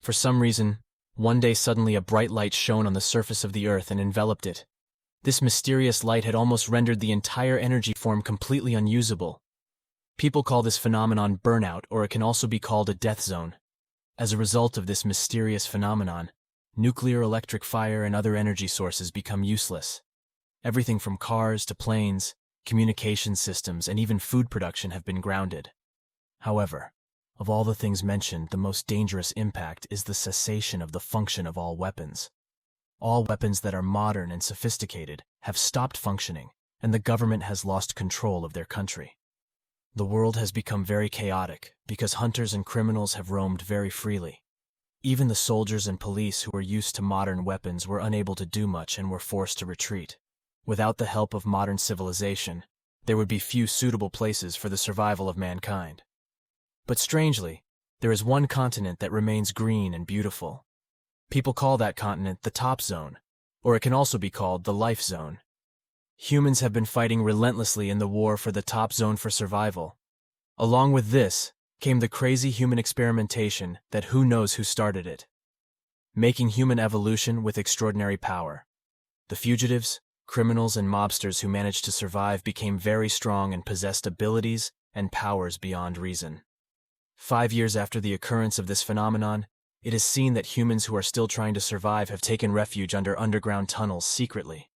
For some reason, one day suddenly a bright light shone on the surface of the earth and enveloped it. This mysterious light had almost rendered the entire energy form completely unusable. People call this phenomenon burnout, or it can also be called a death zone. As a result of this mysterious phenomenon, nuclear, electric fire, and other energy sources become useless. Everything from cars to planes, communication systems, and even food production have been grounded. However, of all the things mentioned, the most dangerous impact is the cessation of the function of all weapons. All weapons that are modern and sophisticated have stopped functioning, and the government has lost control of their country. The world has become very chaotic because hunters and criminals have roamed very freely. Even the soldiers and police who were used to modern weapons were unable to do much and were forced to retreat. Without the help of modern civilization, there would be few suitable places for the survival of mankind. But strangely, there is one continent that remains green and beautiful. People call that continent the Top Zone, or it can also be called the Life Zone. Humans have been fighting relentlessly in the war for the Top Zone for survival. Along with this came the crazy human experimentation that who knows who started it, making human evolution with extraordinary power. The fugitives, criminals, and mobsters who managed to survive became very strong and possessed abilities and powers beyond reason. 5 years after the occurrence of this phenomenon, it is seen that humans who are still trying to survive have taken refuge under underground tunnels secretly.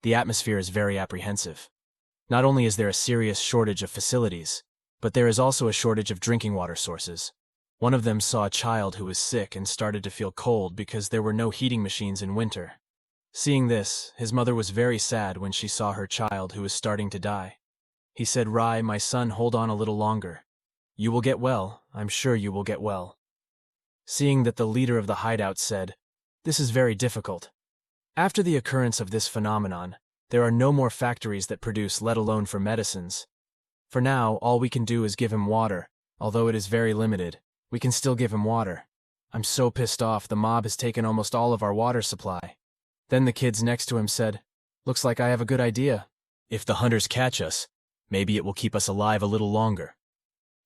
The atmosphere is very apprehensive. Not only is there a serious shortage of facilities, but there is also a shortage of drinking water sources. One of them saw a child who was sick and started to feel cold because there were no heating machines in winter. Seeing this, his mother was very sad when she saw her child who was starting to die. He said, "Rai, my son, hold on a little longer. You will get well, I'm sure you will get well." Seeing that the leader of the hideout said, "This is very difficult. After the occurrence of this phenomenon, there are no more factories that produce, let alone for medicines. For now, all we can do is give him water. Although it is very limited, we can still give him water. I'm so pissed off, the mob has taken almost all of our water supply." Then the kids next to him said, "Looks like I have a good idea. If the hunters catch us, maybe it will keep us alive a little longer."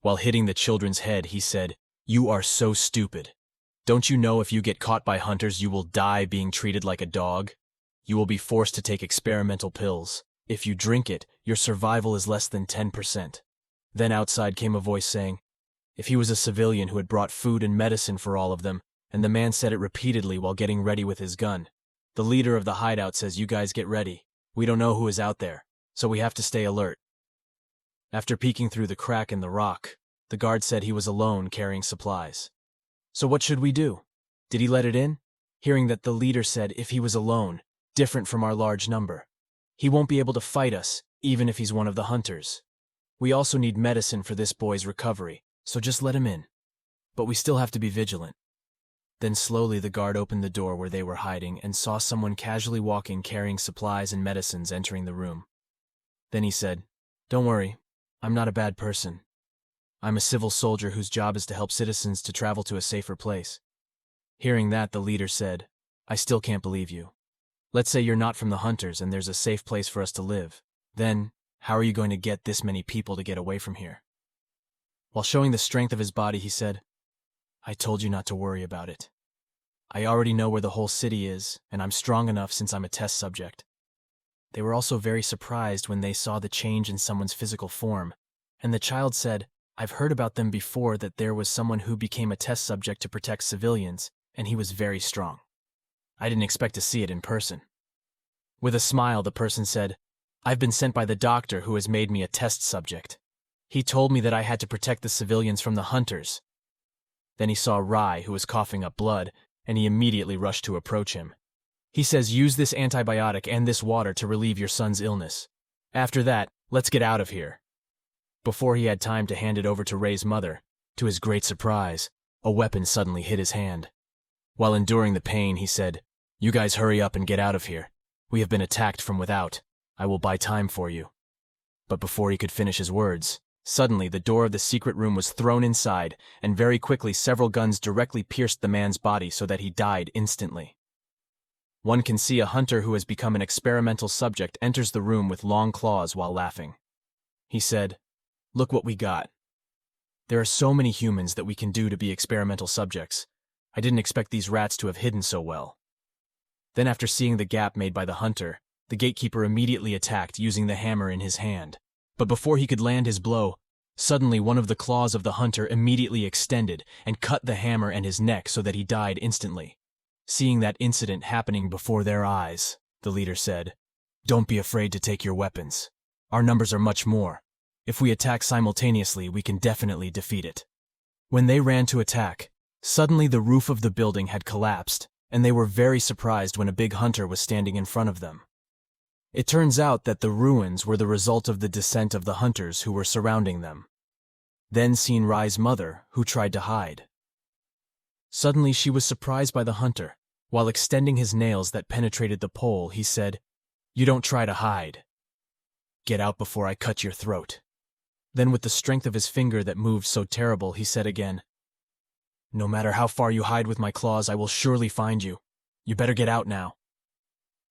While hitting the children's head, he said, "You are so stupid. Don't you know if you get caught by hunters, you will die being treated like a dog? You will be forced to take experimental pills. If you drink it, your survival is less than 10%. Then outside came a voice saying, if he was a civilian who had brought food and medicine for all of them, and the man said it repeatedly while getting ready with his gun. The leader of the hideout says, "You guys get ready. We don't know who is out there, so we have to stay alert." After peeking through the crack in the rock, the guard said he was alone carrying supplies. So what should we do? Did he let it in? Hearing that, the leader said if he was alone, different from our large number, he won't be able to fight us, even if he's one of the hunters. We also need medicine for this boy's recovery, so just let him in. But we still have to be vigilant. Then slowly the guard opened the door where they were hiding and saw someone casually walking carrying supplies and medicines entering the room. Then he said, "Don't worry, I'm not a bad person. I'm a civil soldier whose job is to help citizens to travel to a safer place." Hearing that, the leader said, "I still can't believe you. Let's say you're not from the hunters and there's a safe place for us to live. Then, how are you going to get this many people to get away from here?" While showing the strength of his body, he said, "I told you not to worry about it. I already know where the whole city is, and I'm strong enough since I'm a test subject." They were also very surprised when they saw the change in someone's physical form, and the child said, "I've heard about them before, that there was someone who became a test subject to protect civilians, and he was very strong. I didn't expect to see it in person." With a smile, the person said, "I've been sent by the doctor who has made me a test subject. He told me that I had to protect the civilians from the hunters." Then he saw Rai, who was coughing up blood, and he immediately rushed to approach him. He says, "Use this antibiotic and this water to relieve your son's illness. After that, let's get out of here." Before he had time to hand it over to Ray's mother, to his great surprise, a weapon suddenly hit his hand. While enduring the pain, he said, "You guys hurry up and get out of here. We have been attacked from without. I will buy time for you." But before he could finish his words, suddenly the door of the secret room was thrown inside, and very quickly several guns directly pierced the man's body so that he died instantly. One can see a hunter who has become an experimental subject enters the room with long claws while laughing. He said, "Look what we got. There are so many humans that we can do to be experimental subjects. I didn't expect these rats to have hidden so well. Then after seeing the gap made by the hunter, the gatekeeper immediately attacked using the hammer in his hand. But before he could land his blow, suddenly one of the claws of the hunter immediately extended and cut the hammer and his neck so that he died instantly. Seeing that incident happening before their eyes, the leader said, "Don't be afraid to take your weapons. Our numbers are much more. If we attack simultaneously, we can definitely defeat it." When they ran to attack, suddenly the roof of the building had collapsed, and they were very surprised when a big hunter was standing in front of them. It turns out that the ruins were the result of the descent of the hunters who were surrounding them. Then seen Rai's mother, who tried to hide. Suddenly she was surprised by the hunter. While extending his nails that penetrated the pole, he said, "You don't try to hide. Get out before I cut your throat." Then with the strength of his finger that moved so terrible, he said again, "No matter how far you hide with my claws, I will surely find you. You better get out now."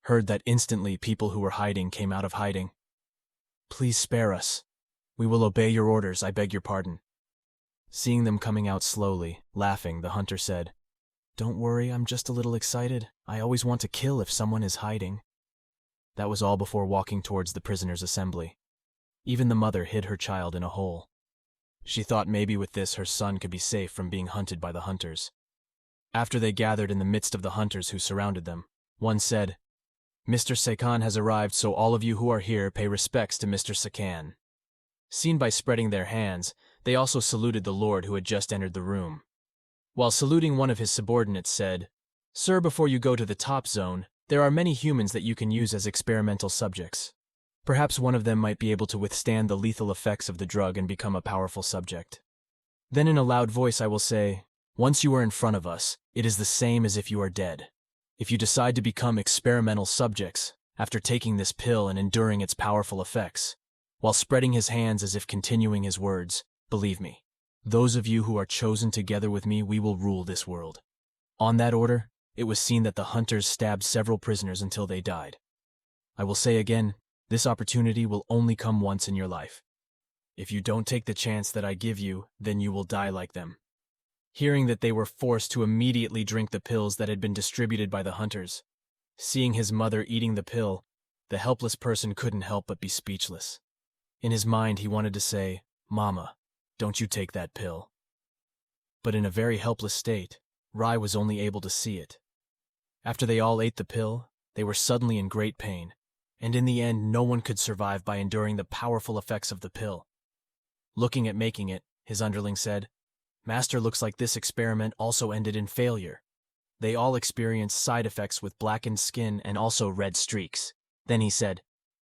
Heard that instantly people who were hiding came out of hiding. "Please spare us. We will obey your orders, I beg your pardon." Seeing them coming out slowly, laughing, the hunter said, "Don't worry, I'm just a little excited. I always want to kill if someone is hiding." That was all before walking towards the prisoners' assembly. Even the mother hid her child in a hole. She thought maybe with this her son could be safe from being hunted by the hunters. After they gathered in the midst of the hunters who surrounded them, one said, "Mr. Sakan has arrived, so all of you who are here pay respects to Mr. Sakan." Seen by spreading their hands, they also saluted the lord who had just entered the room. While saluting, one of his subordinates said, "Sir, before you go to the top zone, there are many humans that you can use as experimental subjects. Perhaps one of them might be able to withstand the lethal effects of the drug and become a powerful subject. Then in a loud voice I will say, once you are in front of us, it is the same as if you are dead. If you decide to become experimental subjects, after taking this pill and enduring its powerful effects, while spreading his hands as if continuing his words, believe me, those of you who are chosen together with me, we will rule this world." On that order, it was seen that the hunters stabbed several prisoners until they died. I will say again, this opportunity will only come once in your life. If you don't take the chance that I give you, then you will die like them. Hearing that they were forced to immediately drink the pills that had been distributed by the hunters, seeing his mother eating the pill, the helpless person couldn't help but be speechless. In his mind, he wanted to say, "Mama, don't you take that pill." But in a very helpless state, Rai was only able to see it. After they all ate the pill, they were suddenly in great pain, and in the end no one could survive by enduring the powerful effects of the pill. Looking at making it, his underling said, "Master, looks like this experiment also ended in failure." They all experienced side effects with blackened skin and also red streaks. Then he said,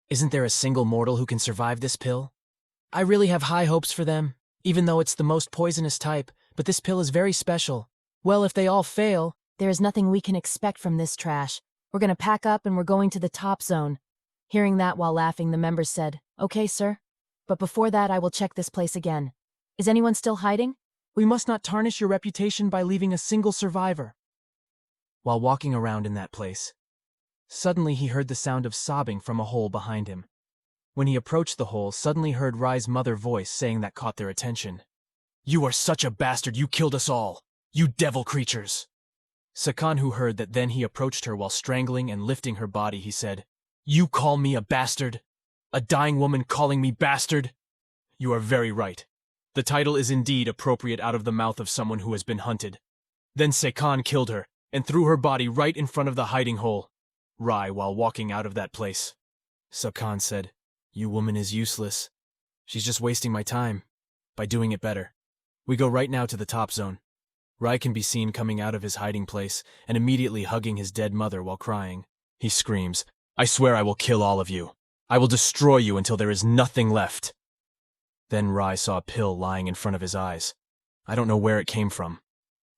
"Isn't there a single mortal who can survive this pill? I really have high hopes for them, even though it's the most poisonous type, but this pill is very special. Well, if they all fail, there is nothing we can expect from this trash. We're going to pack up and we're going to the top zone." Hearing that while laughing, the members said, "Okay, sir. But before that, I will check this place again. Is anyone still hiding?" "We must not tarnish your reputation by leaving a single survivor." While walking around in that place, suddenly he heard the sound of sobbing from a hole behind him. When he approached the hole, suddenly heard Rai's mother's voice saying that caught their attention. "You are such a bastard, you killed us all! You devil creatures!" Sakan, who heard that, then he approached her while strangling and lifting her body, he said, "You call me a bastard? A dying woman calling me bastard? You are very right. The title is indeed appropriate out of the mouth of someone who has been hunted." Then Sakan killed her and threw her body right in front of the hiding hole. Rai, while walking out of that place. Sakan said, "You woman is useless. She's just wasting my time by doing it better. We go right now to the top zone." Rai can be seen coming out of his hiding place and immediately hugging his dead mother while crying. He screams, "I swear I will kill all of you. I will destroy you until there is nothing left." Then Rai saw a pill lying in front of his eyes. I don't know where it came from.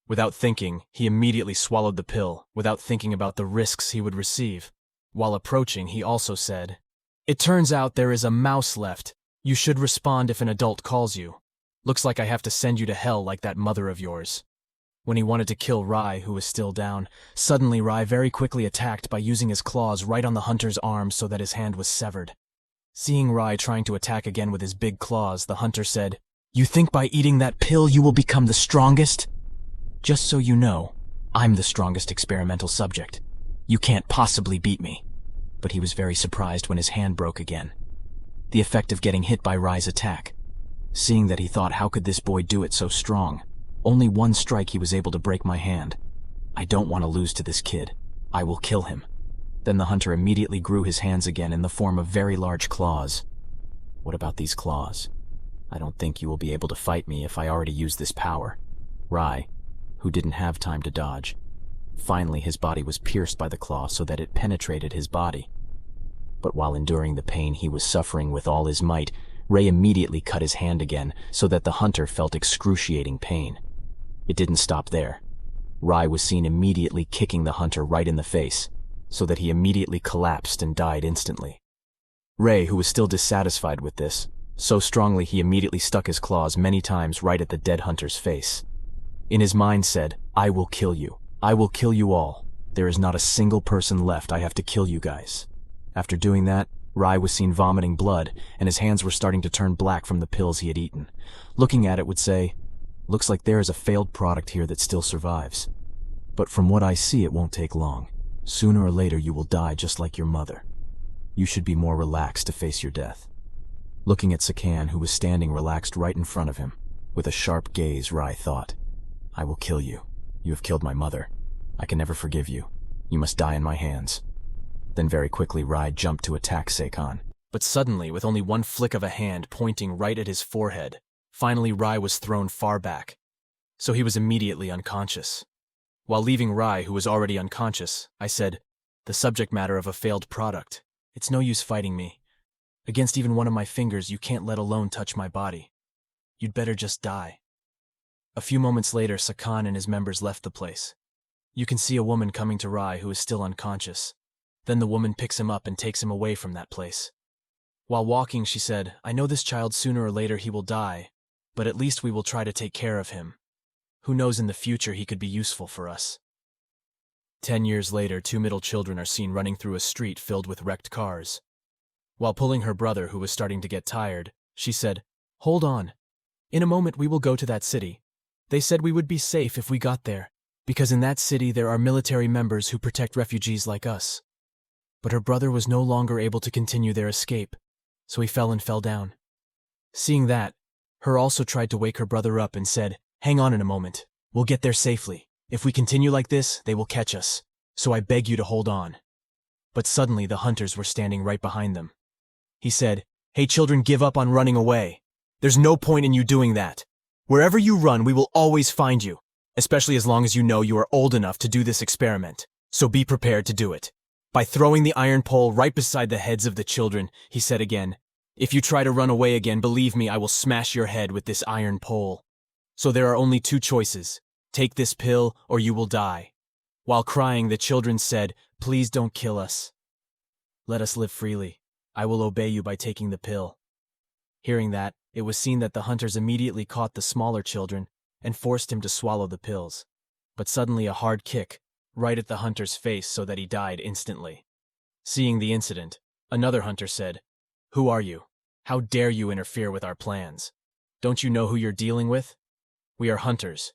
Without thinking, he immediately swallowed the pill, without thinking about the risks he would receive. While approaching, he also said, "It turns out there is a mouse left. You should respond if an adult calls you. Looks like I have to send you to hell like that mother of yours." When he wanted to kill Rai, who was still down, suddenly Rai very quickly attacked by using his claws right on the hunter's arm so that his hand was severed. Seeing Rai trying to attack again with his big claws, the hunter said, "You think by eating that pill you will become the strongest? Just so you know, I'm the strongest experimental subject. You can't possibly beat me. But he was very surprised when his hand broke again. The effect of getting hit by Rai's attack. Seeing that, he thought, how could this boy do it so strong? Only one strike he was able to break my hand. I don't want to lose to this kid. I will kill him. Then the hunter immediately grew his hands again in the form of very large claws. What about these claws? I don't think you will be able to fight me if I already use this power. Rai, who didn't have time to dodge. Finally, his body was pierced by the claw so that it penetrated his body. But while enduring the pain he was suffering with all his might, Ray immediately cut his hand again so that the hunter felt excruciating pain. It didn't stop there. Rai was seen immediately kicking the hunter right in the face, so that he immediately collapsed and died instantly. Ray, who was still dissatisfied with this, so strongly he immediately stuck his claws many times right at the dead hunter's face. In his mind said, I will kill you. I will kill you all. There is not a single person left. I have to kill you guys. After doing that, Rai was seen vomiting blood, and his hands were starting to turn black from the pills he had eaten. Looking at it would say, looks like there is a failed product here that still survives. But from what I see, it won't take long. Sooner or later you will die just like your mother. You should be more relaxed to face your death. Looking at Sakan, who was standing relaxed right in front of him, with a sharp gaze, Rai thought, I will kill you. You have killed my mother. I can never forgive you. You must die in my hands. Then very quickly Rai jumped to attack Sakan. But suddenly, with only one flick of a hand pointing right at his forehead, finally Rai was thrown far back. So he was immediately unconscious. While leaving Rai, who was already unconscious, I said, the subject matter of a failed product. It's no use fighting me. Against even one of my fingers, you can't let alone touch my body. You'd better just die. A few moments later, Sakan and his members left the place. You can see a woman coming to Rai who is still unconscious. Then the woman picks him up and takes him away from that place. While walking, she said, I know this child, sooner or later he will die, but at least we will try to take care of him. Who knows, in the future he could be useful for us. 10 years later, 2 middle children are seen running through a street filled with wrecked cars. While pulling her brother, who was starting to get tired, she said, Hold on. In a moment we will go to that city. They said we would be safe if we got there, because in that city there are military members who protect refugees like us. But her brother was no longer able to continue their escape, so he fell down. Seeing that, her also tried to wake her brother up and said, Hang on in a moment. We'll get there safely. If we continue like this, they will catch us. So I beg you to hold on. But suddenly the hunters were standing right behind them. He said, Hey children, give up on running away. There's no point in you doing that. Wherever you run, we will always find you, especially as long as you know you are old enough to do this experiment. So be prepared to do it. By throwing the iron pole right beside the heads of the children, he said again, If you try to run away again, believe me, I will smash your head with this iron pole. So there are only 2 choices. Take this pill or you will die. While crying, the children said, Please don't kill us. Let us live freely. I will obey you by taking the pill. Hearing that, it was seen that the hunters immediately caught the smaller children and forced him to swallow the pills. But suddenly a hard kick, right at the hunter's face so that he died instantly. Seeing the incident, another hunter said, Who are you? How dare you interfere with our plans? Don't you know who you're dealing with? We are hunters.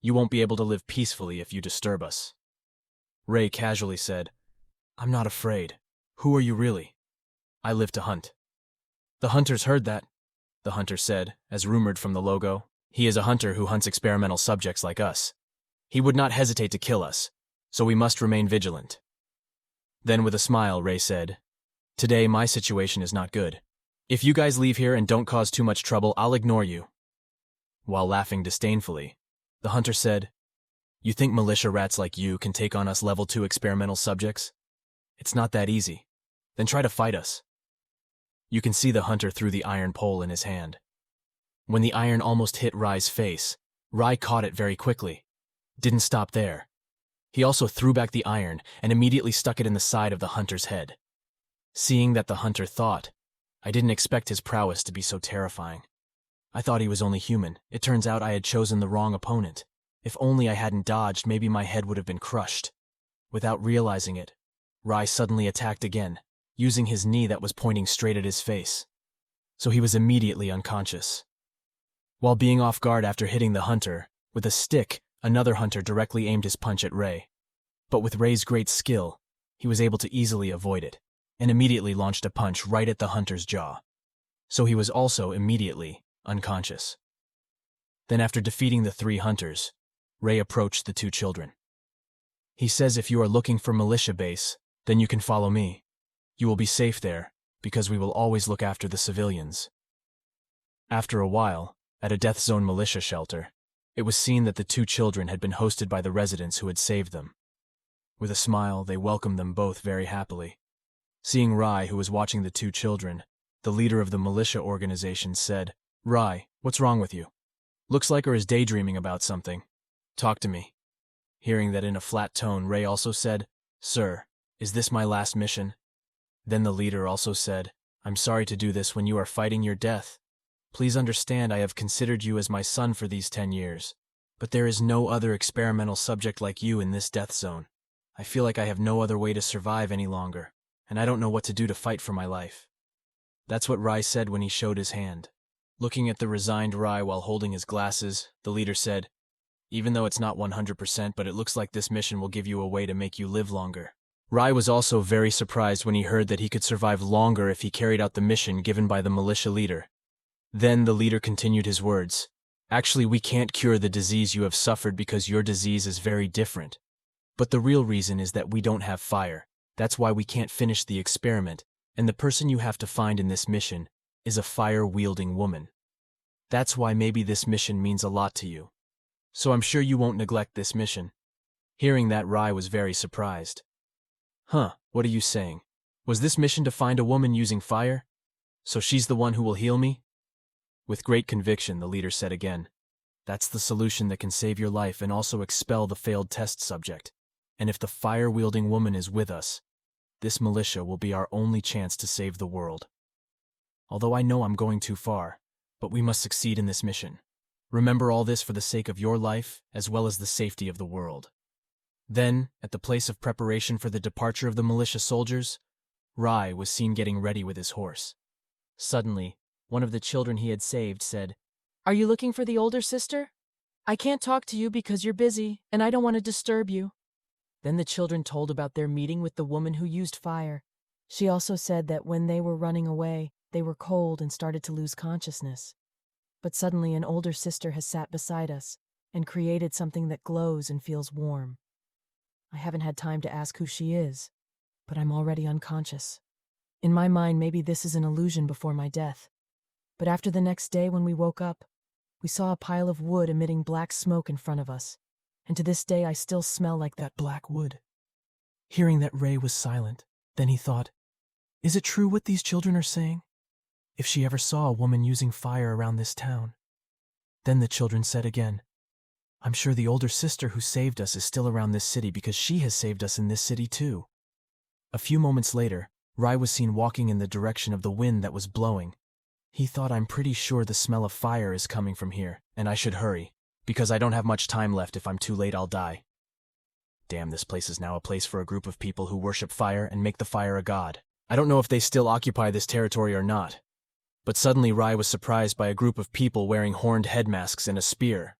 You won't be able to live peacefully if you disturb us. Ray casually said, I'm not afraid. Who are you really? I live to hunt. The hunters heard that. The hunter said, as rumored from the logo, he is a hunter who hunts experimental subjects like us. He would not hesitate to kill us, so we must remain vigilant. Then with a smile, Ray said, Today my situation is not good. If you guys leave here and don't cause too much trouble, I'll ignore you. While laughing disdainfully, the hunter said, You think militia rats like you can take on us level 2 experimental subjects? It's not that easy. Then try to fight us. You can see the hunter threw the iron pole in his hand. When the iron almost hit Rai's face, Rai caught it very quickly. Didn't stop there. He also threw back the iron and immediately stuck it in the side of the hunter's head. Seeing that the hunter thought, I didn't expect his prowess to be so terrifying. I thought he was only human. It turns out I had chosen the wrong opponent. If only I hadn't dodged, maybe my head would have been crushed. Without realizing it, Rai suddenly attacked again, using his knee that was pointing straight at his face. So he was immediately unconscious. While being off guard after hitting the hunter, with a stick, Another hunter directly aimed his punch at Ray. But with Ray's great skill, he was able to easily avoid it, and immediately launched a punch right at the hunter's jaw. So he was also immediately unconscious. Then after defeating the 3 hunters, Ray approached the 2 children. He says if you are looking for militia base, then you can follow me. You will be safe there, because we will always look after the civilians. After a while, at a death zone militia shelter, it was seen that the 2 children had been hosted by the residents who had saved them. With a smile, they welcomed them both very happily. Seeing Rai, who was watching the 2 children, the leader of the militia organization said, "Rai, what's wrong with you? Looks like or is daydreaming about something. Talk to me." Hearing that in a flat tone, Ray also said, "Sir, is this my last mission?" Then the leader also said, "I'm sorry to do this when you are fighting your death. Please understand I have considered you as my son for these 10 years. But there is no other experimental subject like you in this death zone. I feel like I have no other way to survive any longer, and I don't know what to do to fight for my life." That's what Rai said when he showed his hand. Looking at the resigned Rai while holding his glasses, the leader said, "Even though it's not 100%, but it looks like this mission will give you a way to make you live longer." Rai was also very surprised when he heard that he could survive longer if he carried out the mission given by the militia leader. Then the leader continued his words, "Actually, we can't cure the disease you have suffered because your disease is very different. But the real reason is that we don't have fire. That's why we can't finish the experiment, and the person you have to find in this mission is a fire-wielding woman. That's why maybe this mission means a lot to you. So I'm sure you won't neglect this mission." Hearing that, Rai was very surprised. "Huh, what are you saying? Was this mission to find a woman using fire? So she's the one who will heal me?" With great conviction, the leader said again, "That's the solution that can save your life and also expel the failed test subject. And if the fire-wielding woman is with us, this militia will be our only chance to save the world. Although I know I'm going too far, but we must succeed in this mission. Remember all this for the sake of your life as well as the safety of the world." Then, at the place of preparation for the departure of the militia soldiers, Rai was seen getting ready with his horse. Suddenly, one of the children he had saved said, Are you looking for the older sister? I can't talk to you because you're busy, and I don't want to disturb you. Then the children told about their meeting with the woman who used fire. She also said that when they were running away, they were cold and started to lose consciousness. But suddenly an older sister has sat beside us and created something that glows and feels warm. I haven't had time to ask who she is, but I'm already unconscious. In my mind, maybe this is an illusion before my death. But after the next day when we woke up, we saw a pile of wood emitting black smoke in front of us, and to this day I still smell like that black wood." Hearing that, Ray was silent. Then he thought, "Is it true what these children are saying? If she ever saw a woman using fire around this town." Then the children said again, "I'm sure the older sister who saved us is still around this city because she has saved us in this city too." A few moments later, Rai was seen walking in the direction of the wind that was blowing. He thought, "I'm pretty sure the smell of fire is coming from here, and I should hurry, because I don't have much time left. If I'm too late, I'll die. Damn, this place is now a place for a group of people who worship fire and make the fire a god. I don't know if they still occupy this territory or not." But suddenly Rai was surprised by a group of people wearing horned head masks and a spear.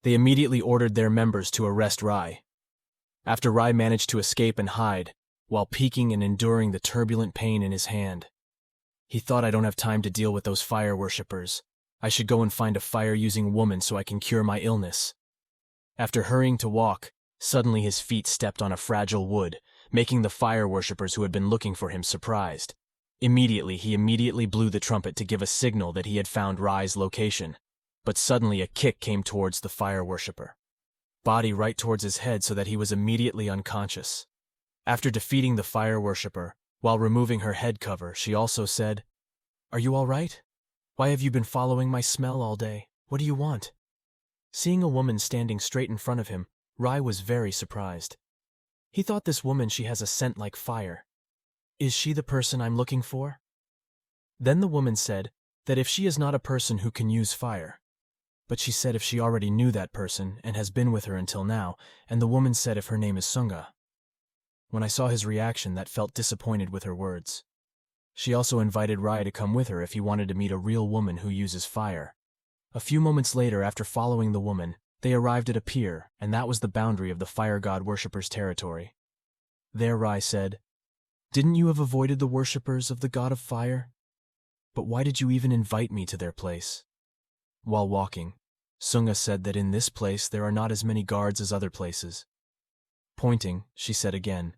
They immediately ordered their members to arrest Rai. After Rai managed to escape and hide, while peeking and enduring the turbulent pain in his hand, he thought, "I don't have time to deal with those fire worshippers. I should go and find a fire-using woman so I can cure my illness." After hurrying to walk, suddenly his feet stepped on a fragile wood, making the fire worshippers who had been looking for him surprised. He immediately blew the trumpet to give a signal that he had found Rai's location. But suddenly a kick came towards the fire worshipper, body right towards his head, so that he was immediately unconscious. After defeating the fire worshipper, while removing her head cover, she also said, "Are you all right? Why have you been following my smell all day? What do you want?" Seeing a woman standing straight in front of him, Rai was very surprised. He thought, "This woman, she has a scent like fire. Is she the person I'm looking for?" Then the woman said that if she is not a person who can use fire, but she said if she already knew that person and has been with her until now, and the woman said if her name is Seungha. When I saw his reaction, that felt disappointed with her words. She also invited Rai to come with her if he wanted to meet a real woman who uses fire. A few moments later, after following the woman, They arrived at a pier, and that was the boundary of the fire god worshippers' territory. There Rai said, "Didn't you have avoided the worshippers of the god of fire? But why did you even invite me to their place?" While walking, Seungha said that in this place there are not as many guards as other places. Pointing, she said again,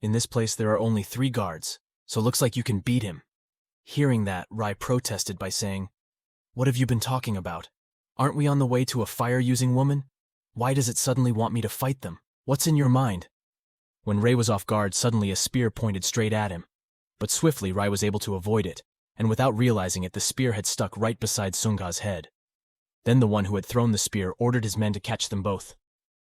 "In this place there are only 3 guards, so looks like you can beat him." Hearing that, Rai protested by saying, "What have you been talking about? Aren't we on the way to a fire-using woman? Why does it suddenly want me to fight them? What's in your mind?" When Rai was off guard, suddenly a spear pointed straight at him. But swiftly Rai was able to avoid it, and without realizing it, the spear had stuck right beside Seungha's head. Then the one who had thrown the spear ordered his men to catch them both.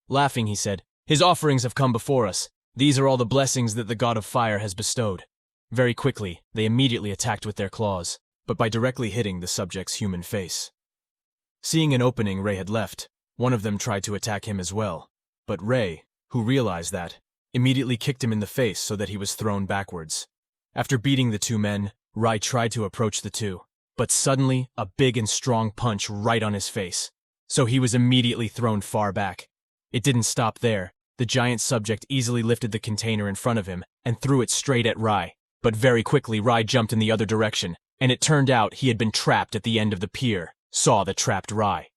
Laughing, he said, "His offerings have come before us. These are all the blessings that the god of fire has bestowed." Very quickly, they immediately attacked with their claws, but by directly hitting the subject's human face. Seeing an opening, Ray had left. One of them tried to attack him as well, but Ray, who realized that, immediately kicked him in the face so that he was thrown backwards. After beating the 2 men, Rai tried to approach the 2, but suddenly a big and strong punch right on his face, so he was immediately thrown far back. It didn't stop there. The giant subject easily lifted the container in front of him and threw it straight at Rai, but very quickly Rai jumped in the other direction, and it turned out he had been trapped at the end of the pier, saw the trapped Rai.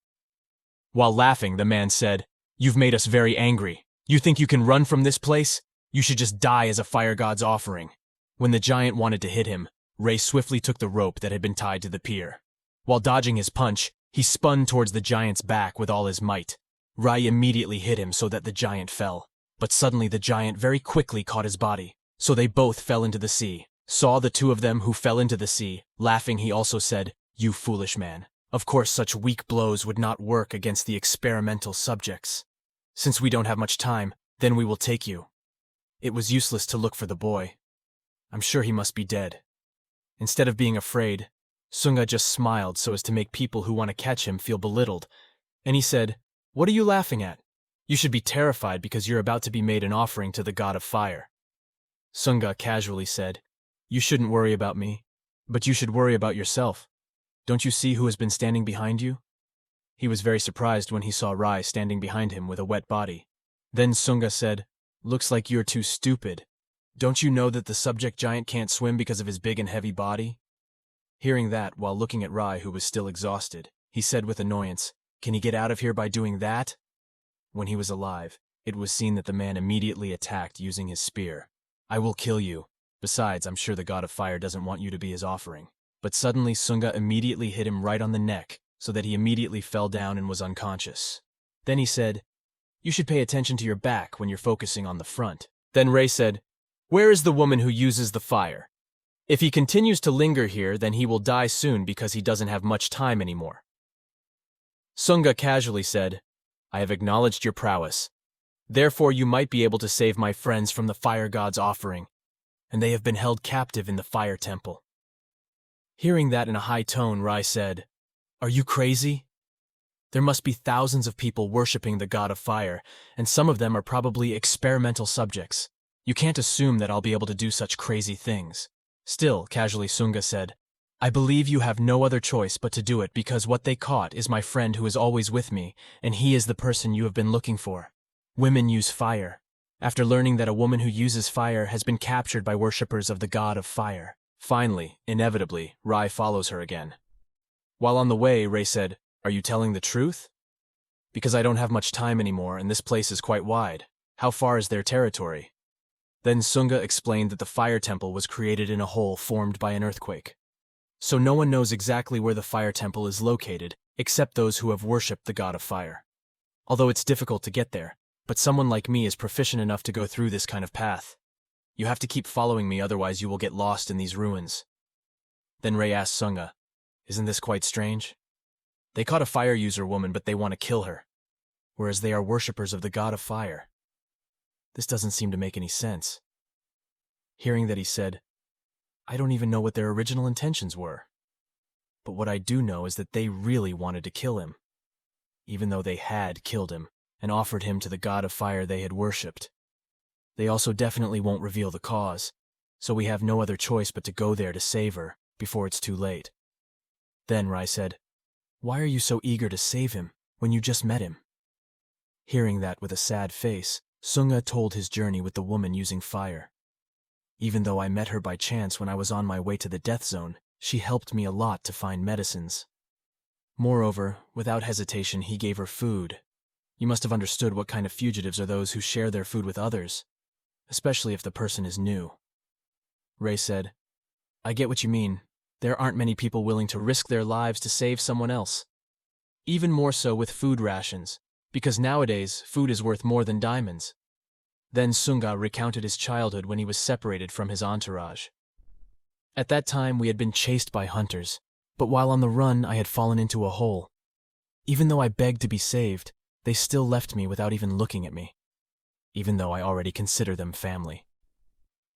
While laughing, the man said, "You've made us very angry. You think you can run from this place? You should just die as a fire god's offering." When the giant wanted to hit him, Ray swiftly took the rope that had been tied to the pier. While dodging his punch, he spun towards the giant's back with all his might. Rai immediately hit him so that the giant fell, but suddenly the giant very quickly caught his body, so they both fell into the sea. Saw the 2 of them who fell into the sea. Laughing, he also said, "You foolish man. Of course such weak blows would not work against the experimental subjects. Since we don't have much time, then we will take you." It was useless to look for the boy. I'm sure he must be dead. Instead of being afraid, Seungha just smiled so as to make people who want to catch him feel belittled, and he said, "What are you laughing at? You should be terrified because you're about to be made an offering to the god of fire." Seungha casually said, "You shouldn't worry about me, but you should worry about yourself. Don't you see who has been standing behind you?" He was very surprised when he saw Rai standing behind him with a wet body. Then Seungha said, "Looks like you're too stupid. Don't you know that the subject giant can't swim because of his big and heavy body?" Hearing that, while looking at Rai, who was still exhausted, he said with annoyance, "Can he get out of here by doing that?" When he was alive, it was seen that the man immediately attacked using his spear. "I will kill you. Besides, I'm sure the god of fire doesn't want you to be his offering." But suddenly Seungha immediately hit him right on the neck, so that he immediately fell down and was unconscious. Then he said, "You should pay attention to your back when you're focusing on the front." Then Ray said, "Where is the woman who uses the fire? If he continues to linger here, then he will die soon because he doesn't have much time anymore." Seungha casually said, "I have acknowledged your prowess. Therefore you might be able to save my friends from the fire god's offering, and they have been held captive in the fire temple." Hearing that in a high tone, Rai said, "Are you crazy? There must be thousands of people worshipping the god of fire, and some of them are probably experimental subjects. You can't assume that I'll be able to do such crazy things." Still, casually Seungha said, "I believe you have no other choice but to do it because what they caught is my friend who is always with me, and he is the person you have been looking for. Women use fire. After learning that a woman who uses fire has been captured by worshippers of the god of fire." Finally, inevitably, Rai follows her again. While on the way, Ray said, "Are you telling the truth? Because I don't have much time anymore and this place is quite wide. How far is their territory?" Then Seungha explained that the fire temple was created in a hole formed by an earthquake. So no one knows exactly where the fire temple is located, except those who have worshipped the god of fire. Although it's difficult to get there, but someone like me is proficient enough to go through this kind of path. You have to keep following me, otherwise you will get lost in these ruins. Then Ray asked Seungha, "Isn't this quite strange? They caught a fire user woman, but they want to kill her, whereas they are worshippers of the god of fire. This doesn't seem to make any sense." Hearing that, he said, "I don't even know what their original intentions were. But what I do know is that they really wanted to kill him, even though they had killed him and offered him to the god of fire they had worshipped. They also definitely won't reveal the cause, so we have no other choice but to go there to save her before it's too late." Then Rai said, "Why are you so eager to save him when you just met him?" Hearing that with a sad face, Seungha told his journey with the woman using fire. Even though I met her by chance when I was on my way to the death zone, she helped me a lot to find medicines. Moreover, without hesitation, he gave her food. You must have understood what kind of fugitives are those who share their food with others, especially if the person is new. Ray said, I get what you mean. There aren't many people willing to risk their lives to save someone else. Even more so with food rations, because nowadays food is worth more than diamonds. Then Seungha recounted his childhood when he was separated from his entourage. At that time we had been chased by hunters, but while on the run I had fallen into a hole. Even though I begged to be saved, they still left me without even looking at me, even though I already consider them family.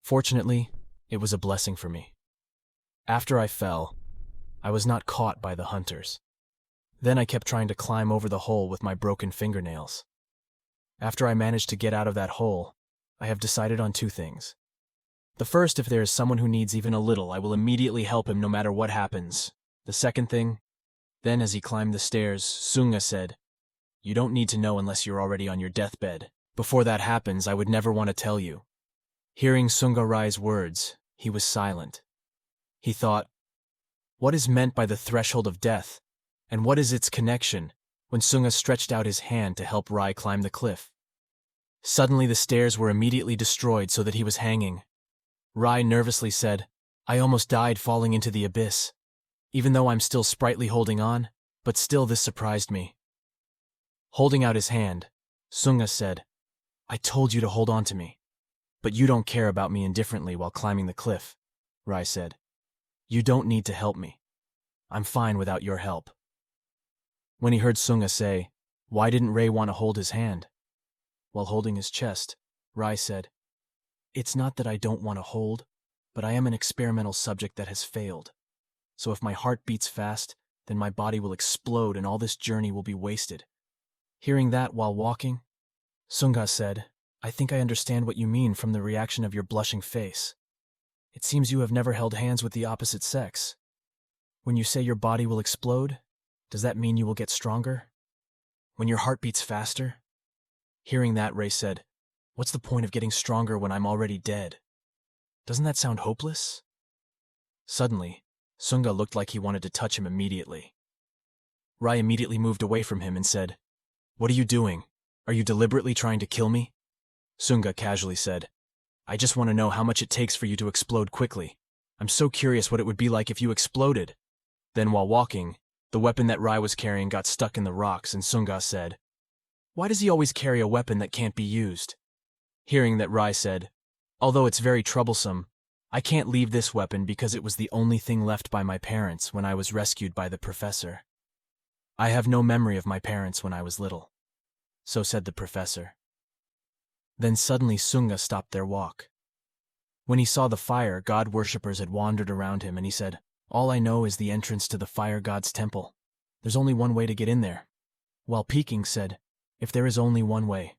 Fortunately, it was a blessing for me. After I fell, I was not caught by the hunters. Then I kept trying to climb over the hole with my broken fingernails. After I managed to get out of that hole, I have decided on two things. The first, if there is someone who needs even a little, I will immediately help him no matter what happens. The second thing, then as he climbed the stairs, Seungha said, You don't need to know unless you're already on your deathbed. Before that happens, I would never want to tell you. Hearing Seungha Rai's words, he was silent. He thought, what is meant by the threshold of death, and what is its connection, when Seungha stretched out his hand to help Rai climb the cliff? Suddenly the stairs were immediately destroyed so that he was hanging. Rai nervously said, I almost died falling into the abyss. Even though I'm still sprightly holding on, but still this surprised me. Holding out his hand, Seungha said, I told you to hold on to me. But you don't care about me indifferently while climbing the cliff, Rai said. You don't need to help me. I'm fine without your help. When he heard Seungha say, why didn't Ray want to hold his hand? While holding his chest, Rai said, It's not that I don't want to hold, but I am an experimental subject that has failed. So if my heart beats fast, then my body will explode and all this journey will be wasted. Hearing that while walking, Seungha said, I think I understand what you mean from the reaction of your blushing face. It seems you have never held hands with the opposite sex. When you say your body will explode, does that mean you will get stronger? When your heart beats faster? Hearing that, Ray said, What's the point of getting stronger when I'm already dead? Doesn't that sound hopeless? Suddenly, Seungha looked like he wanted to touch him immediately. Rai immediately moved away from him and said, What are you doing? Are you deliberately trying to kill me? Seungha casually said, I just want to know how much it takes for you to explode quickly. I'm so curious what it would be like if you exploded. Then while walking, the weapon that Rai was carrying got stuck in the rocks and Seungha said, Why does he always carry a weapon that can't be used? Hearing that, Rai said, Although it's very troublesome, I can't leave this weapon because it was the only thing left by my parents when I was rescued by the professor. I have no memory of my parents when I was little. So said the professor. Then suddenly Seungha stopped their walk. When he saw the fire, god worshippers had wandered around him and he said, All I know is the entrance to the fire god's temple. There's only one way to get in there. While Peking said, If there is only one way,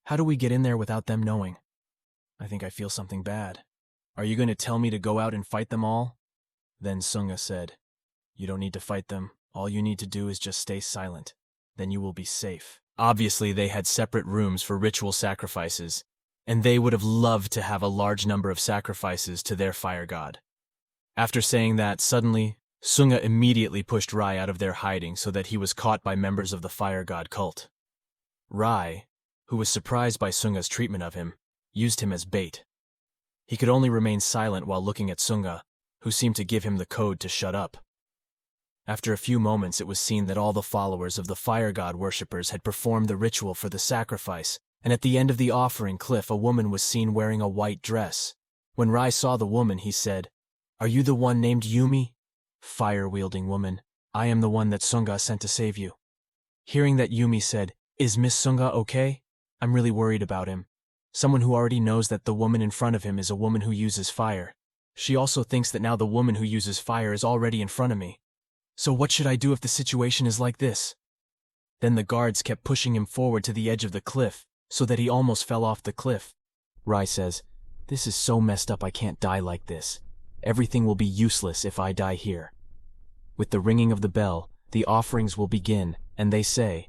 how do we get in there without them knowing? I think I feel something bad. Are you going to tell me to go out and fight them all? Then Seungha said, You don't need to fight them. All you need to do is just stay silent. Then you will be safe. Obviously, they had separate rooms for ritual sacrifices, and they would have loved to have a large number of sacrifices to their fire god. After saying that, suddenly, Seungha immediately pushed Rai out of their hiding so that he was caught by members of the fire god cult. Rai, who was surprised by Seungha's treatment of him, used him as bait. He could only remain silent while looking at Seungha, who seemed to give him the code to shut up. After a few moments, it was seen that all the followers of the fire god worshippers had performed the ritual for the sacrifice, and at the end of the offering cliff a woman was seen wearing a white dress. When Rai saw the woman, he said, Are you the one named Yumi? Fire-wielding woman, I am the one that Seungha sent to save you. Hearing that, Yumi said, Is Miss Seungha okay? I'm really worried about him. Someone who already knows that the woman in front of him is a woman who uses fire. She also thinks that now the woman who uses fire is already in front of me. So what should I do if the situation is like this? Then the guards kept pushing him forward to the edge of the cliff, so that he almost fell off the cliff. Rai says, This is so messed up I can't die like this. Everything will be useless if I die here. With the ringing of the bell, the offerings will begin, and they say,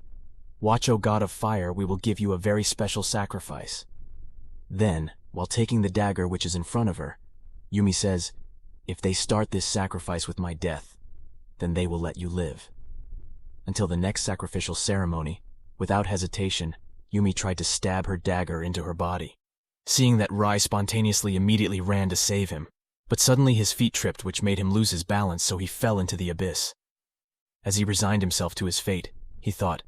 "Watch, O God of Fire, we will give you a very special sacrifice." Then, while taking the dagger which is in front of her, Yumi says, "If they start this sacrifice with my death, then they will let you live." Until the next sacrificial ceremony, without hesitation, Yumi tried to stab her dagger into her body. Seeing that, Rai spontaneously immediately ran to save him, but suddenly his feet tripped, which made him lose his balance, so he fell into the abyss. As he resigned himself to his fate, he thought,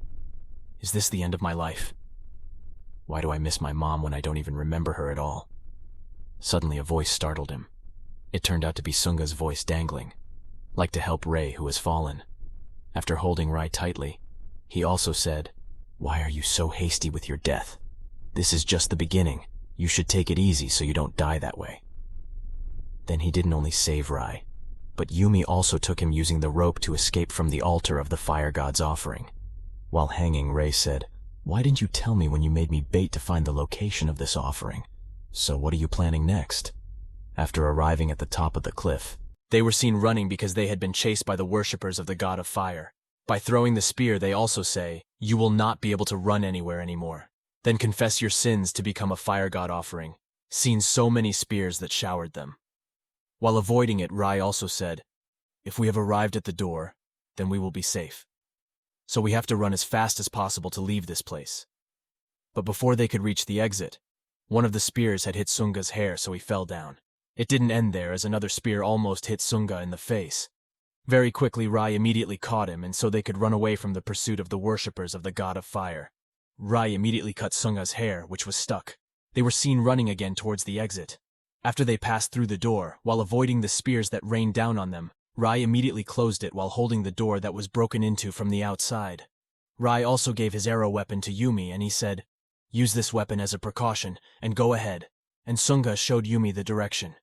"Is this the end of my life? Why do I miss my mom when I don't even remember her at all?" Suddenly a voice startled him. It turned out to be Seungha's voice dangling, like to help Rai, who has fallen. After holding Rai tightly, he also said, "Why are you so hasty with your death? This is just the beginning. You should take it easy so you don't die that way." Then he didn't only save Rai, but Yumi also took him using the rope to escape from the altar of the fire god's offering. While hanging, Rai said, "Why didn't you tell me when you made me bait to find the location of this offering? So what are you planning next?" After arriving at the top of the cliff, they were seen running because they had been chased by the worshippers of the god of fire. By throwing the spear, they also say, "You will not be able to run anywhere anymore. Then confess your sins to become a fire god offering," seen so many spears that showered them. While avoiding it, Rai also said, "If we have arrived at the door, then we will be safe. So we have to run as fast as possible to leave this place." But before they could reach the exit, one of the spears had hit Seungha's hair, so he fell down. It didn't end there, as another spear almost hit Seungha in the face. Very quickly, Rai immediately caught him, and so they could run away from the pursuit of the worshippers of the god of fire. Rai immediately cut Seungha's hair, which was stuck. They were seen running again towards the exit. After they passed through the door, while avoiding the spears that rained down on them, Rai immediately closed it while holding the door that was broken into from the outside. Rai also gave his arrow weapon to Yumi, and he said, "Use this weapon as a precaution, and go ahead." And Seungha showed Yumi the direction.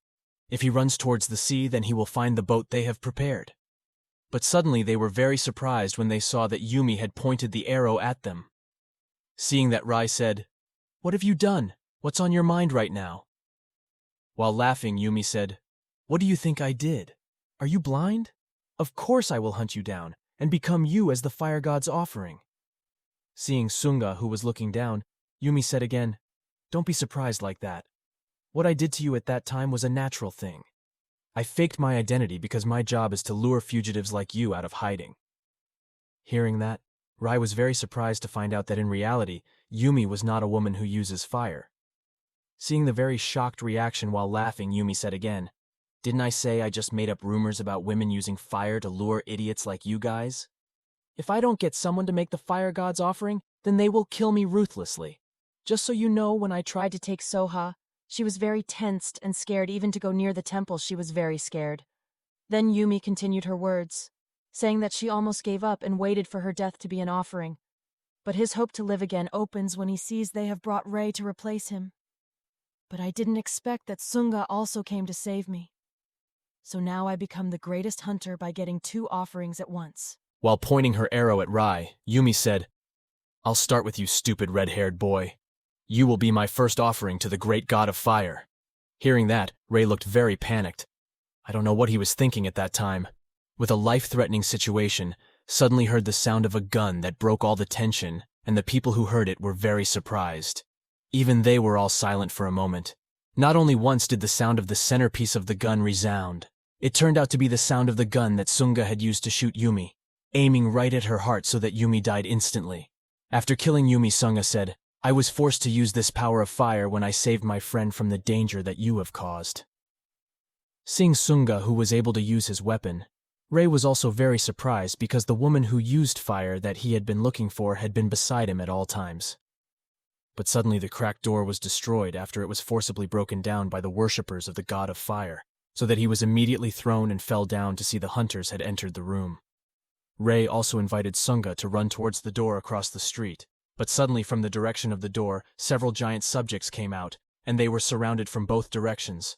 If he runs towards the sea, then he will find the boat they have prepared. But suddenly they were very surprised when they saw that Yumi had pointed the arrow at them. Seeing that, Rai said, "What have you done? What's on your mind right now?" While laughing, Yumi said, "What do you think I did? Are you blind? Of course I will hunt you down, and become you as the fire god's offering." Seeing Seungha, who was looking down, Yumi said again, "Don't be surprised like that. What I did to you at that time was a natural thing. I faked my identity because my job is to lure fugitives like you out of hiding." Hearing that, Rai was very surprised to find out that in reality, Yumi was not a woman who uses fire. Seeing the very shocked reaction while laughing, Yumi said again, "Didn't I say I just made up rumors about women using fire to lure idiots like you guys? If I don't get someone to make the fire god's offering, then they will kill me ruthlessly. Just so you know, when I tried to take Soha, she was very tensed and scared. Even to go near the temple, she was very scared." Then Yumi continued her words, saying that she almost gave up and waited for her death to be an offering. But his hope to live again opens when he sees they have brought Ray to replace him. "But I didn't expect that Seungha also came to save me. So now I become the greatest hunter by getting 2 offerings at once." While pointing her arrow at Rai, Yumi said, "I'll start with you, stupid red-haired boy. You will be my first offering to the great god of fire." Hearing that, Ray looked very panicked. I don't know what he was thinking at that time. With a life-threatening situation, suddenly heard the sound of a gun that broke all the tension, and the people who heard it were very surprised. Even they were all silent for a moment. Not only once did the sound of the centerpiece of the gun resound. It turned out to be the sound of the gun that Seungha had used to shoot Yumi, aiming right at her heart so that Yumi died instantly. After killing Yumi, Seungha said, "I was forced to use this power of fire when I saved my friend from the danger that you have caused." Seeing Seungha, who was able to use his weapon, Ray was also very surprised because the woman who used fire that he had been looking for had been beside him at all times. But suddenly the cracked door was destroyed after it was forcibly broken down by the worshippers of the god of fire, so that he was immediately thrown and fell down to see the hunters had entered the room. Ray also invited Seungha to run towards the door across the street, but suddenly from the direction of the door, several giant subjects came out, and they were surrounded from both directions,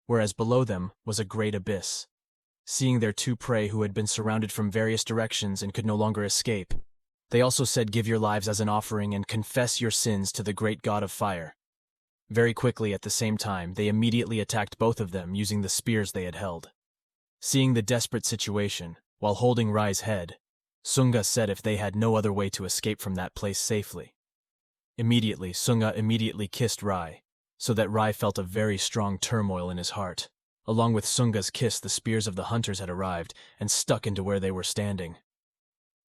whereas below them was a great abyss. Seeing their 2 prey who had been surrounded from various directions and could no longer escape, they also said, "Give your lives as an offering and confess your sins to the great god of fire." Very quickly at the same time, they immediately attacked both of them using the spears they had held. Seeing the desperate situation, while holding Rai's head, Seungha said if they had no other way to escape from that place safely. Immediately, Seungha kissed Rai, so that Rai felt a very strong turmoil in his heart. Along with Seungha's kiss, the spears of the hunters had arrived and stuck into where they were standing.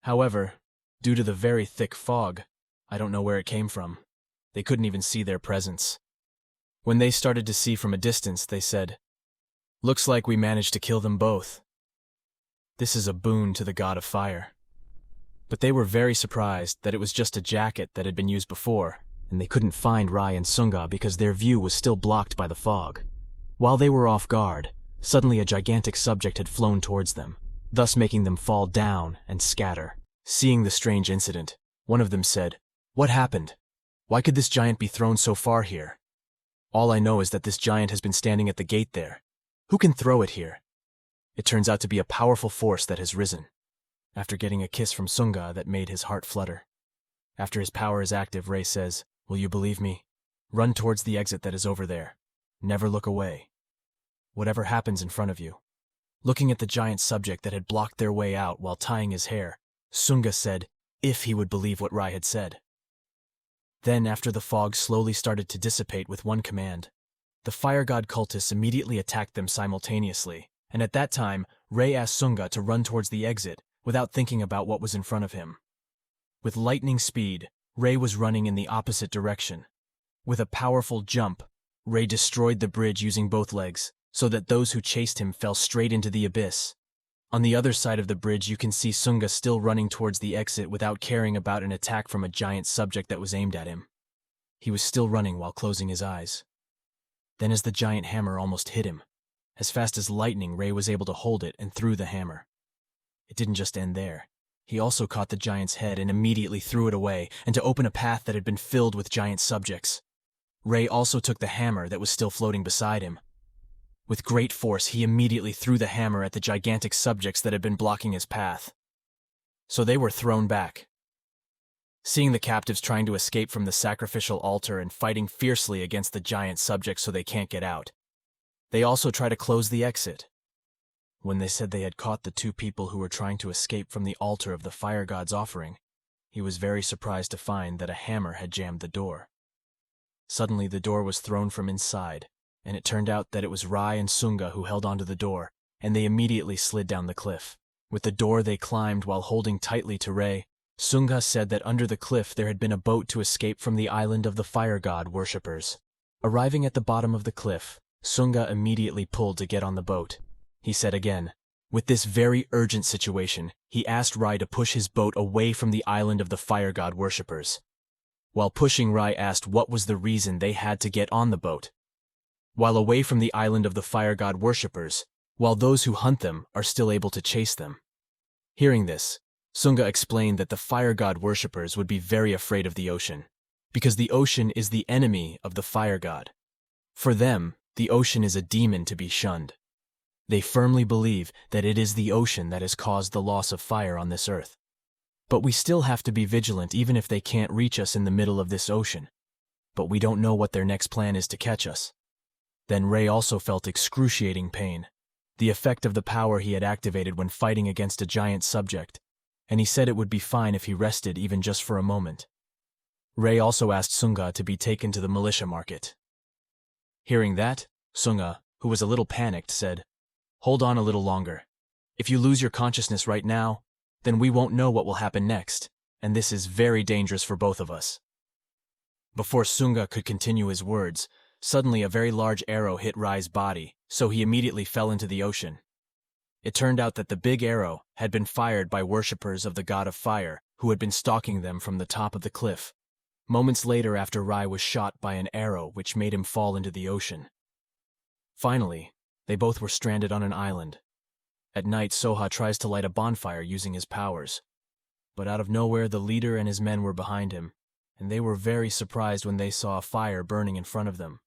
However, due to the very thick fog, I don't know where it came from. They couldn't even see their presence. When they started to see from a distance, they said, "Looks like we managed to kill them both. This is a boon to the god of fire." But they were very surprised that it was just a jacket that had been used before, and they couldn't find Rai and Seungha because their view was still blocked by the fog. While they were off guard, suddenly a gigantic subject had flown towards them, thus making them fall down and scatter. Seeing the strange incident, one of them said, "What happened? Why could this giant be thrown so far here? All I know is that this giant has been standing at the gate there. Who can throw it here?" It turns out to be a powerful force that has risen. After getting a kiss from Seungha that made his heart flutter. After his power is active, Ray says, "Will you believe me? Run towards the exit that is over there. Never look away. Whatever happens in front of you." Looking at the giant subject that had blocked their way out while tying his hair, Seungha said if he would believe what Rai had said. Then, after the fog slowly started to dissipate with one command, the fire god cultists immediately attacked them simultaneously, and at that time, Ray asked Seungha to run towards the exit without thinking about what was in front of him. With lightning speed, Ray was running in the opposite direction. With a powerful jump, Ray destroyed the bridge using both legs, so that those who chased him fell straight into the abyss. On the other side of the bridge, you can see Seungha still running towards the exit without caring about an attack from a giant subject that was aimed at him. He was still running while closing his eyes. Then as the giant hammer almost hit him, as fast as lightning, Ray was able to hold it and threw the hammer. It didn't just end there. He also caught the giant's head and immediately threw it away, and to open a path that had been filled with giant subjects. Ray also took the hammer that was still floating beside him. With great force, he immediately threw the hammer at the gigantic subjects that had been blocking his path. So they were thrown back. Seeing the captives trying to escape from the sacrificial altar and fighting fiercely against the giant subjects so they can't get out, they also try to close the exit. When they said they had caught the two people who were trying to escape from the altar of the fire god's offering, he was very surprised to find that a hammer had jammed the door. Suddenly the door was thrown from inside, and it turned out that it was Rai and Seungha who held onto the door, and they immediately slid down the cliff. With the door they climbed while holding tightly to Ray. Seungha said that under the cliff there had been a boat to escape from the island of the fire god worshippers. Arriving at the bottom of the cliff, Seungha immediately pulled to get on the boat. He said again, with this very urgent situation, he asked Rai to push his boat away from the island of the fire god worshippers. While pushing, Rai asked what was the reason they had to get on the boat. While away from the island of the fire god worshippers, while those who hunt them are still able to chase them. Hearing this, Seungha explained that the fire god worshippers would be very afraid of the ocean, because the ocean is the enemy of the fire god. For them, the ocean is a demon to be shunned. They firmly believe that it is the ocean that has caused the loss of fire on this earth. But we still have to be vigilant even if they can't reach us in the middle of this ocean. But we don't know what their next plan is to catch us. Then Ray also felt excruciating pain, the effect of the power he had activated when fighting against a giant subject, and he said it would be fine if he rested even just for a moment. Ray also asked Seungha to be taken to the militia market. Hearing that, Seungha, who was a little panicked, said, "Hold on a little longer. If you lose your consciousness right now, then we won't know what will happen next, and this is very dangerous for both of us." Before Seungha could continue his words, suddenly a very large arrow hit Rai's body, so he immediately fell into the ocean. It turned out that the big arrow had been fired by worshippers of the god of fire who had been stalking them from the top of the cliff, moments later after Rai was shot by an arrow which made him fall into the ocean. Finally, they both were stranded on an island. At night, Soha tries to light a bonfire using his powers. But out of nowhere, the leader and his men were behind him, and they were very surprised when they saw a fire burning in front of them.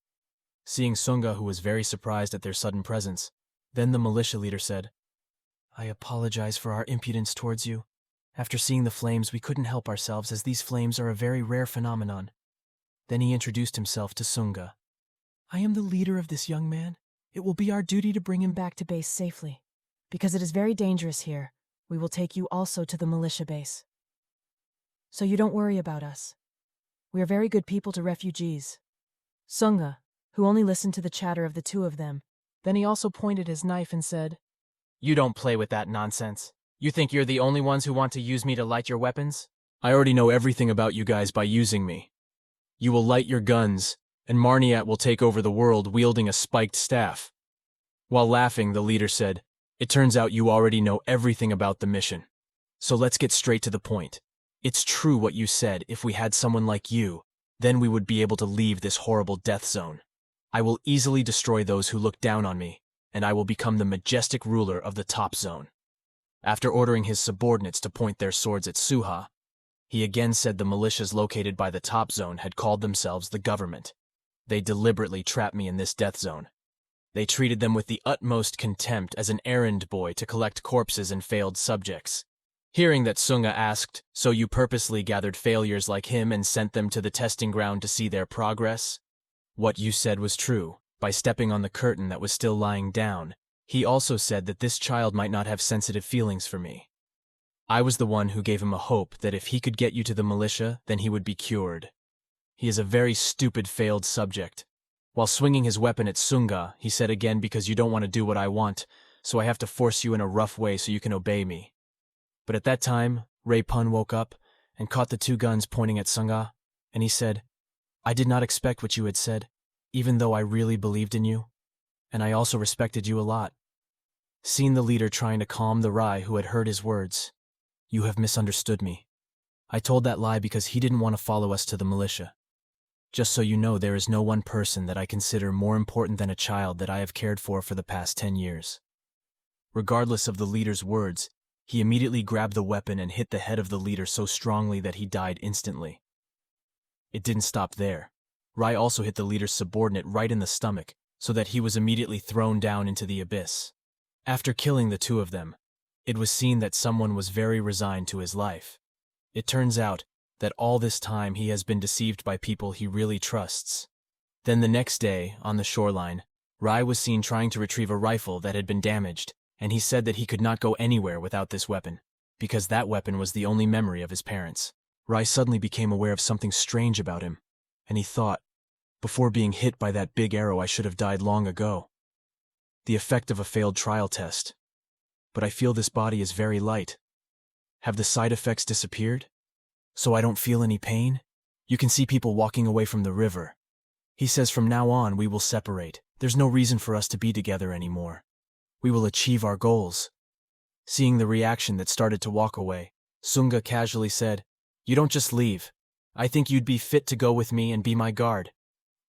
Seeing Seungha, who was very surprised at their sudden presence, then the militia leader said, "I apologize for our impudence towards you. After seeing the flames, we couldn't help ourselves as these flames are a very rare phenomenon." Then he introduced himself to Seungha. "I am the leader of this young man. It will be our duty to bring him back to base safely. Because it is very dangerous here, We will take you also to the militia base. So you don't worry about us. We are very good people to refugees. Seungha, who only listened to the chatter of the two of them. Then he also pointed his knife and said, You don't play with that nonsense. You think you're the only ones who want to use me to light your weapons? I already know everything about you guys by using me. You will light your guns, and Marniat will take over the world wielding a spiked staff. While laughing, the leader said, It turns out you already know everything about the mission. So let's get straight to the point. It's true what you said. If we had someone like you, then we would be able to leave this horrible death zone. I will easily destroy those who look down on me, and I will become the majestic ruler of the top zone. After ordering his subordinates to point their swords at Suha, he again said the militias located by the top zone had called themselves the government. They deliberately trapped me in this death zone. They treated them with the utmost contempt as an errand boy to collect corpses and failed subjects. Hearing that, Seungha asked, So you purposely gathered failures like him and sent them to the testing ground to see their progress? What you said was true. By stepping on the curtain that was still lying down, he also said that this child might not have sensitive feelings for me. I was the one who gave him a hope that if he could get you to the militia, then he would be cured. He is a very stupid failed subject. While swinging his weapon at Seungha, he said again, Because you don't want to do what I want, so I have to force you in a rough way so you can obey me. But at that time, Ray Pun woke up and caught the two guns pointing at Seungha, and he said, I did not expect what you had said, even though I really believed in you, and I also respected you a lot. Seeing the leader trying to calm the Rai who had heard his words, You have misunderstood me. I told that lie because he didn't want to follow us to the militia. Just so you know, there is no one person that I consider more important than a child that I have cared for the past 10 years. Regardless of the leader's words, he immediately grabbed the weapon and hit the head of the leader so strongly that he died instantly. It didn't stop there. Rai also hit the leader's subordinate right in the stomach, so that he was immediately thrown down into the abyss. After killing the two of them, it was seen that someone was very resigned to his life. It turns out that all this time he has been deceived by people he really trusts. Then the next day, on the shoreline, Rai was seen trying to retrieve a rifle that had been damaged, and he said that he could not go anywhere without this weapon, because that weapon was the only memory of his parents. Rai suddenly became aware of something strange about him, and he thought, Before being hit by that big arrow, I should have died long ago. The effect of a failed trial test. But I feel this body is very light. Have the side effects disappeared? So I don't feel any pain? You can see people walking away from the river. He says from now on we will separate. There's no reason for us to be together anymore. We will achieve our goals. Seeing the reaction that started to walk away, Seungha casually said, You don't just leave. I think you'd be fit to go with me and be my guard.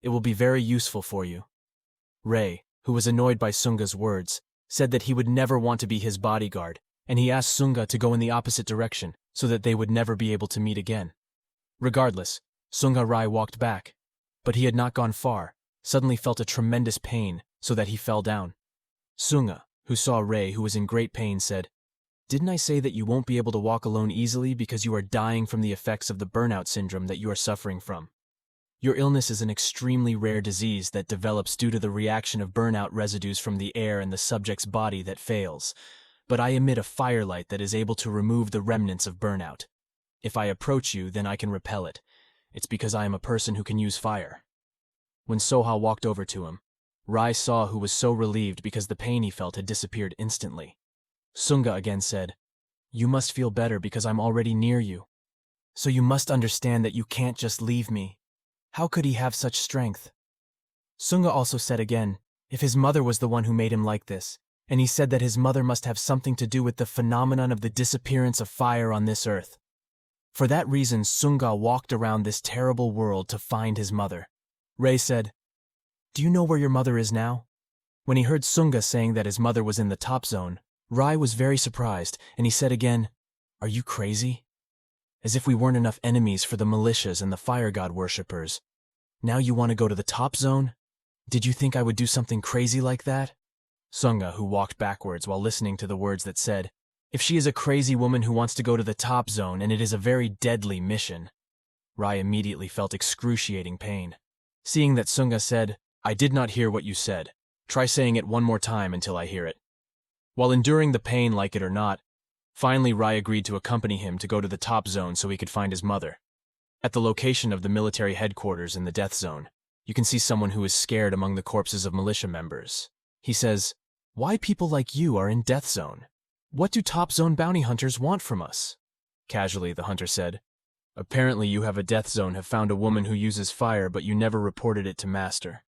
It will be very useful for you. Ray, who was annoyed by Seungha's words, said that he would never want to be his bodyguard, and he asked Seungha to go in the opposite direction so that they would never be able to meet again. Regardless, Seungha Rai walked back, but he had not gone far, suddenly felt a tremendous pain so that he fell down. Seungha, who saw Ray, who was in great pain, said, Didn't I say that you won't be able to walk alone easily because you are dying from the effects of the burnout syndrome that you are suffering from? Your illness is an extremely rare disease that develops due to the reaction of burnout residues from the air in the subject's body that fails, but I emit a firelight that is able to remove the remnants of burnout. If I approach you, then I can repel it. It's because I am a person who can use fire. When Soha walked over to him, Rai saw who was so relieved because the pain he felt had disappeared instantly. Seungha again said, You must feel better because I'm already near you. So you must understand that you can't just leave me. How could he have such strength? Seungha also said again, if his mother was the one who made him like this, and he said that his mother must have something to do with the phenomenon of the disappearance of fire on this earth. For that reason, Seungha walked around this terrible world to find his mother. Ray said, Do you know where your mother is now? When he heard Seungha saying that his mother was in the top zone, Rai was very surprised, and he said again, Are you crazy? As if we weren't enough enemies for the militias and the fire god worshippers. Now you want to go to the top zone? Did you think I would do something crazy like that? Seungha, who walked backwards while listening to the words that said, If she is a crazy woman who wants to go to the top zone and it is a very deadly mission. Rai immediately felt excruciating pain. Seeing that Seungha said, I did not hear what you said. Try saying it one more time until I hear it. While enduring the pain like it or not, Finally, Rai agreed to accompany him to go to the top zone so he could find his mother. At the location of the military headquarters in the death zone, you can see someone who is scared among the corpses of militia members. He says, "Why people like you are in death zone? What do top zone bounty hunters want from us?" Casually, the hunter said, "Apparently you have found a woman who uses fire, but you never reported it to master."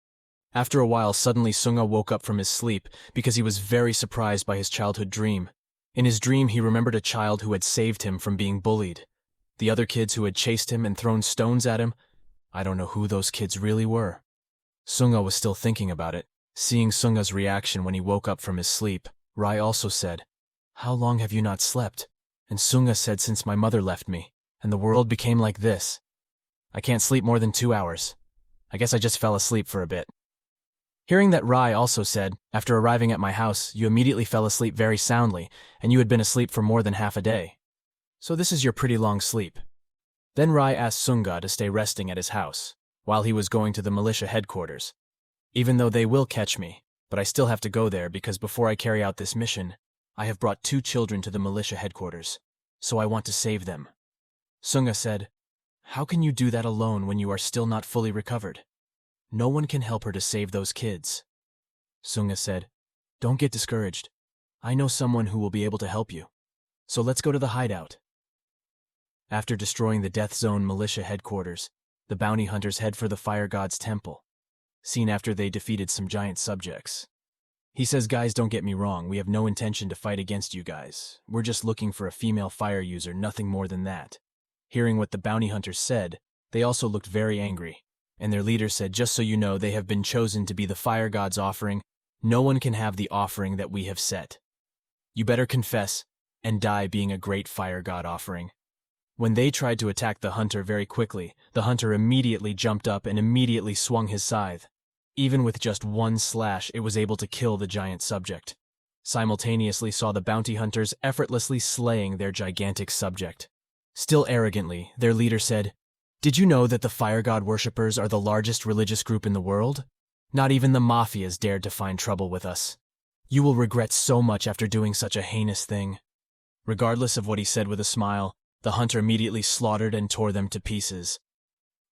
After a while, suddenly Seungha woke up from his sleep because he was very surprised by his childhood dream. In his dream, he remembered a child who had saved him from being bullied. The other kids who had chased him and thrown stones at him, I don't know who those kids really were. Seungha was still thinking about it. Seeing Seungha's reaction when he woke up from his sleep, Rai also said, "How long have you not slept?" And Seungha said, "Since my mother left me, and the world became like this. I can't sleep more than 2 hours. I guess I just fell asleep for a bit." Hearing that, Rai also said, "After arriving at my house, you immediately fell asleep very soundly, and you had been asleep for more than half a day. So this is your pretty long sleep." Then Rai asked Seungha to stay resting at his house, while he was going to the militia headquarters. "Even though they will catch me, but I still have to go there because before I carry out this mission, I have brought 2 children to the militia headquarters, so I want to save them." Seungha said, "How can you do that alone when you are still not fully recovered? No one can help her to save those kids." Seungha said, "Don't get discouraged. I know someone who will be able to help you. So let's go to the hideout." After destroying the Death Zone militia headquarters, the bounty hunters head for the Fire God's temple, seen after they defeated some giant subjects. He says, "Guys, don't get me wrong, we have no intention to fight against you guys. We're just looking for a female fire user, nothing more than that." Hearing what the bounty hunters said, they also looked very angry, and their leader said, "Just so you know, they have been chosen to be the Fire God's offering. No one can have the offering that we have set. You better confess and die being a great Fire God offering." When they tried to attack the hunter very quickly, the hunter immediately jumped up and immediately swung his scythe. Even with just one slash, it was able to kill the giant subject. Simultaneously saw the bounty hunters effortlessly slaying their gigantic subject. Still arrogantly, their leader said, "Did you know that the Fire God worshippers are the largest religious group in the world? Not even the mafias dared to find trouble with us. You will regret so much after doing such a heinous thing." Regardless of what he said with a smile, the hunter immediately slaughtered and tore them to pieces,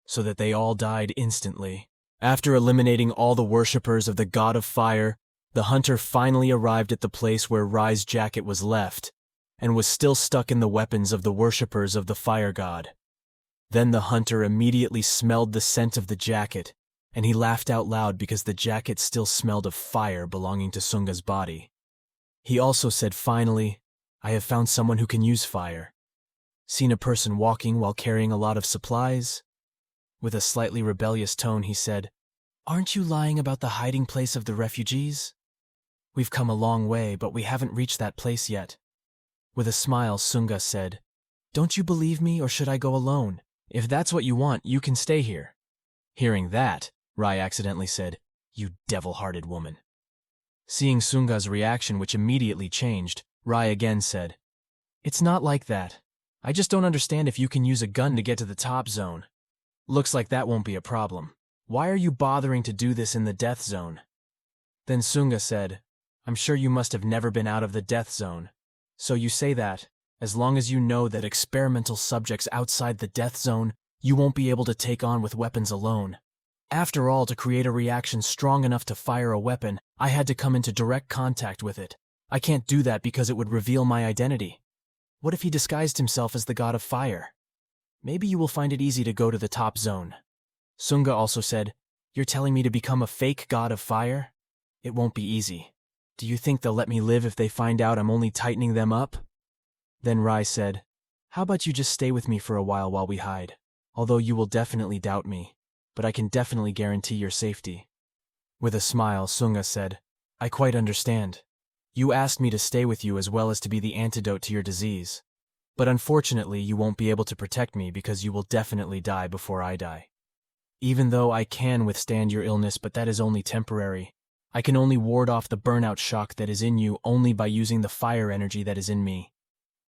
so that they all died instantly. After eliminating all the worshippers of the god of fire, the hunter finally arrived at the place where Rai's jacket was left, and was still stuck in the weapons of the worshippers of the fire god. Then the hunter immediately smelled the scent of the jacket, and he laughed out loud because the jacket still smelled of fire belonging to Seungha's body. He also said, "Finally, I have found someone who can use fire." Seen a person walking while carrying a lot of supplies? With a slightly rebellious tone, he said, "Aren't you lying about the hiding place of the refugees? We've come a long way, but we haven't reached that place yet." With a smile, Seungha said, "Don't you believe me, or should I go alone? If that's what you want, you can stay here." Hearing that, Rai accidentally said, "You devil-hearted woman." Seeing Seungha's reaction, which immediately changed, Rai again said, "It's not like that. I just don't understand if you can use a gun to get to the top zone. Looks like that won't be a problem. Why are you bothering to do this in the death zone?" Then Seungha said, "I'm sure you must have never been out of the death zone. So you say that, as long as you know that experimental subjects outside the death zone, you won't be able to take on with weapons alone. After all, to create a reaction strong enough to fire a weapon, I had to come into direct contact with it. I can't do that because it would reveal my identity. What if he disguised himself as the god of fire? Maybe you will find it easy to go to the top zone." Seungha also said, "You're telling me to become a fake god of fire? It won't be easy. Do you think they'll let me live if they find out I'm only tightening them up?" Then Rai said, "How about you just stay with me for a while we hide? Although you will definitely doubt me, but I can definitely guarantee your safety." With a smile, Seungha said, "I quite understand. You asked me to stay with you as well as to be the antidote to your disease. But unfortunately, you won't be able to protect me because you will definitely die before I die. Even though I can withstand your illness, but that is only temporary. I can only ward off the burnout shock that is in you only by using the fire energy that is in me.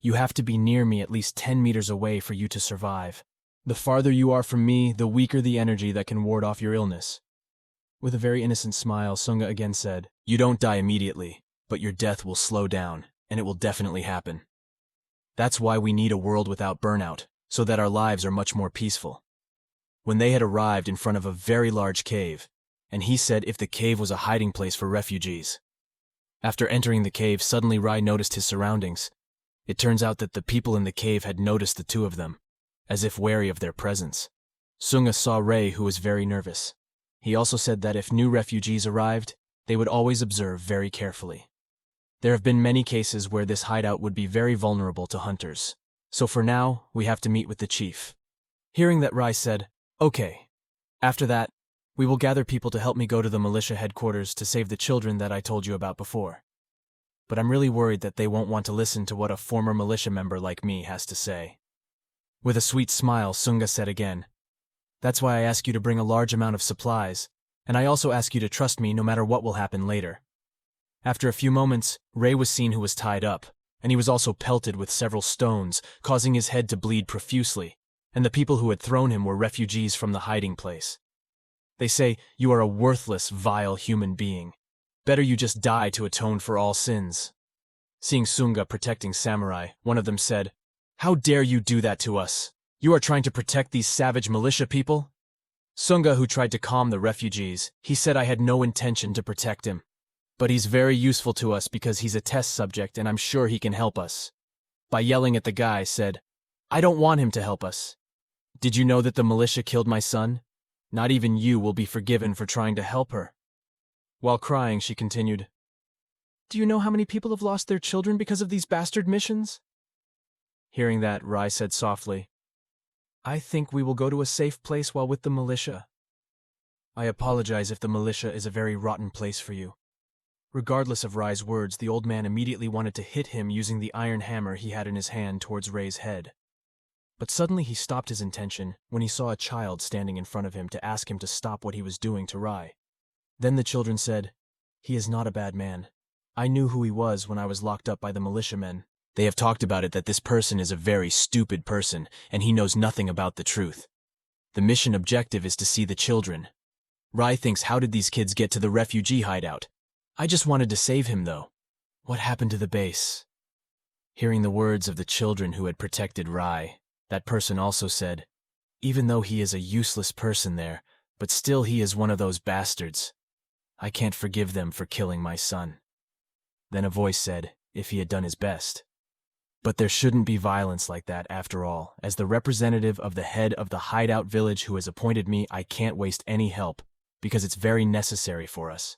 You have to be near me at least 10 meters away for you to survive. The farther you are from me, the weaker the energy that can ward off your illness." With a very innocent smile, Seungha again said, "You don't die immediately, but your death will slow down, and it will definitely happen." That's why we need a world without burnout, so that our lives are much more peaceful. When they had arrived in front of a very large cave, and he said if the cave was a hiding place for refugees. After entering the cave, suddenly Rai noticed his surroundings. It turns out that the people in the cave had noticed the two of them, as if wary of their presence. Seungha saw Rai, who was very nervous. He also said that if new refugees arrived, they would always observe very carefully. There have been many cases where this hideout would be very vulnerable to hunters. So for now, we have to meet with the chief. Hearing that, Rai said, "Okay. After that, we will gather people to help me go to the militia headquarters to save the children that I told you about before. But I'm really worried that they won't want to listen to what a former militia member like me has to say." With a sweet smile, Seungha said again, "That's why I ask you to bring a large amount of supplies, and I also ask you to trust me no matter what will happen later." After a few moments, Ray was seen, who was tied up, and he was also pelted with several stones, causing his head to bleed profusely, and the people who had thrown him were refugees from the hiding place. They say, "You are a worthless, vile human being. Better you just die to atone for all sins." Seeing Seungha protecting samurai, one of them said, "How dare you do that to us? You are trying to protect these savage militia people?" Seungha, who tried to calm the refugees, he said, "I had no intention to protect him. But he's very useful to us because he's a test subject and I'm sure he can help us." By yelling at the guy, said, "I don't want him to help us. Did you know that the militia killed my son? Not even you will be forgiven for trying to help her." While crying, she continued, "Do you know how many people have lost their children because of these bastard missions?" Hearing that, Rai said softly, "I think we will go to a safe place while with the militia. I apologize if the militia is a very rotten place for you." Regardless of Rai's words, the old man immediately wanted to hit him using the iron hammer he had in his hand towards Rai's head. But suddenly he stopped his intention when he saw a child standing in front of him to ask him to stop what he was doing to Rai. Then the children said, "He is not a bad man. I knew who he was when I was locked up by the militiamen. They have talked about it that this person is a very stupid person and he knows nothing about the truth. The mission objective is to see the children. Rai thinks, how did these kids get to the refugee hideout? I just wanted to save him though. What happened to the base?" Hearing the words of the children who had protected Rai, that person also said, "Even though he is a useless person there, but still he is one of those bastards. I can't forgive them for killing my son." Then a voice said, if he had done his best. But there shouldn't be violence like that after all. As the representative of the head of the hideout village who has appointed me, I can't waste any help, because it's very necessary for us,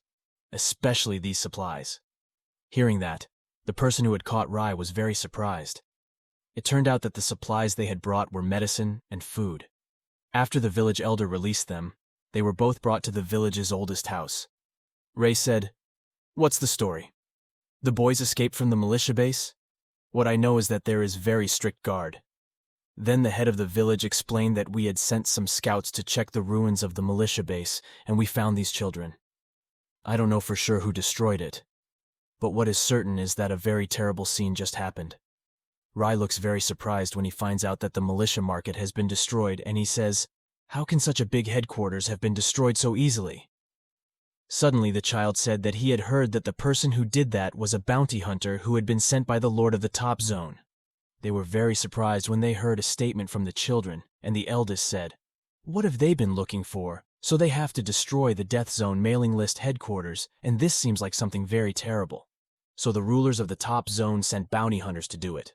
especially these supplies. Hearing that, the person who had caught Rai was very surprised. It turned out that the supplies they had brought were medicine and food. After the village elder released them, they were both brought to the village's oldest house. Ray said, "What's the story? The boys escaped from the militia base? What I know is that there is very strict guard." Then the head of the village explained that we had sent some scouts to check the ruins of the militia base, and we found these children. I don't know for sure who destroyed it, but what is certain is that a very terrible scene just happened. Rai looks very surprised when he finds out that the militia market has been destroyed, and he says, "How can such a big headquarters have been destroyed so easily?" Suddenly the child said that he had heard that the person who did that was a bounty hunter who had been sent by the Lord of the Topzone. They were very surprised when they heard a statement from the children, and the eldest said, "What have they been looking for? So they have to destroy the Death Zone mailing list headquarters, and this seems like something very terrible. So the rulers of the Top Zone sent bounty hunters to do it."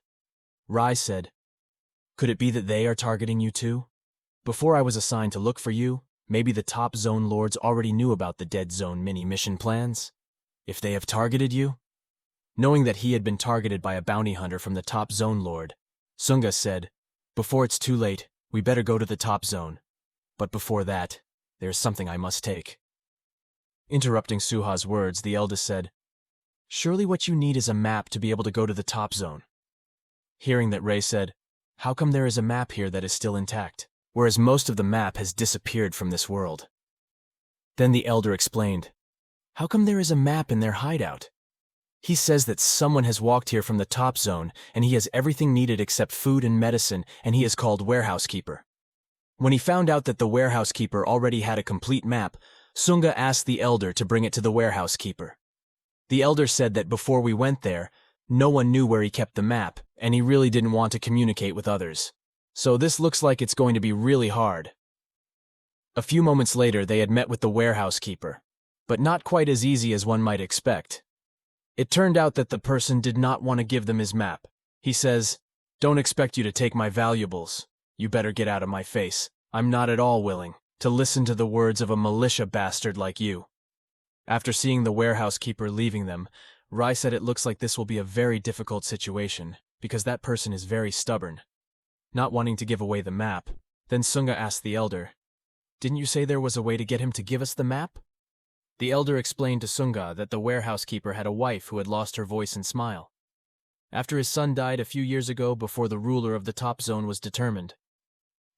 Rai said, "Could it be that they are targeting you too? Before I was assigned to look for you, maybe the Top Zone lords already knew about the Dead Zone mini-mission plans? If they have targeted you?" Knowing that he had been targeted by a bounty hunter from the Top Zone lord, Seungha said, "Before it's too late, we better go to the Top Zone. But before that, there is something I must take." Interrupting Suha's words, the eldest said, "Surely what you need is a map to be able to go to the Top Zone." Hearing that, Ray said, "How come there is a map here that is still intact, whereas most of the map has disappeared from this world?" Then the elder explained, "How come there is a map in their hideout? He says that someone has walked here from the Top Zone, and he has everything needed except food and medicine, and he is called Warehouse Keeper." When he found out that the Warehouse Keeper already had a complete map, Seungha asked the elder to bring it to the Warehouse Keeper. The elder said that before we went there, no one knew where he kept the map, and he really didn't want to communicate with others. So this looks like it's going to be really hard. A few moments later, they had met with the warehouse keeper, but not quite as easy as one might expect. It turned out that the person did not want to give them his map. He says, "Don't expect you to take my valuables. You better get out of my face. I'm not at all willing to listen to the words of a militia bastard like you." After seeing the warehouse keeper leaving them, Rai said it looks like this will be a very difficult situation, because that person is very stubborn, not wanting to give away the map. Then Seungha asked the elder, "Didn't you say there was a way to get him to give us the map?" The elder explained to Seungha that the warehouse keeper had a wife who had lost her voice and smile. After his son died a few years ago before the ruler of the top zone was determined,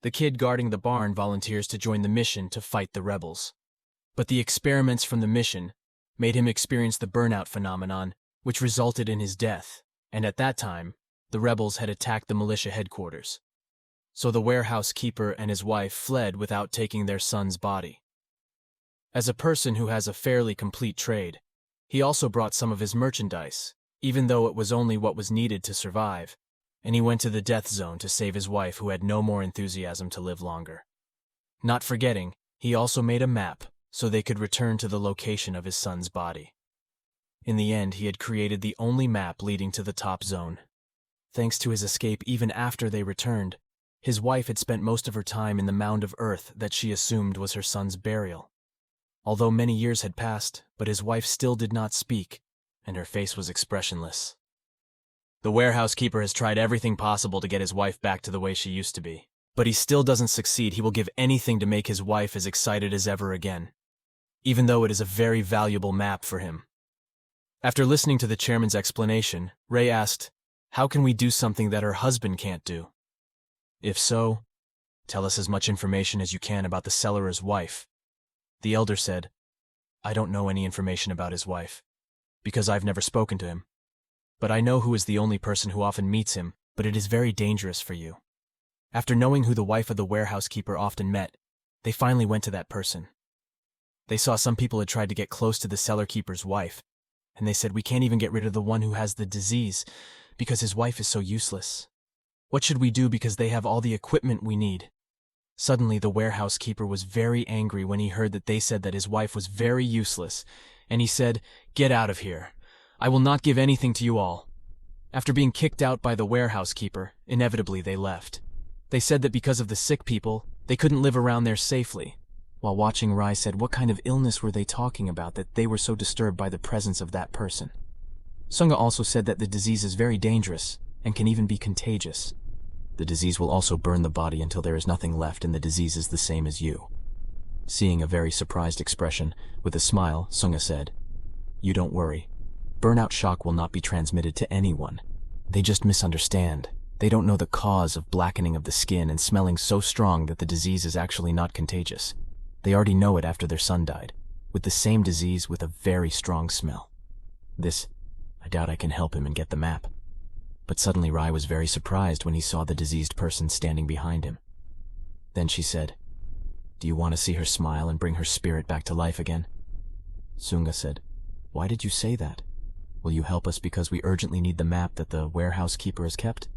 the kid guarding the barn volunteers to join the mission to fight the rebels. But the experiments from the mission made him experience the burnout phenomenon, which resulted in his death, and at that time, the rebels had attacked the militia headquarters. So the warehouse keeper and his wife fled without taking their son's body. As a person who has a fairly complete trade, he also brought some of his merchandise, even though it was only what was needed to survive, and he went to the death zone to save his wife who had no more enthusiasm to live longer. Not forgetting, he also made a map so they could return to the location of his son's body. In the end, he had created the only map leading to the top zone. Thanks to his escape even after they returned, his wife had spent most of her time in the mound of earth that she assumed was her son's burial. Although many years had passed, but his wife still did not speak, and her face was expressionless. The warehouse keeper has tried everything possible to get his wife back to the way she used to be, but he still doesn't succeed. He will give anything to make his wife as excited as ever again, even though it is a very valuable map for him. After listening to the chairman's explanation, Ray asked, "How can we do something that her husband can't do? If so, tell us as much information as you can about the seller's wife." The elder said, "I don't know any information about his wife, because I've never spoken to him. But I know who is the only person who often meets him, but it is very dangerous for you." After knowing who the wife of the warehouse keeper often met, they finally went to that person. They saw some people had tried to get close to the cellar keeper's wife, and they said, "We can't even get rid of the one who has the disease, because his wife is so useless. What should we do because they have all the equipment we need?" Suddenly, the warehouse keeper was very angry when he heard that they said that his wife was very useless, and he said, "Get out of here. I will not give anything to you all." After being kicked out by the warehouse keeper, inevitably they left. They said that because of the sick people, they couldn't live around there safely. While watching, Rai said, "What kind of illness were they talking about that they were so disturbed by the presence of that person?" Seungha also said that the disease is very dangerous and can even be contagious. The disease will also burn the body until there is nothing left and the disease is the same as you. Seeing a very surprised expression, with a smile, Seungha said, "You don't worry. Burnout shock will not be transmitted to anyone. They just misunderstand. They don't know the cause of blackening of the skin and smelling so strong that the disease is actually not contagious. They already know it after their son died, with the same disease with a very strong smell. This, I doubt I can help him and get the map." But suddenly Rai was very surprised when he saw the diseased person standing behind him. Then she said, "Do you want to see her smile and bring her spirit back to life again?" Seungha said, "Why did you say that? Will you help us because we urgently need the map that the warehouse keeper has kept?"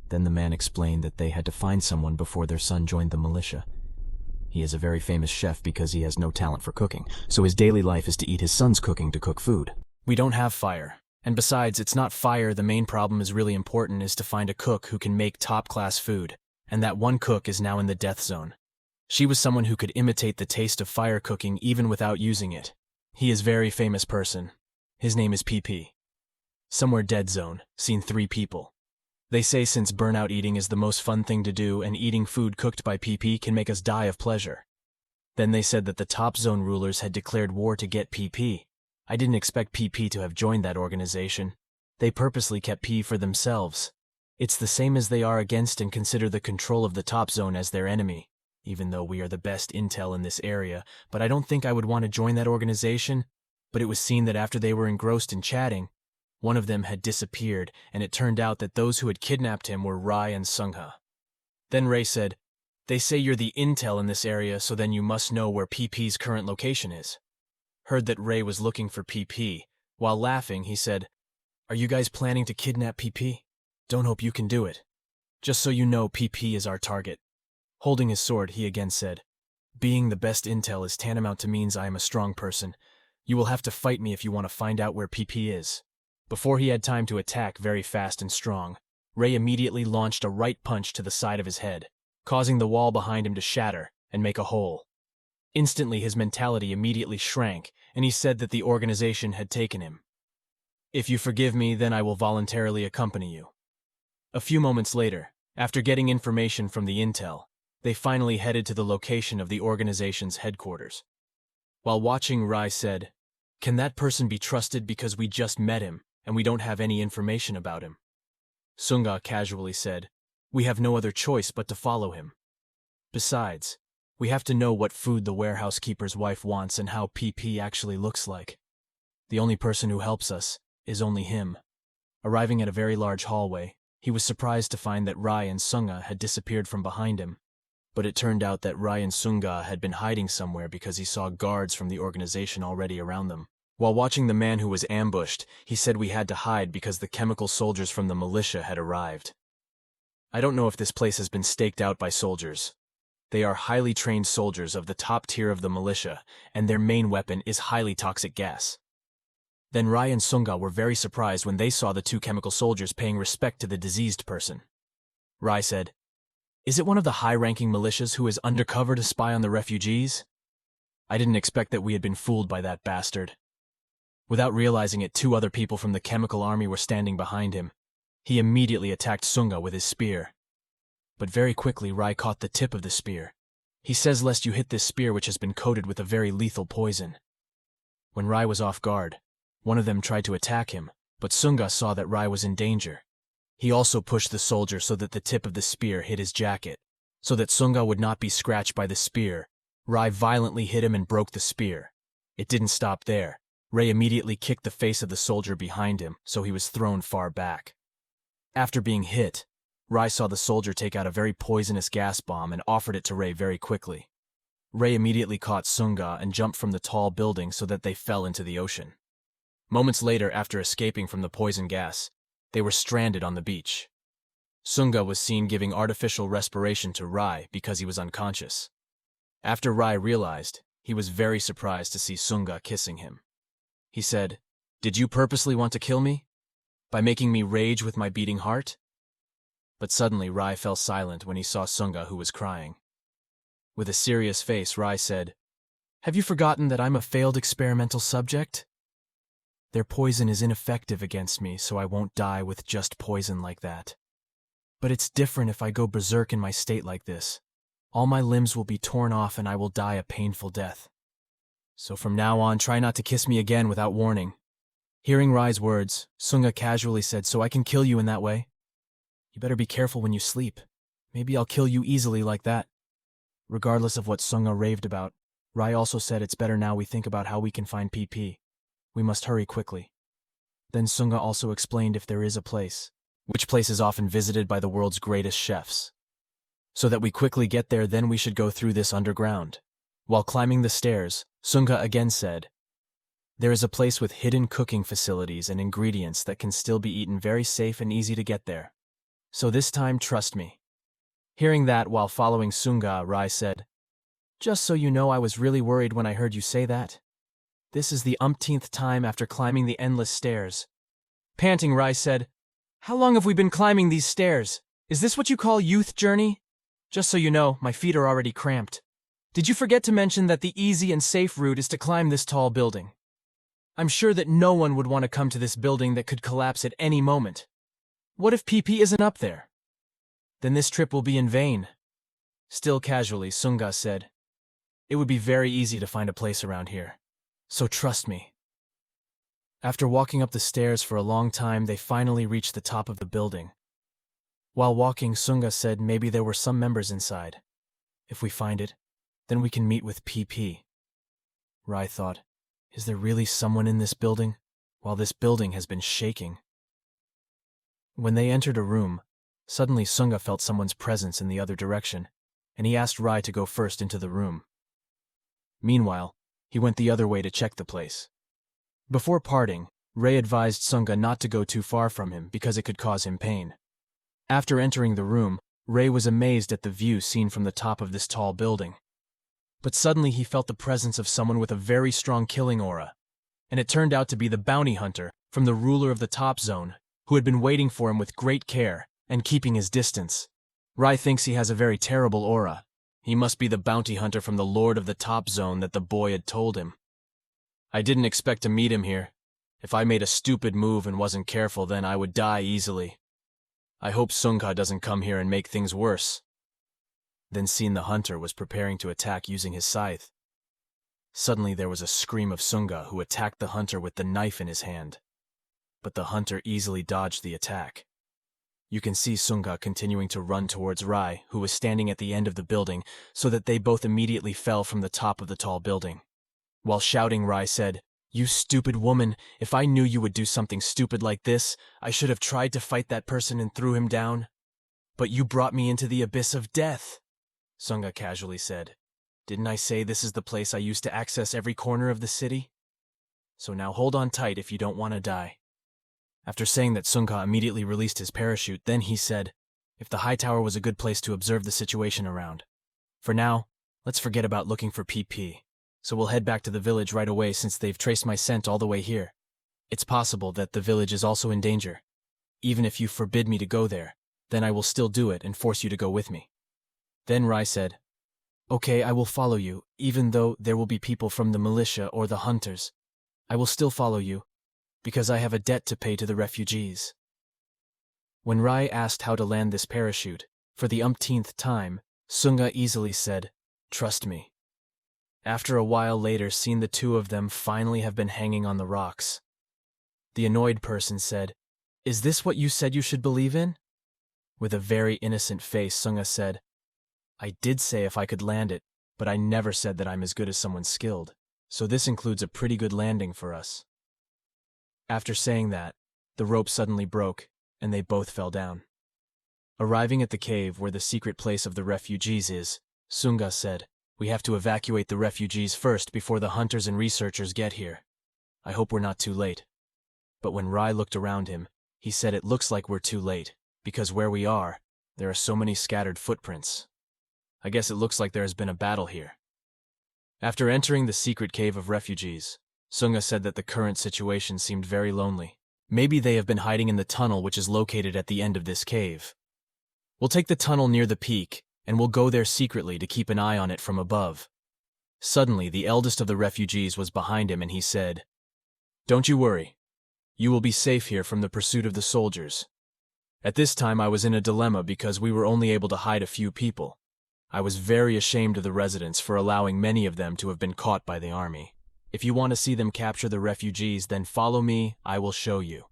Then the man explained that they had to find someone before their son joined the militia. He is a very famous chef because he has no talent for cooking, so his daily life is to eat his son's cooking to cook food. "We don't have fire. And besides, it's not fire the main problem is really important is to find a cook who can make top-class food, and that one cook is now in the death zone. She was someone who could imitate the taste of fire cooking even without using it. He is a very famous person. His name is PP. Somewhere dead zone, seen 3 people. They say since burnout eating is the most fun thing to do and eating food cooked by PP can make us die of pleasure. Then they said that the top zone rulers had declared war to get PP. I didn't expect PP to have joined that organization. They purposely kept P for themselves. It's the same as they are against and consider the control of the top zone as their enemy, even though we are the best intel in this area, but I don't think I would want to join that organization. But it was seen that after they were engrossed in chatting, one of them had disappeared, and it turned out that those who had kidnapped him were Rai and Seungha. Then Ray said, "They say you're the intel in this area, so then you must know where PP's current location is." Heard that Ray was looking for PP. While laughing, he said, "Are you guys planning to kidnap PP?" Don't hope you can do it. Just so you know, PP is our target. Holding his sword, he again said, being the best intel is tantamount to means I am a strong person. You will have to fight me if you want to find out where PP is. Before he had time to attack very fast and strong, Ray immediately launched a right punch to the side of his head, causing the wall behind him to shatter and make a hole. Instantly, his mentality immediately shrank, and he said that the organization had taken him. If you forgive me, then I will voluntarily accompany you. A few moments later, after getting information from the intel, they finally headed to the location of the organization's headquarters. While watching, Rai said, "Can that person be trusted because we just met him and we don't have any information about him?" Seungha casually said, "We have no other choice but to follow him. Besides, we have to know what food the warehouse keeper's wife wants and how PP actually looks like. The only person who helps us is only him." Arriving at a very large hallway, he was surprised to find that Rai and Seungha had disappeared from behind him. But it turned out that Rai and Seungha had been hiding somewhere because he saw guards from the organization already around them. While watching the man who was ambushed, he said we had to hide because the chemical soldiers from the militia had arrived. I don't know if this place has been staked out by soldiers. They are highly trained soldiers of the top tier of the militia, and their main weapon is highly toxic gas. Then Rai and Seungha were very surprised when they saw the two chemical soldiers paying respect to the diseased person. Rai said, "Is it one of the high-ranking militias who is undercover to spy on the refugees? I didn't expect that we had been fooled by that bastard." Without realizing it, two other people from the chemical army were standing behind him. He immediately attacked Seungha with his spear. But very quickly, Rai caught the tip of the spear. He says, "Lest you hit this spear which has been coated with a very lethal poison." When Rai was off guard, one of them tried to attack him, but Seungha saw that Rai was in danger. He also pushed the soldier so that the tip of the spear hit his jacket. So that Seungha would not be scratched by the spear, Rai violently hit him and broke the spear. It didn't stop there. Ray immediately kicked the face of the soldier behind him, so he was thrown far back. After being hit, Rai saw the soldier take out a very poisonous gas bomb and offered it to Ray very quickly. Ray immediately caught Seungha and jumped from the tall building so that they fell into the ocean. Moments later, after escaping from the poison gas, they were stranded on the beach. Seungha was seen giving artificial respiration to Rai because he was unconscious. After Rai realized, he was very surprised to see Seungha kissing him. He said, "Did you purposely want to kill me? By making me rage with my beating heart?" But suddenly Rai fell silent when he saw Seungha, who was crying. With a serious face, Rai said, "Have you forgotten that I'm a failed experimental subject? Their poison is ineffective against me, so I won't die with just poison like that. But it's different if I go berserk in my state like this. All my limbs will be torn off and I will die a painful death. So from now on, try not to kiss me again without warning." Hearing Rai's words, Seungha casually said, "So I can kill you in that way? You better be careful when you sleep. Maybe I'll kill you easily like that." Regardless of what Seungha raved about, Rai also said, "It's better now we think about how we can find PP. We must hurry quickly." Then Seungha also explained if there is a place, which place is often visited by the world's greatest chefs. So that we quickly get there, then we should go through this underground. While climbing the stairs, Seungha again said, "There is a place with hidden cooking facilities and ingredients that can still be eaten, very safe and easy to get there. So this time, trust me." Hearing that while following Seungha, Rai said, "Just so you know, I was really worried when I heard you say that. This is the umpteenth time after climbing the endless stairs." Panting, Rai said, "How long have we been climbing these stairs? Is this what you call youth journey? Just so you know, my feet are already cramped. Did you forget to mention that the easy and safe route is to climb this tall building? I'm sure that no one would want to come to this building that could collapse at any moment. What if PP isn't up there? Then this trip will be in vain." Still casually, Seungha said, "It would be very easy to find a place around here. So trust me." After walking up the stairs for a long time, they finally reached the top of the building. While walking, Seungha said maybe there were some members inside. If we find it, then we can meet with PP. Rai thought, is there really someone in this building? While this building has been shaking. When they entered a room, suddenly Seungha felt someone's presence in the other direction, and he asked Rai to go first into the room. Meanwhile, he went the other way to check the place. Before parting, Ray advised Seungha not to go too far from him because it could cause him pain. After entering the room, Ray was amazed at the view seen from the top of this tall building. But suddenly he felt the presence of someone with a very strong killing aura, and it turned out to be the bounty hunter from the ruler of the top zone, who had been waiting for him with great care and keeping his distance. Rai thinks he has a very terrible aura. He must be the bounty hunter from the lord of the top zone that the boy had told him. I didn't expect to meet him here. If I made a stupid move and wasn't careful, then I would die easily. I hope Seungha doesn't come here and make things worse. Then seen the hunter was preparing to attack using his scythe. Suddenly there was a scream of Seungha, who attacked the hunter with the knife in his hand. But the hunter easily dodged the attack. You can see Seungha continuing to run towards Rai, who was standing at the end of the building, so that they both immediately fell from the top of the tall building. While shouting, Rai said, "You stupid woman, if I knew you would do something stupid like this, I should have tried to fight that person and threw him down. But you brought me into the abyss of death." Seungha casually said, "Didn't I say this is the place I used to access every corner of the city? So now hold on tight if you don't want to die." After saying that, Seungha immediately released his parachute. Then he said, "If the high tower was a good place to observe the situation around. For now, let's forget about looking for PP. So we'll head back to the village right away since they've traced my scent all the way here. It's possible that the village is also in danger. Even if you forbid me to go there, then I will still do it and force you to go with me." Then Rai said, "Okay, I will follow you, even though there will be people from the militia or the hunters. I will still follow you, because I have a debt to pay to the refugees." When Rai asked how to land this parachute, for the umpteenth time, Seungha easily said, "Trust me." After a while later, seen the two of them finally have been hanging on the rocks. The annoyed person said, "Is this what you said you should believe in?" With a very innocent face, Seungha said, "I did say if I could land it, but I never said that I'm as good as someone skilled, so this includes a pretty good landing for us." After saying that, the rope suddenly broke, and they both fell down. Arriving at the cave where the secret place of the refugees is, Seungha said, "We have to evacuate the refugees first before the hunters and researchers get here. I hope we're not too late." But when Rai looked around him, he said, "It looks like we're too late, because where we are, there are so many scattered footprints. I guess it looks like there has been a battle here." After entering the secret cave of refugees, Seungha said that the current situation seemed very lonely. Maybe they have been hiding in the tunnel which is located at the end of this cave. "We'll take the tunnel near the peak, and we'll go there secretly to keep an eye on it from above." Suddenly, the eldest of the refugees was behind him and he said, "Don't you worry. You will be safe here from the pursuit of the soldiers. At this time I was in a dilemma because we were only able to hide a few people. I was very ashamed of the residents for allowing many of them to have been caught by the army. If you want to see them capture the refugees, then follow me, I will show you."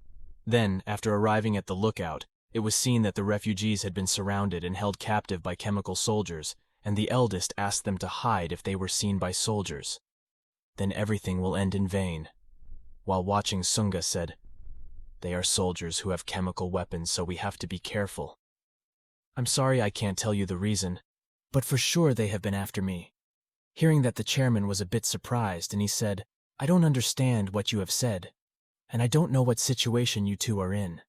Then, after arriving at the lookout, it was seen that the refugees had been surrounded and held captive by chemical soldiers, and the eldest asked them to hide if they were seen by soldiers. "Then everything will end in vain." While watching, Seungha said, "They are soldiers who have chemical weapons, so we have to be careful. I'm sorry I can't tell you the reason, but for sure they have been after me." Hearing that, the chairman was a bit surprised, and he said, "I don't understand what you have said, and I don't know what situation you two are in.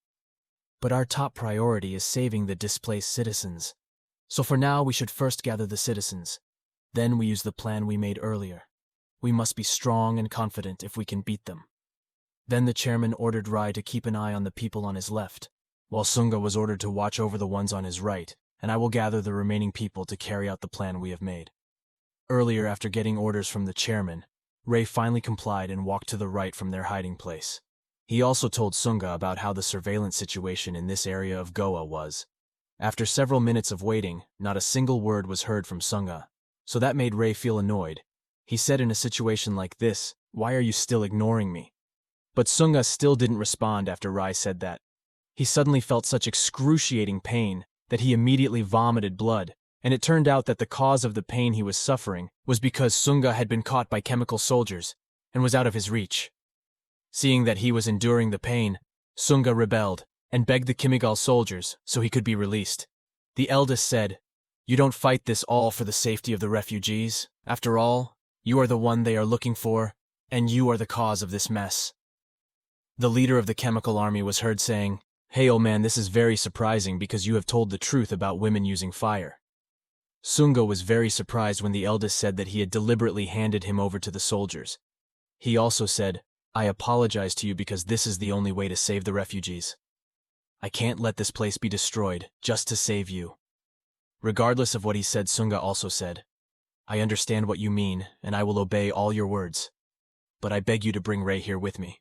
But our top priority is saving the displaced citizens. So for now, we should first gather the citizens. Then we use the plan we made earlier. We must be strong and confident if we can beat them." Then the chairman ordered Rai to keep an eye on the people on his left, while Seungha was ordered to watch over the ones on his right, and I will gather the remaining people to carry out the plan we have made. Earlier, after getting orders from the chairman, Ray finally complied and walked to the right from their hiding place. He also told Seungha about how the surveillance situation in this area of Goa was. After several minutes of waiting, not a single word was heard from Seungha, so that made Ray feel annoyed. He said, "In a situation like this, why are you still ignoring me?" But Seungha still didn't respond after Rai said that. He suddenly felt such excruciating pain that he immediately vomited blood, and it turned out that the cause of the pain he was suffering was because Seungha had been caught by chemical soldiers and was out of his reach. Seeing that he was enduring the pain, Seungha rebelled and begged the Kimigal soldiers so he could be released. The eldest said, "You don't fight this all for the safety of the refugees. After all, you are the one they are looking for, and you are the cause of this mess." The leader of the chemical army was heard saying, Hey old man, this is very surprising because you have told the truth about women using fire. Seungha was very surprised when the eldest said that he had deliberately handed him over to the soldiers. He also said, I apologize to you because this is the only way to save the refugees. I can't let this place be destroyed, just to save you. Regardless of what he said, Seungha also said, I understand what you mean, and I will obey all your words. But I beg you to bring Ray here with me.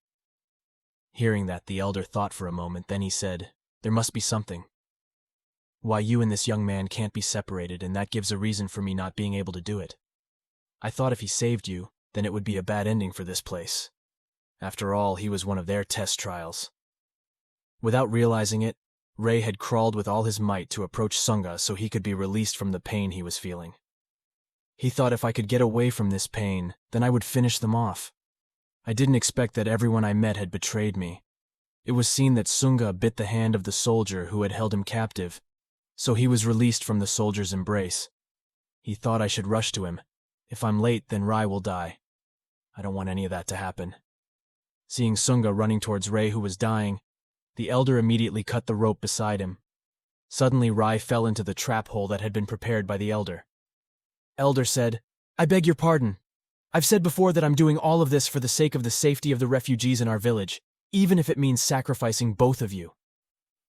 Hearing that, the elder thought for a moment, then he said, there must be something. Why you and this young man can't be separated, and that gives a reason for me not being able to do it. I thought if he saved you, then it would be a bad ending for this place. After all, he was one of their test trials. Without realizing it, Ray had crawled with all his might to approach Seungha so he could be released from the pain he was feeling. He thought if I could get away from this pain, then I would finish them off. I didn't expect that everyone I met had betrayed me. It was seen that Seungha bit the hand of the soldier who had held him captive, so he was released from the soldier's embrace. He thought I should rush to him. If I'm late, then Rai will die. I don't want any of that to happen. Seeing Seungha running towards Ray who was dying, the elder immediately cut the rope beside him. Suddenly Rai fell into the trap hole that had been prepared by the elder. Elder said, I beg your pardon. I've said before that I'm doing all of this for the sake of the safety of the refugees in our village, even if it means sacrificing both of you.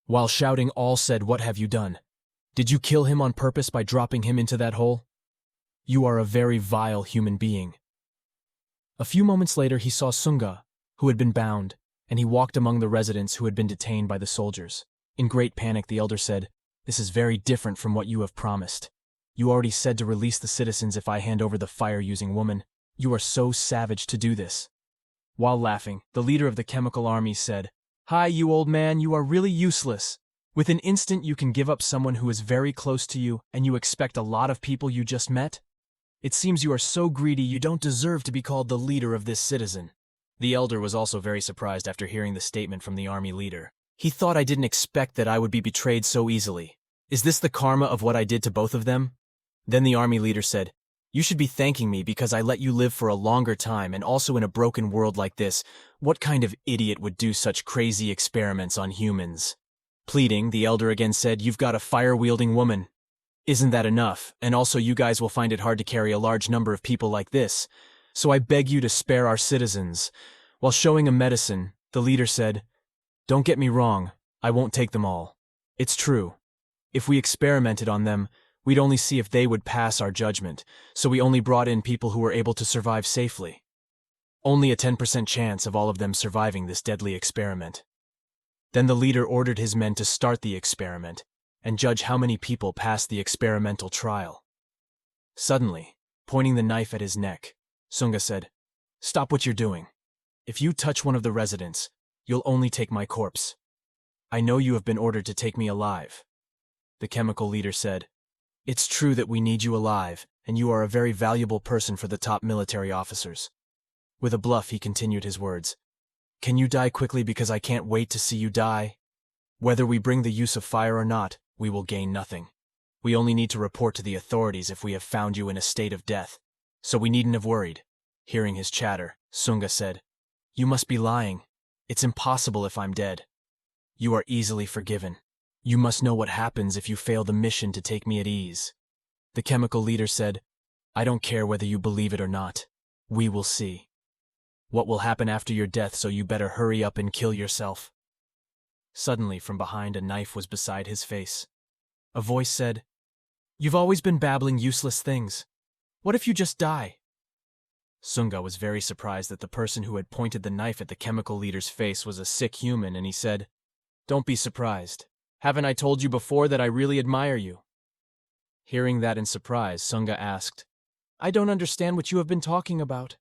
While shouting, all said, what have you done? Did you kill him on purpose by dropping him into that hole? You are a very vile human being. A few moments later he saw Seungha, who had been bound, and he walked among the residents who had been detained by the soldiers. In great panic, the elder said, this is very different from what you have promised. You already said to release the citizens if I hand over the fire-using woman. You are so savage to do this. While laughing, the leader of the chemical army said, Hi, you old man, you are really useless. With an instant you can give up someone who is very close to you, and you expect a lot of people you just met? It seems you are so greedy you don't deserve to be called the leader of this citizen. The elder was also very surprised after hearing the statement from the army leader. He thought I didn't expect that I would be betrayed so easily. Is this the karma of what I did to both of them? Then the army leader said, You should be thanking me because I let you live for a longer time, and also in a broken world like this. What kind of idiot would do such crazy experiments on humans? Pleading, the elder again said, You've got a fire-wielding woman. Isn't that enough? And also you guys will find it hard to carry a large number of people like this. So I beg you to spare our citizens. While showing a medicine, the leader said, Don't get me wrong, I won't take them all. It's true. If we experimented on them, we'd only see if they would pass our judgment, so we only brought in people who were able to survive safely. Only a 10% chance of all of them surviving this deadly experiment. Then the leader ordered his men to start the experiment and judge how many people passed the experimental trial. Suddenly, pointing the knife at his neck, Seungha said, Stop what you're doing. If you touch one of the residents, you'll only take my corpse. I know you have been ordered to take me alive. The chemical leader said, It's true that we need you alive, and you are a very valuable person for the top military officers. With a bluff, he continued his words. Can you die quickly because I can't wait to see you die? Whether we bring the use of fire or not, we will gain nothing. We only need to report to the authorities if we have found you in a state of death. So we needn't have worried. Hearing his chatter, Seungha said, You must be lying. It's impossible if I'm dead. You are easily forgiven. You must know what happens if you fail the mission to take me at ease. The chemical leader said, I don't care whether you believe it or not. We will see. What will happen after your death, so you better hurry up and kill yourself. Suddenly, from behind, a knife was beside his face. A voice said, You've always been babbling useless things. What if you just die? Seungha was very surprised that the person who had pointed the knife at the chemical leader's face was a sick human, and he said, Don't be surprised. Haven't I told you before that I really admire you? Hearing that in surprise, Seungha asked, I don't understand what you have been talking about.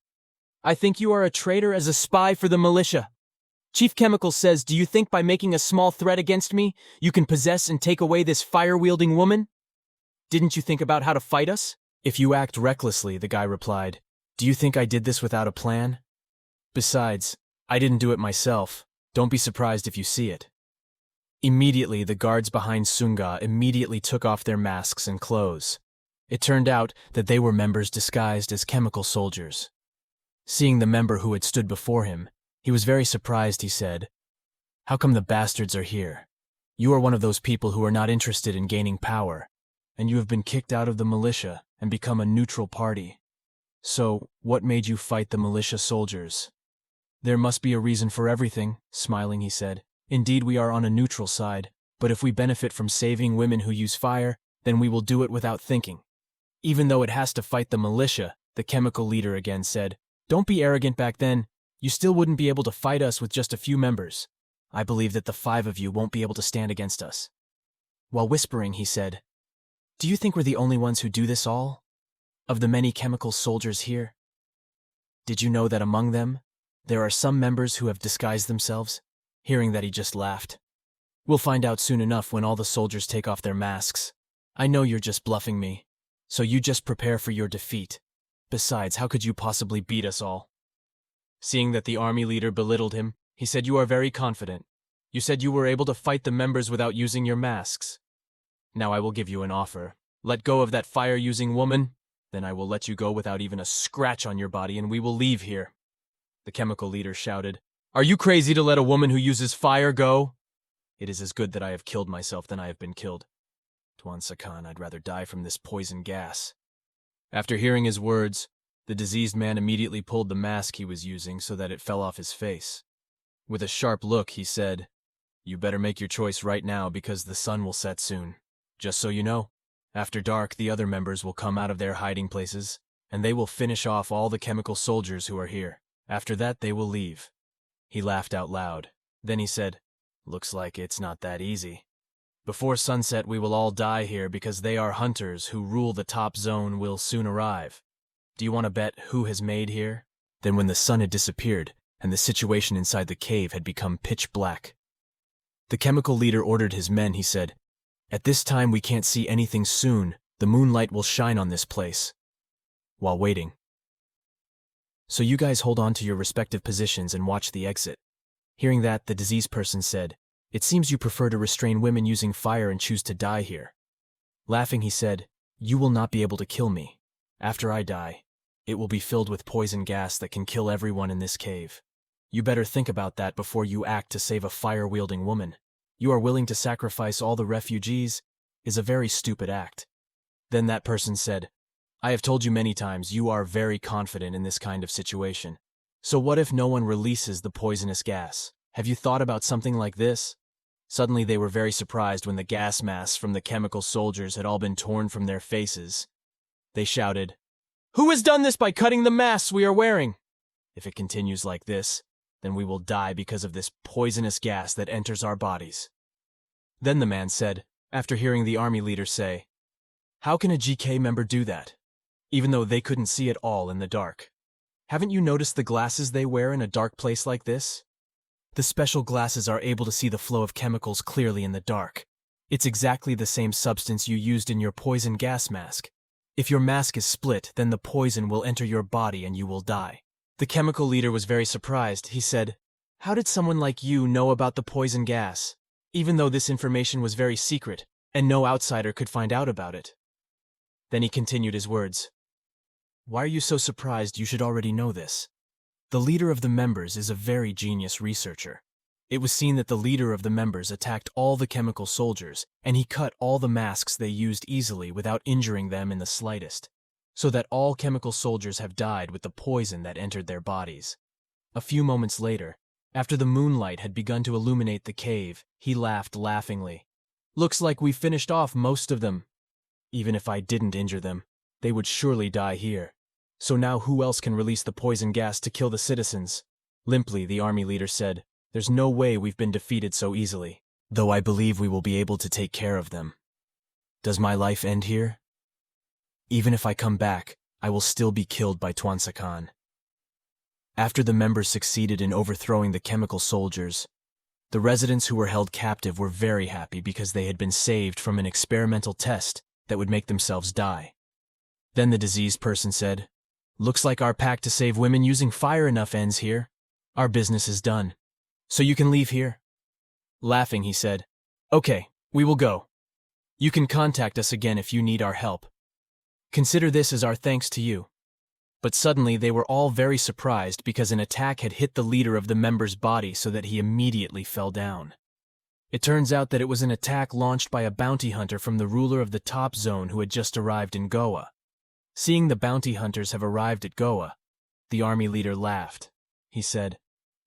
I think you are a traitor as a spy for the militia. Chief Chemical says, Do you think by making a small threat against me, you can possess and take away this fire-wielding woman? Didn't you think about how to fight us? If you act recklessly, the guy replied, Do you think I did this without a plan? Besides, I didn't do it myself. Don't be surprised if you see it. Immediately, the guards behind Seungha immediately took off their masks and clothes. It turned out that they were members disguised as chemical soldiers. Seeing the member who had stood before him, he was very surprised. He said, How come the bastards are here? You are one of those people who are not interested in gaining power, and you have been kicked out of the militia and become a neutral party. So, what made you fight the militia soldiers? There must be a reason for everything, smiling he said. Indeed, we are on a neutral side, but if we benefit from saving women who use fire, then we will do it without thinking. Even though it has to fight the militia, the chemical leader again said, don't be arrogant back then. You still wouldn't be able to fight us with just a few members. I believe that the 5 of you won't be able to stand against us. While whispering, he said, do you think we're the only ones who do this all? Of the many chemical soldiers here? Did you know that among them, there are some members who have disguised themselves? Hearing that, he just laughed. We'll find out soon enough when all the soldiers take off their masks. I know you're just bluffing me, so you just prepare for your defeat. Besides, how could you possibly beat us all? Seeing that the army leader belittled him, he said, you are very confident. You said you were able to fight the members without using your masks. Now I will give you an offer. Let go of that fire-using woman, then I will let you go without even a scratch on your body and we will leave here. The chemical leader shouted, are you crazy to let a woman who uses fire go? It is as good that I have killed myself than I have been killed. Tuan Sakan, I'd rather die from this poison gas. After hearing his words, the diseased man immediately pulled the mask he was using so that it fell off his face. With a sharp look, he said, you better make your choice right now because the sun will set soon. Just so you know, after dark the other members will come out of their hiding places, and they will finish off all the chemical soldiers who are here. After that they will leave. He laughed out loud. Then he said, looks like it's not that easy. Before sunset we will all die here because they are hunters who rule the top zone will soon arrive. Do you want to bet who has made here? Then when the sun had disappeared, and the situation inside the cave had become pitch black, the chemical leader ordered his men, he said, at this time we can't see anything soon, the moonlight will shine on this place. While waiting. So you guys hold on to your respective positions and watch the exit. Hearing that, the diseased person said, it seems you prefer to restrain women using fire and choose to die here. Laughing, he said, you will not be able to kill me. After I die, it will be filled with poison gas that can kill everyone in this cave. You better think about that before you act to save a fire-wielding woman. You are willing to sacrifice all the refugees is a very stupid act. Then that person said, I have told you many times you are very confident in this kind of situation. So what if no one releases the poisonous gas? Have you thought about something like this? Suddenly they were very surprised when the gas masks from the chemical soldiers had all been torn from their faces. They shouted, who has done this by cutting the masks we are wearing? If it continues like this, then we will die because of this poisonous gas that enters our bodies. Then the man said, after hearing the army leader say, how can a GK member do that? Even though they couldn't see at all in the dark. Haven't you noticed the glasses they wear in a dark place like this? The special glasses are able to see the flow of chemicals clearly in the dark. It's exactly the same substance you used in your poison gas mask. If your mask is split, then the poison will enter your body and you will die. The chemical leader was very surprised. He said, how did someone like you know about the poison gas, even though this information was very secret and no outsider could find out about it? Then he continued his words. Why are you so surprised? You should already know this. The leader of the members is a very genius researcher. It was seen that the leader of the members attacked all the chemical soldiers, and he cut all the masks they used easily without injuring them in the slightest, so that all chemical soldiers have died with the poison that entered their bodies. A few moments later, after the moonlight had begun to illuminate the cave, he laughed laughingly. Looks like we finished off most of them. Even if I didn't injure them, they would surely die here. So now who else can release the poison gas to kill the citizens? Limply, the army leader said, there's no way we've been defeated so easily, though I believe we will be able to take care of them. Does my life end here? Even if I come back, I will still be killed by Tuan Sakan. After the members succeeded in overthrowing the chemical soldiers, the residents who were held captive were very happy because they had been saved from an experimental test that would make themselves die. Then the diseased person said, looks like our pact to save women using fire enough ends here. Our business is done. So you can leave here. Laughing, he said, okay, we will go. You can contact us again if you need our help. Consider this as our thanks to you. But suddenly they were all very surprised because an attack had hit the leader of the member's body so that he immediately fell down. It turns out that it was an attack launched by a bounty hunter from the ruler of the top zone who had just arrived in Goa. Seeing the bounty hunters have arrived at Goa, the army leader laughed. He said,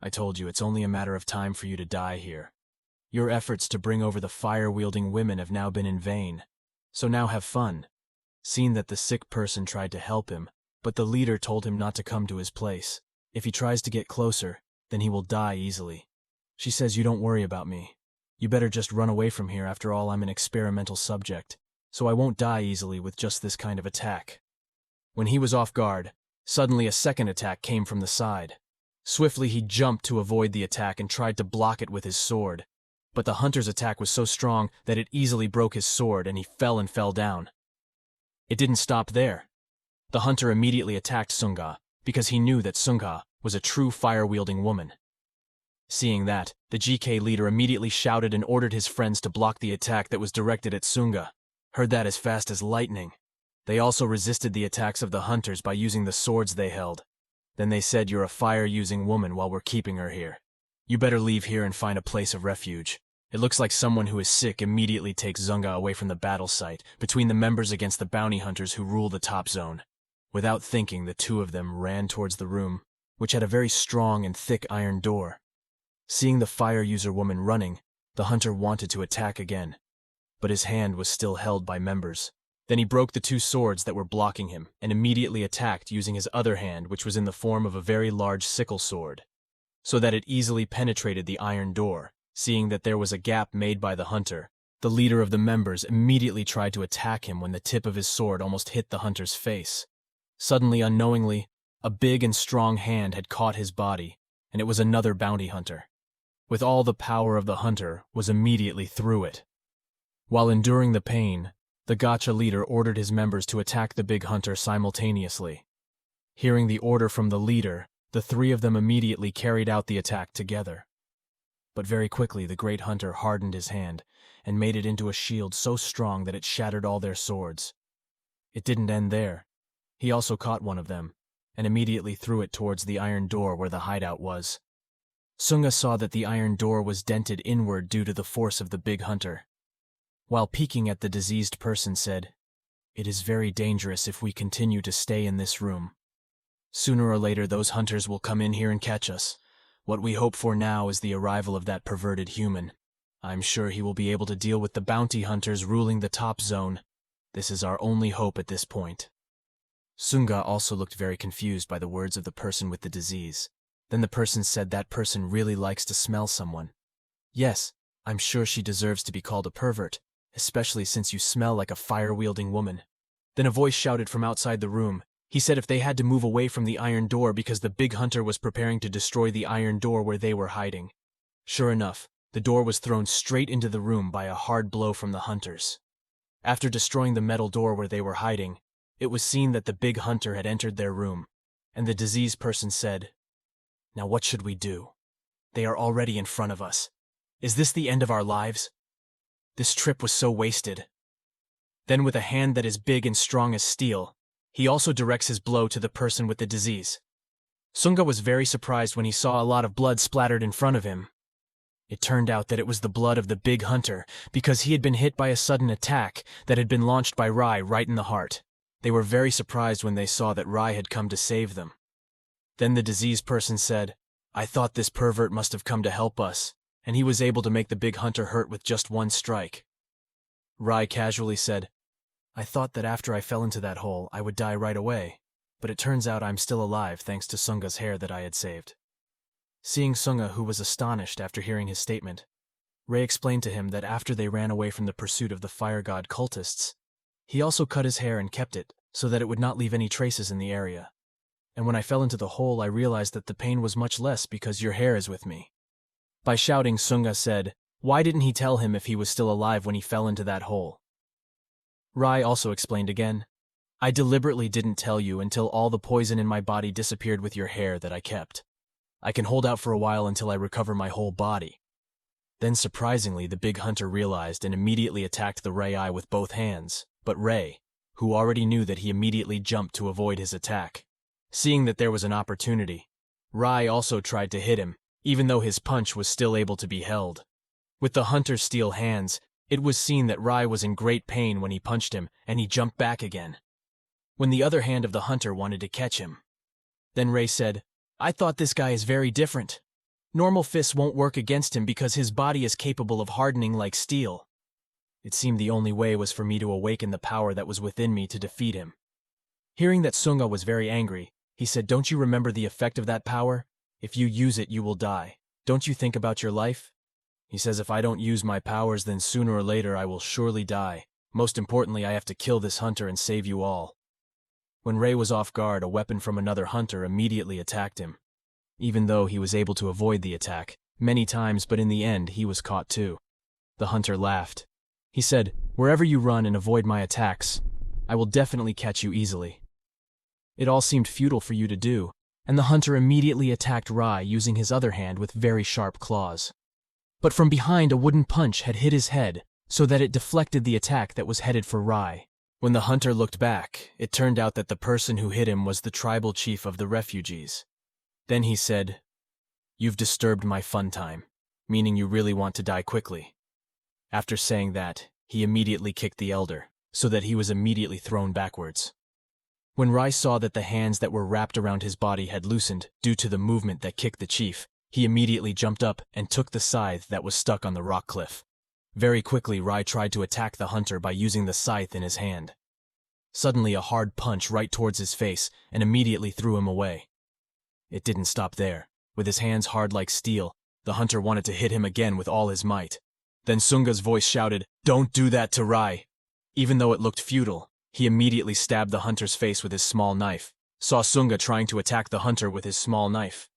"I told you it's only a matter of time for you to die here. Your efforts to bring over the fire-wielding women have now been in vain, so now have fun." Seeing that the sick person tried to help him, but the leader told him not to come to his place. If he tries to get closer, then he will die easily. She says, "You don't worry about me. You better just run away from here. After all, I'm an experimental subject, so I won't die easily with just this kind of attack." When he was off guard, suddenly a second attack came from the side. Swiftly he jumped to avoid the attack and tried to block it with his sword. But the hunter's attack was so strong that it easily broke his sword and he fell down. It didn't stop there. The hunter immediately attacked Seungha because he knew that Seungha was a true fire-wielding woman. Seeing that, the GK leader immediately shouted and ordered his friends to block the attack that was directed at Seungha. Heard that as fast as lightning. They also resisted the attacks of the hunters by using the swords they held. Then they said, "You're a fire-using woman while we're keeping her here. You better leave here and find a place of refuge." It looks like someone who is sick immediately takes Seungha away from the battle site, between the members against the bounty hunters who rule the top zone. Without thinking, the two of them ran towards the room, which had a very strong and thick iron door. Seeing the fire-user woman running, the hunter wanted to attack again, but his hand was still held by members. Then he broke the two swords that were blocking him and immediately attacked using his other hand, which was in the form of a very large sickle sword, so that it easily penetrated the iron door. Seeing that there was a gap made by the hunter, the leader of the members immediately tried to attack him when the tip of his sword almost hit the hunter's face. Suddenly, unknowingly, a big and strong hand had caught his body, and it was another bounty hunter. With all the power of the hunter was immediately through it. While enduring the pain, the gacha leader ordered his members to attack the big hunter simultaneously. Hearing the order from the leader, the three of them immediately carried out the attack together. But very quickly the great hunter hardened his hand and made it into a shield so strong that it shattered all their swords. It didn't end there. He also caught one of them and immediately threw it towards the iron door where the hideout was. Seungha saw that the iron door was dented inward due to the force of the big hunter. While peeking at the diseased person, said, "It is very dangerous if we continue to stay in this room. Sooner or later those hunters will come in here and catch us. What we hope for now is the arrival of that perverted human. I'm sure he will be able to deal with the bounty hunters ruling the top zone. This is our only hope at this point." Seungha also looked very confused by the words of the person with the disease. Then the person said that person really likes to smell someone. "Yes, I'm sure she deserves to be called a pervert, especially since you smell like a fire-wielding woman." Then a voice shouted from outside the room. He said if they had to move away from the iron door because the big hunter was preparing to destroy the iron door where they were hiding. Sure enough, the door was thrown straight into the room by a hard blow from the hunters. After destroying the metal door where they were hiding, it was seen that the big hunter had entered their room, and the diseased person said, "Now what should we do? They are already in front of us. Is this the end of our lives? This trip was so wasted." Then with a hand that is big and strong as steel, he also directs his blow to the person with the disease. Seungha was very surprised when he saw a lot of blood splattered in front of him. It turned out that it was the blood of the big hunter because he had been hit by a sudden attack that had been launched by Rai right in the heart. They were very surprised when they saw that Rai had come to save them. Then the diseased person said, "I thought this pervert must have come to help us, and he was able to make the big hunter hurt with just one strike." Rai casually said, "I thought that after I fell into that hole, I would die right away, but it turns out I'm still alive thanks to Seungha's hair that I had saved." Seeing Seungha, who was astonished after hearing his statement, Ray explained to him that after they ran away from the pursuit of the fire god cultists, he also cut his hair and kept it so that it would not leave any traces in the area. "And when I fell into the hole, I realized that the pain was much less because your hair is with me." By shouting, Seungha said, why didn't he tell him if he was still alive when he fell into that hole? Rai also explained again, "I deliberately didn't tell you until all the poison in my body disappeared with your hair that I kept. I can hold out for a while until I recover my whole body." Then surprisingly, the big hunter realized and immediately attacked the Rai with both hands, but Ray, who already knew that, he immediately jumped to avoid his attack. Seeing that there was an opportunity, Rai also tried to hit him, even though his punch was still able to be held. With the hunter's steel hands, it was seen that Rai was in great pain when he punched him, and he jumped back again. When the other hand of the hunter wanted to catch him. Then Ray said, "I thought this guy is very different. Normal fists won't work against him because his body is capable of hardening like steel. It seemed the only way was for me to awaken the power that was within me to defeat him." Hearing that Seungha was very angry, he said, "Don't you remember the effect of that power? If you use it, you will die. Don't you think about your life?" He says, "If I don't use my powers, then sooner or later I will surely die. Most importantly, I have to kill this hunter and save you all." When Ray was off guard, a weapon from another hunter immediately attacked him. Even though he was able to avoid the attack many times, but in the end, he was caught too. The hunter laughed. He said, "Wherever you run and avoid my attacks, I will definitely catch you easily." It all seemed futile for you to do, and the hunter immediately attacked Rai using his other hand with very sharp claws. But from behind, a wooden punch had hit his head, so that it deflected the attack that was headed for Rai. When the hunter looked back, it turned out that the person who hit him was the tribal chief of the refugees. Then he said, "You've disturbed my fun time," meaning you really want to die quickly. After saying that, he immediately kicked the elder, so that he was immediately thrown backwards. When Rai saw that the hands that were wrapped around his body had loosened due to the movement that kicked the chief, he immediately jumped up and took the scythe that was stuck on the rock cliff. Very quickly, Rai tried to attack the hunter by using the scythe in his hand. Suddenly, a hard punch right towards his face and immediately threw him away. It didn't stop there. With his hands hard like steel, the hunter wanted to hit him again with all his might. Then Seungha's voice shouted, "Don't do that to Rai." Even though it looked futile, he immediately stabbed the hunter's face with his small knife, saw Seungha trying to attack the hunter with his small knife.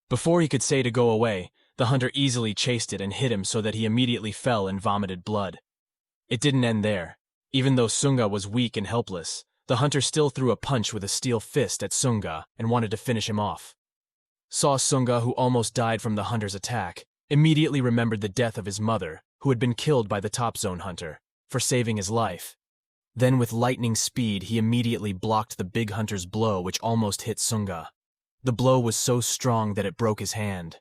Before he could say to go away, the hunter easily chased it and hit him so that he immediately fell and vomited blood. It didn't end there. Even though Seungha was weak and helpless, the hunter still threw a punch with a steel fist at Seungha and wanted to finish him off. Seungha, who almost died from the hunter's attack, immediately remembered the death of his mother, who had been killed by the Topzone hunter, for saving his life. Then with lightning speed, he immediately blocked the big hunter's blow, which almost hit Seungha. The blow was so strong that it broke his hand.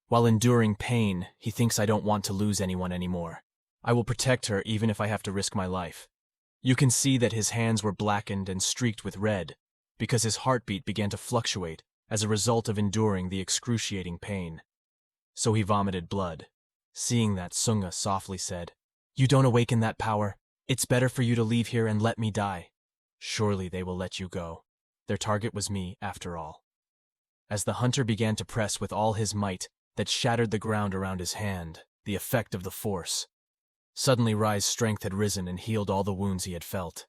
While enduring pain, he thinks, "I don't want to lose anyone anymore. I will protect her even if I have to risk my life." You can see that his hands were blackened and streaked with red, because his heartbeat began to fluctuate as a result of enduring the excruciating pain. So he vomited blood. Seeing that, Seungha softly said, "You don't awaken that power. It's better for you to leave here and let me die. Surely they will let you go. Their target was me, after all." As the hunter began to press with all his might, that shattered the ground around his hand, the effect of the force. Suddenly Rai's strength had risen and healed all the wounds he had felt.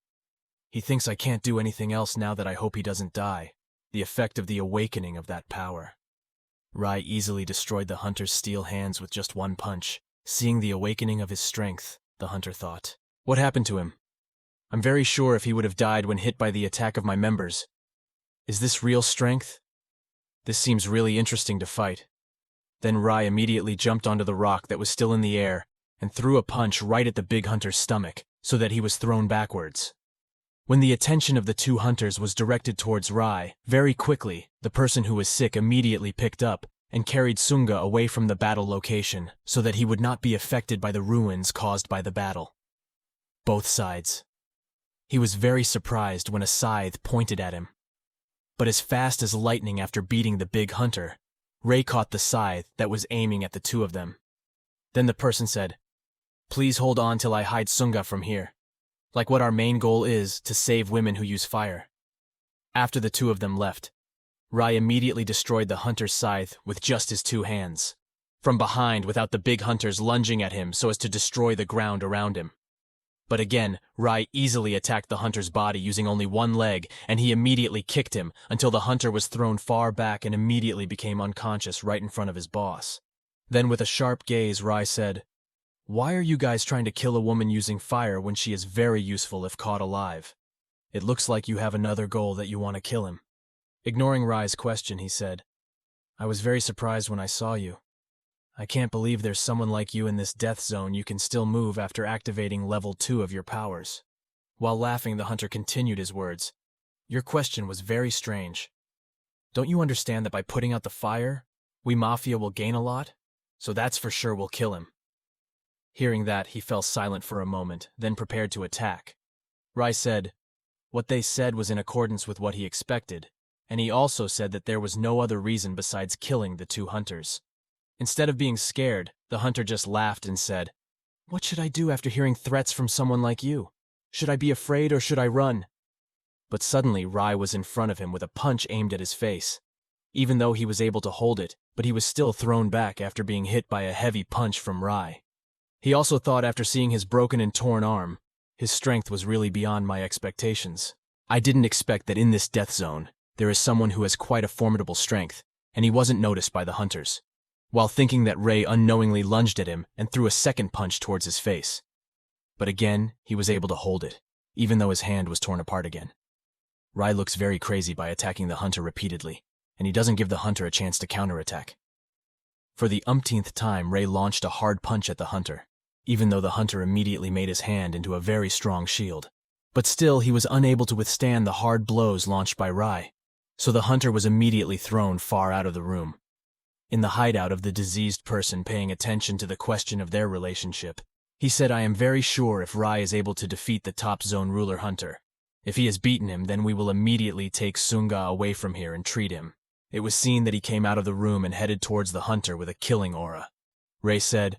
He thinks, "I can't do anything else now that I hope he doesn't die," the effect of the awakening of that power. Rai easily destroyed the hunter's steel hands with just one punch. Seeing the awakening of his strength, the hunter thought, "What happened to him? I'm very sure if he would have died when hit by the attack of my members. Is this real strength? This seems really interesting to fight." Then Rai immediately jumped onto the rock that was still in the air and threw a punch right at the big hunter's stomach, so that he was thrown backwards. When the attention of the two hunters was directed towards Rai, very quickly, the person who was sick immediately picked up and carried Seungha away from the battle location so that he would not be affected by the ruins caused by the battle. Both sides. He was very surprised when a scythe pointed at him. But as fast as lightning after beating the big hunter, Ray caught the scythe that was aiming at the two of them. Then the person said, "Please hold on till I hide Seungha from here. Like what our main goal is, to save women who use fire." After the two of them left, Rai immediately destroyed the hunter's scythe with just his two hands, from behind without the big hunters lunging at him so as to destroy the ground around him. But again, Rai easily attacked the hunter's body using only one leg, and he immediately kicked him until the hunter was thrown far back and immediately became unconscious right in front of his boss. Then with a sharp gaze, Rai said, "Why are you guys trying to kill a woman using fire when she is very useful if caught alive? It looks like you have another goal that you want to kill him." Ignoring Rai's question, he said, "I was very surprised when I saw you. I can't believe there's someone like you in this death zone. You can still move after activating level 2 of your powers." While laughing, the hunter continued his words, "Your question was very strange. Don't you understand that by putting out the fire, we Mafia will gain a lot? So that's for sure we'll kill him. Hearing that, he fell silent for a moment, then prepared to attack. Rai said, what they said was in accordance with what he expected, and he also said that there was no other reason besides killing the two hunters. Instead of being scared, the hunter just laughed and said, what should I do after hearing threats from someone like you? Should I be afraid or should I run? But suddenly Rai was in front of him with a punch aimed at his face. Even though he was able to hold it, but he was still thrown back after being hit by a heavy punch from Rai. He also thought after seeing his broken and torn arm, his strength was really beyond my expectations. I didn't expect that in this death zone, there is someone who has quite a formidable strength, and he wasn't noticed by the hunters. While thinking that Ray unknowingly lunged at him and threw a second punch towards his face. But again, he was able to hold it, even though his hand was torn apart again. Rai looks very crazy by attacking the hunter repeatedly, and he doesn't give the hunter a chance to counterattack. For the umpteenth time, Ray launched a hard punch at the hunter, even though the hunter immediately made his hand into a very strong shield. But still, he was unable to withstand the hard blows launched by Rai, so the hunter was immediately thrown far out of the room. In the hideout of the diseased person paying attention to the question of their relationship, he said, I am very sure if Rai is able to defeat the top zone ruler hunter. If he has beaten him, then we will immediately take Seungha away from here and treat him. It was seen that he came out of the room and headed towards the hunter with a killing aura. Ray said,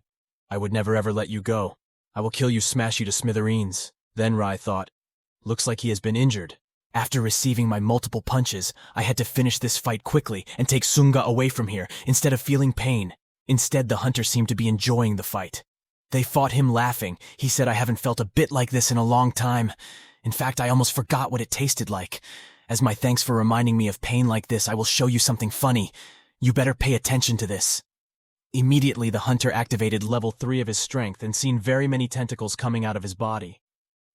I would never ever let you go. I will kill you, smash you to smithereens. Then Rai thought, looks like he has been injured. After receiving my multiple punches, I had to finish this fight quickly and take Seungha away from here instead of feeling pain. Instead, the hunter seemed to be enjoying the fight. They fought him laughing. He said, I haven't felt a bit like this in a long time. In fact, I almost forgot what it tasted like. As my thanks for reminding me of pain like this, I will show you something funny. You better pay attention to this. Immediately, the hunter activated level 3 of his strength and seen very many tentacles coming out of his body.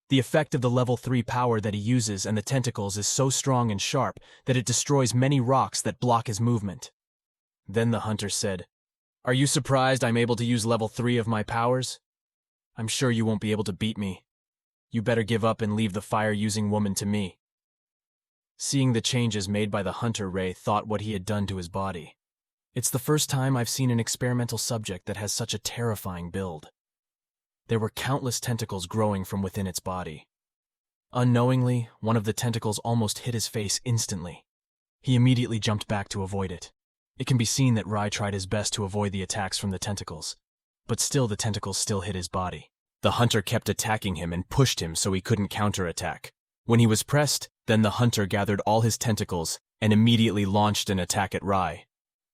The effect of the level 3 power that he uses and the tentacles is so strong and sharp that it destroys many rocks that block his movement. Then the hunter said, are you surprised I'm able to use level 3 of my powers? I'm sure you won't be able to beat me. You better give up and leave the fire-using woman to me. Seeing the changes made by the hunter, Ray thought what he had done to his body. It's the first time I've seen an experimental subject that has such a terrifying build. There were countless tentacles growing from within its body. Unknowingly, one of the tentacles almost hit his face instantly. He immediately jumped back to avoid it. It can be seen that Rai tried his best to avoid the attacks from the tentacles, but still the tentacles still hit his body. The hunter kept attacking him and pushed him so he couldn't counterattack. When he was pressed, then the hunter gathered all his tentacles and immediately launched an attack at Rai.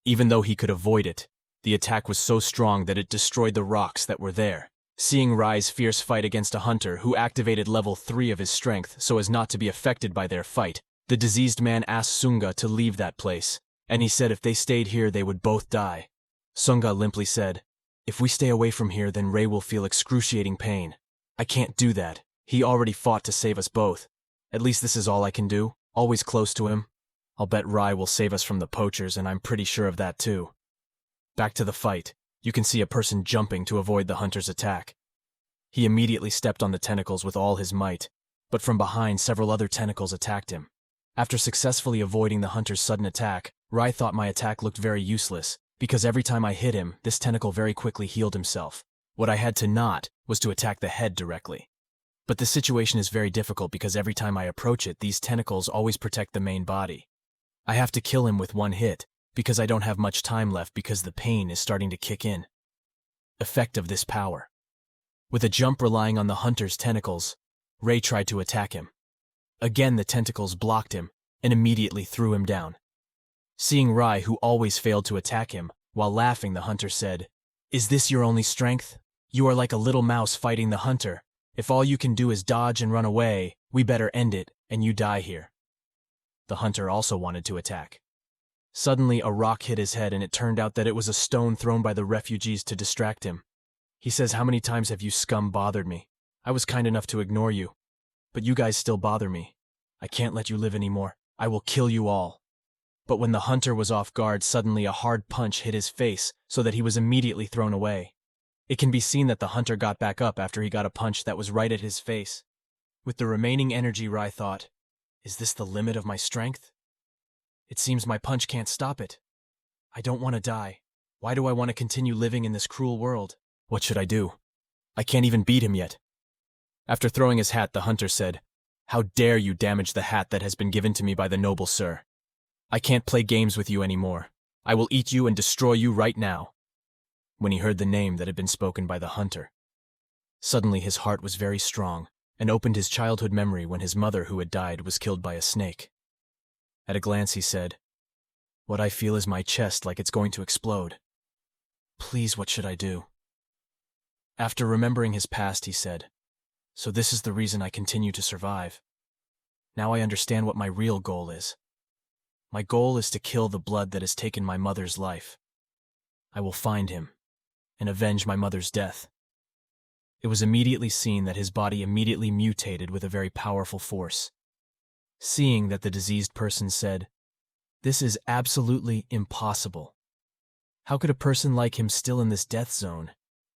Even though he could avoid it, the attack was so strong that it destroyed the rocks that were there. Seeing Rai's fierce fight against a hunter who activated level 3 of his strength so as not to be affected by their fight, the diseased man asked Seungha to leave that place, and he said if they stayed here they would both die. Seungha limply said, if we stay away from here then Ray will feel excruciating pain. I can't do that. He already fought to save us both. At least this is all I can do, always close to him. I'll bet Rai will save us from the poachers, and I'm pretty sure of that too. Back to the fight. You can see a person jumping to avoid the hunter's attack. He immediately stepped on the tentacles with all his might, but from behind several other tentacles attacked him. After successfully avoiding the hunter's sudden attack, Rai thought my attack looked very useless, because every time I hit him, this tentacle very quickly healed himself. What I had to not was to attack the head directly. But the situation is very difficult because every time I approach it, these tentacles always protect the main body. I have to kill him with one hit, because I don't have much time left because the pain is starting to kick in. Effect of this power. With a jump relying on the hunter's tentacles, Ray tried to attack him. Again the tentacles blocked him and immediately threw him down. Seeing Rai, who always failed to attack him, while laughing the hunter said, is this your only strength? You are like a little mouse fighting the hunter. If all you can do is dodge and run away, we better end it and you die here. The hunter also wanted to attack. Suddenly a rock hit his head and it turned out that it was a stone thrown by the refugees to distract him. He says, how many times have you scum bothered me? I was kind enough to ignore you. But you guys still bother me. I can't let you live anymore. I will kill you all. But when the hunter was off guard, suddenly a hard punch hit his face so that he was immediately thrown away. It can be seen that the hunter got back up after he got a punch that was right at his face. With the remaining energy, Rai thought, is this the limit of my strength? It seems my punch can't stop it. I don't want to die. Why do I want to continue living in this cruel world? What should I do? I can't even beat him yet. After throwing his hat, the hunter said, "How dare you damage the hat that has been given to me by the noble sir? I can't play games with you anymore. I will eat you and destroy you right now." When he heard the name that had been spoken by the hunter, suddenly his heart was very strong and opened his childhood memory when his mother, who had died, was killed by a snake. At a glance he said, "What I feel is my chest like it's going to explode. Please, what should I do?" After remembering his past, he said, "So this is the reason I continue to survive. Now I understand what my real goal is. My goal is to kill the blood that has taken my mother's life. I will find him and avenge my mother's death." It was immediately seen that his body immediately mutated with a very powerful force. Seeing that, the diseased person said, "This is absolutely impossible. How could a person like him still in this death zone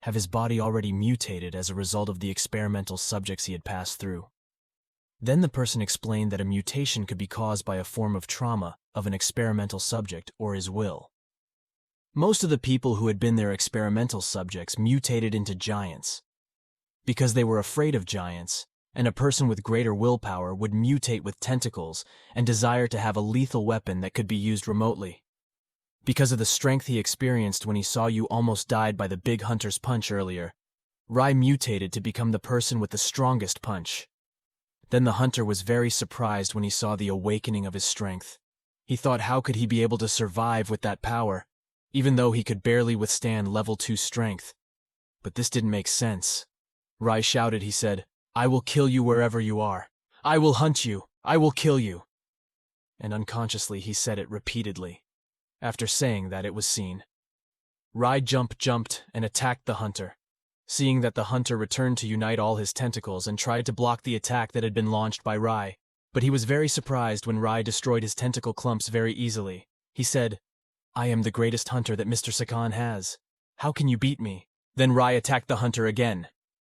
have his body already mutated as a result of the experimental subjects he had passed through?" Then the person explained that a mutation could be caused by a form of trauma of an experimental subject or his will. Most of the people who had been their experimental subjects mutated into giants. Because they were afraid of giants, and a person with greater willpower would mutate with tentacles and desire to have a lethal weapon that could be used remotely. Because of the strength he experienced when he saw you almost died by the big hunter's punch earlier, Rai mutated to become the person with the strongest punch. Then the hunter was very surprised when he saw the awakening of his strength. He thought, how could he be able to survive with that power, even though he could barely withstand level 2 strength? But this didn't make sense. Rai shouted, he said, "I will kill you wherever you are. I will hunt you. I will kill you." And unconsciously he said it repeatedly. After saying that, it was seen. Rai jumped and attacked the hunter. Seeing that, the hunter returned to unite all his tentacles and tried to block the attack that had been launched by Rai. But he was very surprised when Rai destroyed his tentacle clumps very easily. He said, "I am the greatest hunter that Mr. Sakan has. How can you beat me?" Then Rai attacked the hunter again.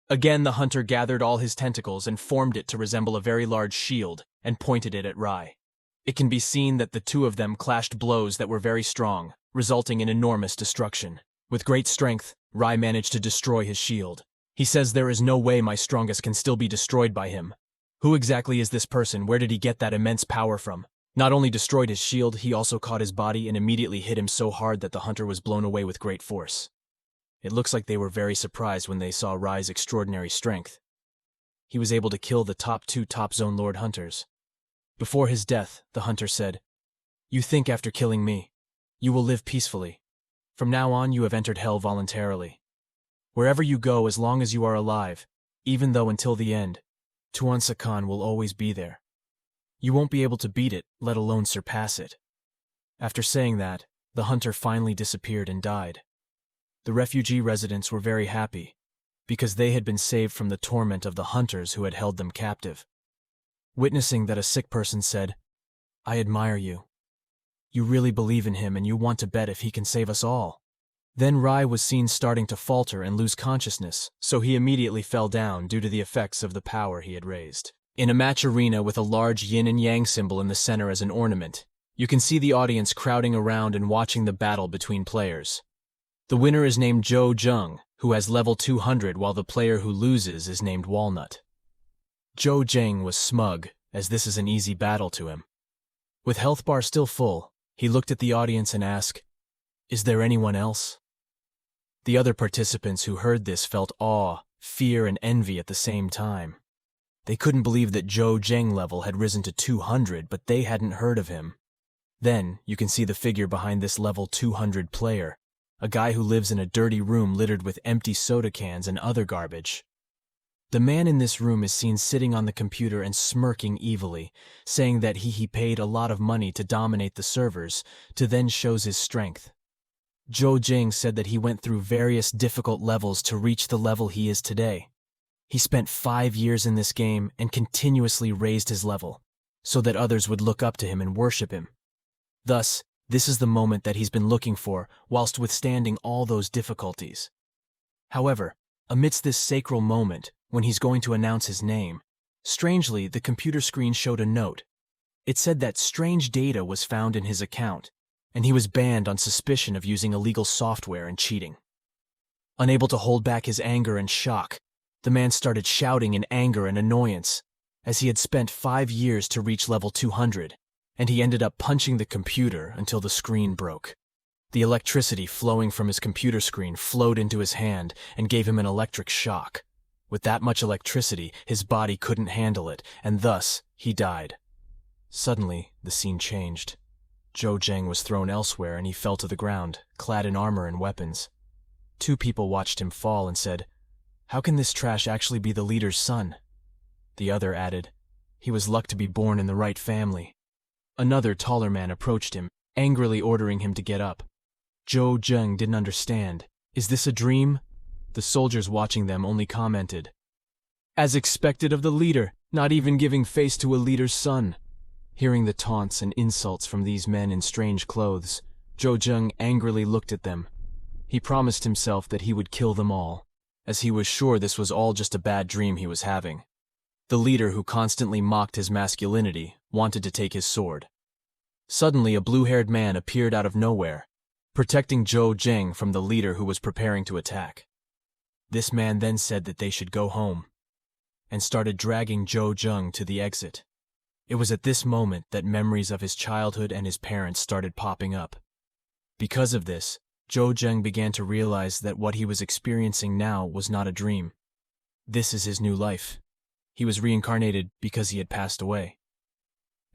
Again, the hunter gathered all his tentacles and formed it to resemble a very large shield and pointed it at Rai. It can be seen that the two of them clashed blows that were very strong, resulting in enormous destruction. With great strength, Rai managed to destroy his shield. He says, "There is no way my strongest can still be destroyed by him. Who exactly is this person? Where did he get that immense power from?" Not only destroyed his shield, he also caught his body and immediately hit him so hard that the hunter was blown away with great force. It looks like they were very surprised when they saw Rai's extraordinary strength. He was able to kill the top 2 Topzone Lord Hunters. Before his death, the hunter said, "You think after killing me, you will live peacefully. From now on, you have entered hell voluntarily. Wherever you go, as long as you are alive, even though until the end, Tuan Sakan will always be there. You won't be able to beat it, let alone surpass it." After saying that, the hunter finally disappeared and died. The refugee residents were very happy, because they had been saved from the torment of the hunters who had held them captive. Witnessing that, a sick person said, "I admire you. You really believe in him and you want to bet if he can save us all." Then Rai was seen starting to falter and lose consciousness, so he immediately fell down due to the effects of the power he had raised. In a match arena with a large yin and yang symbol in the center as an ornament, you can see the audience crowding around and watching the battle between players. The winner is named Jo Jung, who has level 200, while the player who loses is named Walnut. Jo Jung was smug, as this is an easy battle to him. With health bar still full, he looked at the audience and asked, "Is there anyone else?" The other participants who heard this felt awe, fear, and envy at the same time. They couldn't believe that Jo Jung level had risen to 200, but they hadn't heard of him. Then, you can see the figure behind this level 200 player, a guy who lives in a dirty room littered with empty soda cans and other garbage. The man in this room is seen sitting on the computer and smirking evilly, saying that he paid a lot of money to dominate the servers, to then shows his strength. Jo Jung said that he went through various difficult levels to reach the level he is today. He spent 5 years in this game and continuously raised his level, so that others would look up to him and worship him. Thus, this is the moment that he's been looking for whilst withstanding all those difficulties. However, amidst this sacral moment, when he's going to announce his name, strangely, the computer screen showed a note. It said that strange data was found in his account, and he was banned on suspicion of using illegal software and cheating. Unable to hold back his anger and shock, the man started shouting in anger and annoyance, as he had spent 5 years to reach level 200, and he ended up punching the computer until the screen broke. The electricity flowing from his computer screen flowed into his hand and gave him an electric shock. With that much electricity, his body couldn't handle it, and thus, he died. Suddenly, the scene changed. Zhou Zheng was thrown elsewhere and he fell to the ground, clad in armor and weapons. 2 people watched him fall and said, "How can this trash actually be the leader's son?" The other added, "He was lucky to be born in the right family." Another taller man approached him, angrily ordering him to get up. Zhou Zheng didn't understand. Is this a dream? The soldiers watching them only commented, "As expected of the leader, not even giving face to a leader's son." Hearing the taunts and insults from these men in strange clothes, Zhou Zheng angrily looked at them. He promised himself that he would kill them all, as he was sure this was all just a bad dream he was having. The leader, who constantly mocked his masculinity, wanted to take his sword. Suddenly, a blue-haired man appeared out of nowhere, protecting Zhou Zheng from the leader who was preparing to attack. This man then said that they should go home, and started dragging Zhou Zheng to the exit. It was at this moment that memories of his childhood and his parents started popping up. Because of this, Zhou Zheng began to realize that what he was experiencing now was not a dream. This is his new life. He was reincarnated because he had passed away.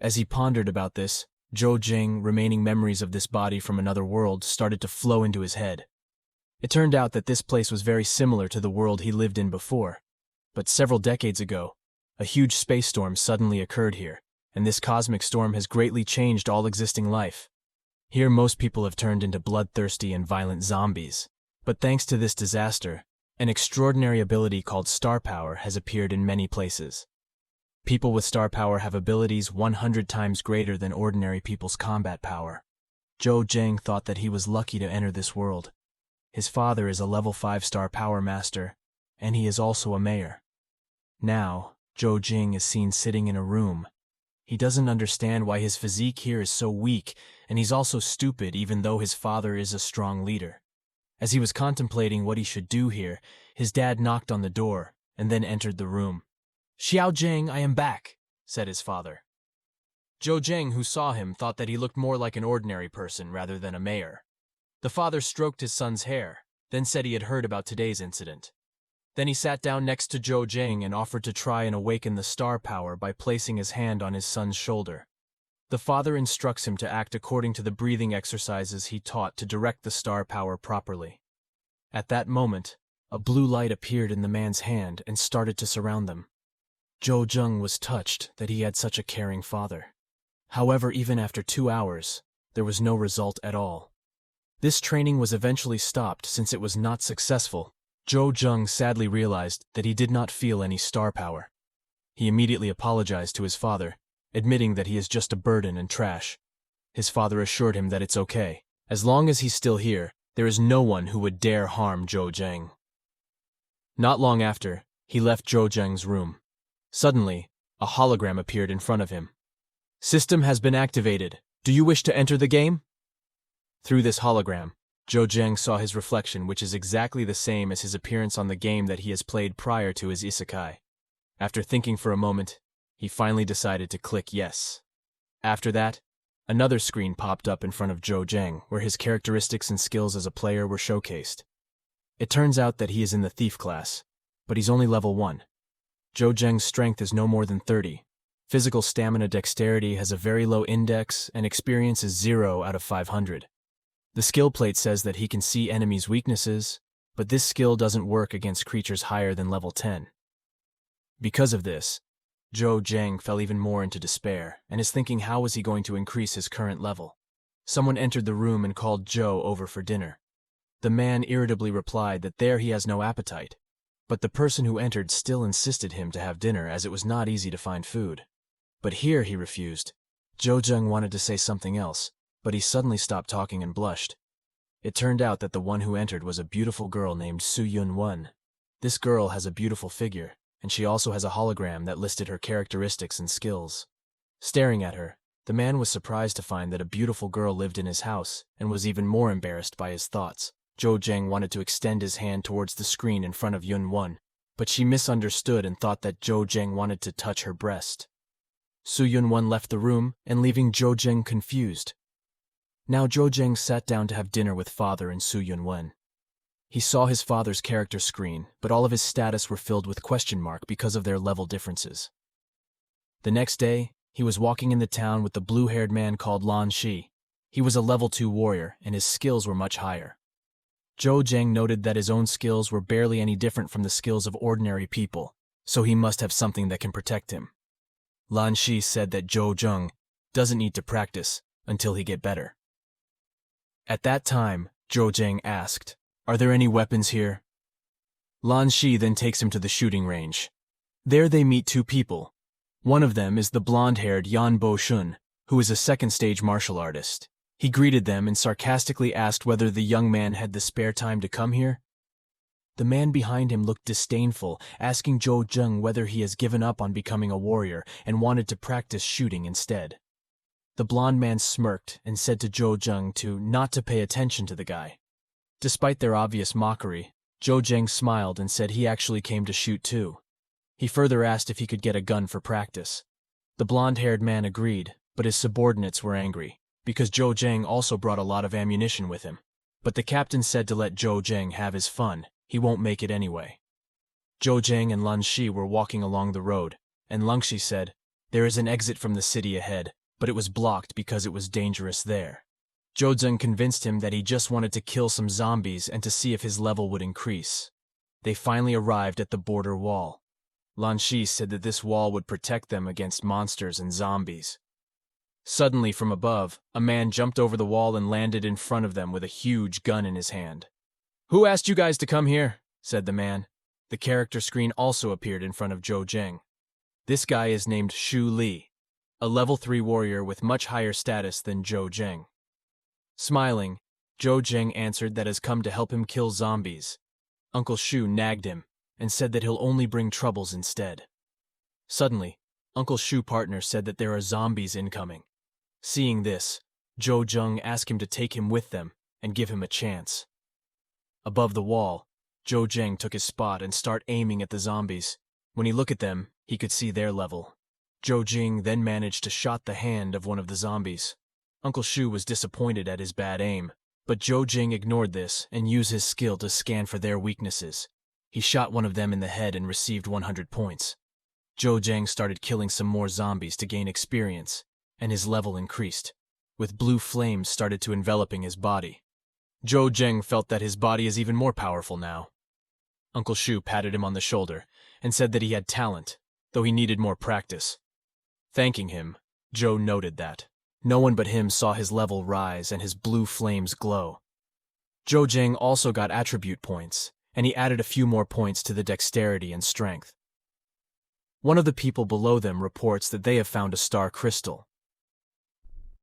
As he pondered about this, Zhou Zheng, remaining memories of this body from another world, started to flow into his head. It turned out that this place was very similar to the world he lived in before. But several decades ago, a huge space storm suddenly occurred here, and this cosmic storm has greatly changed all existing life. Here most people have turned into bloodthirsty and violent zombies. But thanks to this disaster, an extraordinary ability called star power has appeared in many places. People with star power have abilities 100 times greater than ordinary people's combat power. Zhou Zheng thought that he was lucky to enter this world. His father is a level 5 star power master, and he is also a mayor. Now, Zhou Zheng is seen sitting in a room. He doesn't understand why his physique here is so weak, and he's also stupid even though his father is a strong leader. As he was contemplating what he should do here, his dad knocked on the door and then entered the room. "Xiao Zheng, I am back," said his father. Zhou Zheng, who saw him, thought that he looked more like an ordinary person rather than a mayor. The father stroked his son's hair, then said he had heard about today's incident. Then he sat down next to Zhou Zheng and offered to try and awaken the star power by placing his hand on his son's shoulder. The father instructs him to act according to the breathing exercises he taught to direct the star power properly. At that moment, a blue light appeared in the man's hand and started to surround them. Zhou Zheng was touched that he had such a caring father. However, even after 2 hours, there was no result at all. This training was eventually stopped since it was not successful. Zhou Zheng sadly realized that he did not feel any star power. He immediately apologized to his father, admitting that he is just a burden and trash. His father assured him that it's okay. As long as he's still here, there is no one who would dare harm Zhou Zheng. Not long after, he left Zhou Zheng's room. Suddenly, a hologram appeared in front of him. "System has been activated. Do you wish to enter the game?" Through this hologram, Zhou Zheng saw his reflection, which is exactly the same as his appearance on the game that he has played prior to his isekai. After thinking for a moment, he finally decided to click yes. After that, another screen popped up in front of Zhou Zheng, where his characteristics and skills as a player were showcased. It turns out that he is in the thief class, but he's only level 1. Zhou Zheng's strength is no more than 30. Physical stamina dexterity has a very low index, and experience is 0 out of 500. The skill plate says that he can see enemies' weaknesses, but this skill doesn't work against creatures higher than level 10. Because of this, Zhou Zheng fell even more into despair, and is thinking how was he going to increase his current level. Someone entered the room and called Zhou over for dinner. The man irritably replied that there he has no appetite, but the person who entered still insisted him to have dinner as it was not easy to find food. But here he refused. Zhou Zheng wanted to say something else, but he suddenly stopped talking and blushed. It turned out that the one who entered was a beautiful girl named Su Yun-won. This girl has a beautiful figure, and she also has a hologram that listed her characteristics and skills. Staring at her, the man was surprised to find that a beautiful girl lived in his house, and was even more embarrassed by his thoughts. Zhou Zheng wanted to extend his hand towards the screen in front of Yun Wen, but she misunderstood and thought that Zhou Zheng wanted to touch her breast. Su Yun-Wen left the room and leaving Zhou Zheng confused. Now Zhou Zheng sat down to have dinner with father and Su Yun-Wen. He saw his father's character screen, but all of his status were filled with question mark because of their level differences. The next day, he was walking in the town with the blue-haired man called Lan Shi. He was a level 2 warrior, and his skills were much higher. Zhou Zheng noted that his own skills were barely any different from the skills of ordinary people, so he must have something that can protect him. Lan Shi said that Zhou Zheng doesn't need to practice until he get better. At that time, Zhou Zheng asked, "Are there any weapons here?" Lan Shi then takes him to the shooting range. There they meet two people. One of them is the blonde-haired Yan Bo Shun, who is a second-stage martial artist. He greeted them and sarcastically asked whether the young man had the spare time to come here. The man behind him looked disdainful, asking Zhou Zheng whether he has given up on becoming a warrior and wanted to practice shooting instead. The blonde man smirked and said to Zhou Zheng not to pay attention to the guy. Despite their obvious mockery, Zhou Zheng smiled and said he actually came to shoot too. He further asked if he could get a gun for practice. The blonde-haired man agreed, but his subordinates were angry, because Zhou Zheng also brought a lot of ammunition with him. But the captain said to let Zhou Zheng have his fun, he won't make it anyway. Zhou Zheng and Lan Shi were walking along the road, and Lan Shi said, "There is an exit from the city ahead, but it was blocked because it was dangerous there." Zhou Zheng convinced him that he just wanted to kill some zombies and to see if his level would increase. They finally arrived at the border wall. Lan Shi said that this wall would protect them against monsters and zombies. Suddenly, from above, a man jumped over the wall and landed in front of them with a huge gun in his hand. "Who asked you guys to come here?" said the man. The character screen also appeared in front of Zhou Zheng. This guy is named Shu Li, a level 3 warrior with much higher status than Zhou Zheng. Smiling, Zhou Zheng answered that has come to help him kill zombies. Uncle Shu nagged him and said that he'll only bring troubles instead. Suddenly, Uncle Shu's partner said that there are zombies incoming. Seeing this, Zhou Zheng asked him to take him with them and give him a chance. Above the wall, Zhou Zheng took his spot and started aiming at the zombies. When he looked at them, he could see their level. Zhou Zheng then managed to shot the hand of one of the zombies. Uncle Shu was disappointed at his bad aim, but Zhou Zheng ignored this and used his skill to scan for their weaknesses. He shot one of them in the head and received 100 points. Zhou Zheng started killing some more zombies to gain experience, and his level increased, with blue flames started to enveloping his body. Zhou Zheng felt that his body is even more powerful now. Uncle Shu patted him on the shoulder and said that he had talent, though he needed more practice. Thanking him, Zhou noted that no one but him saw his level rise and his blue flames glow. Zhou Zheng also got attribute points, and he added a few more points to the dexterity and strength. One of the people below them reports that they have found a star crystal.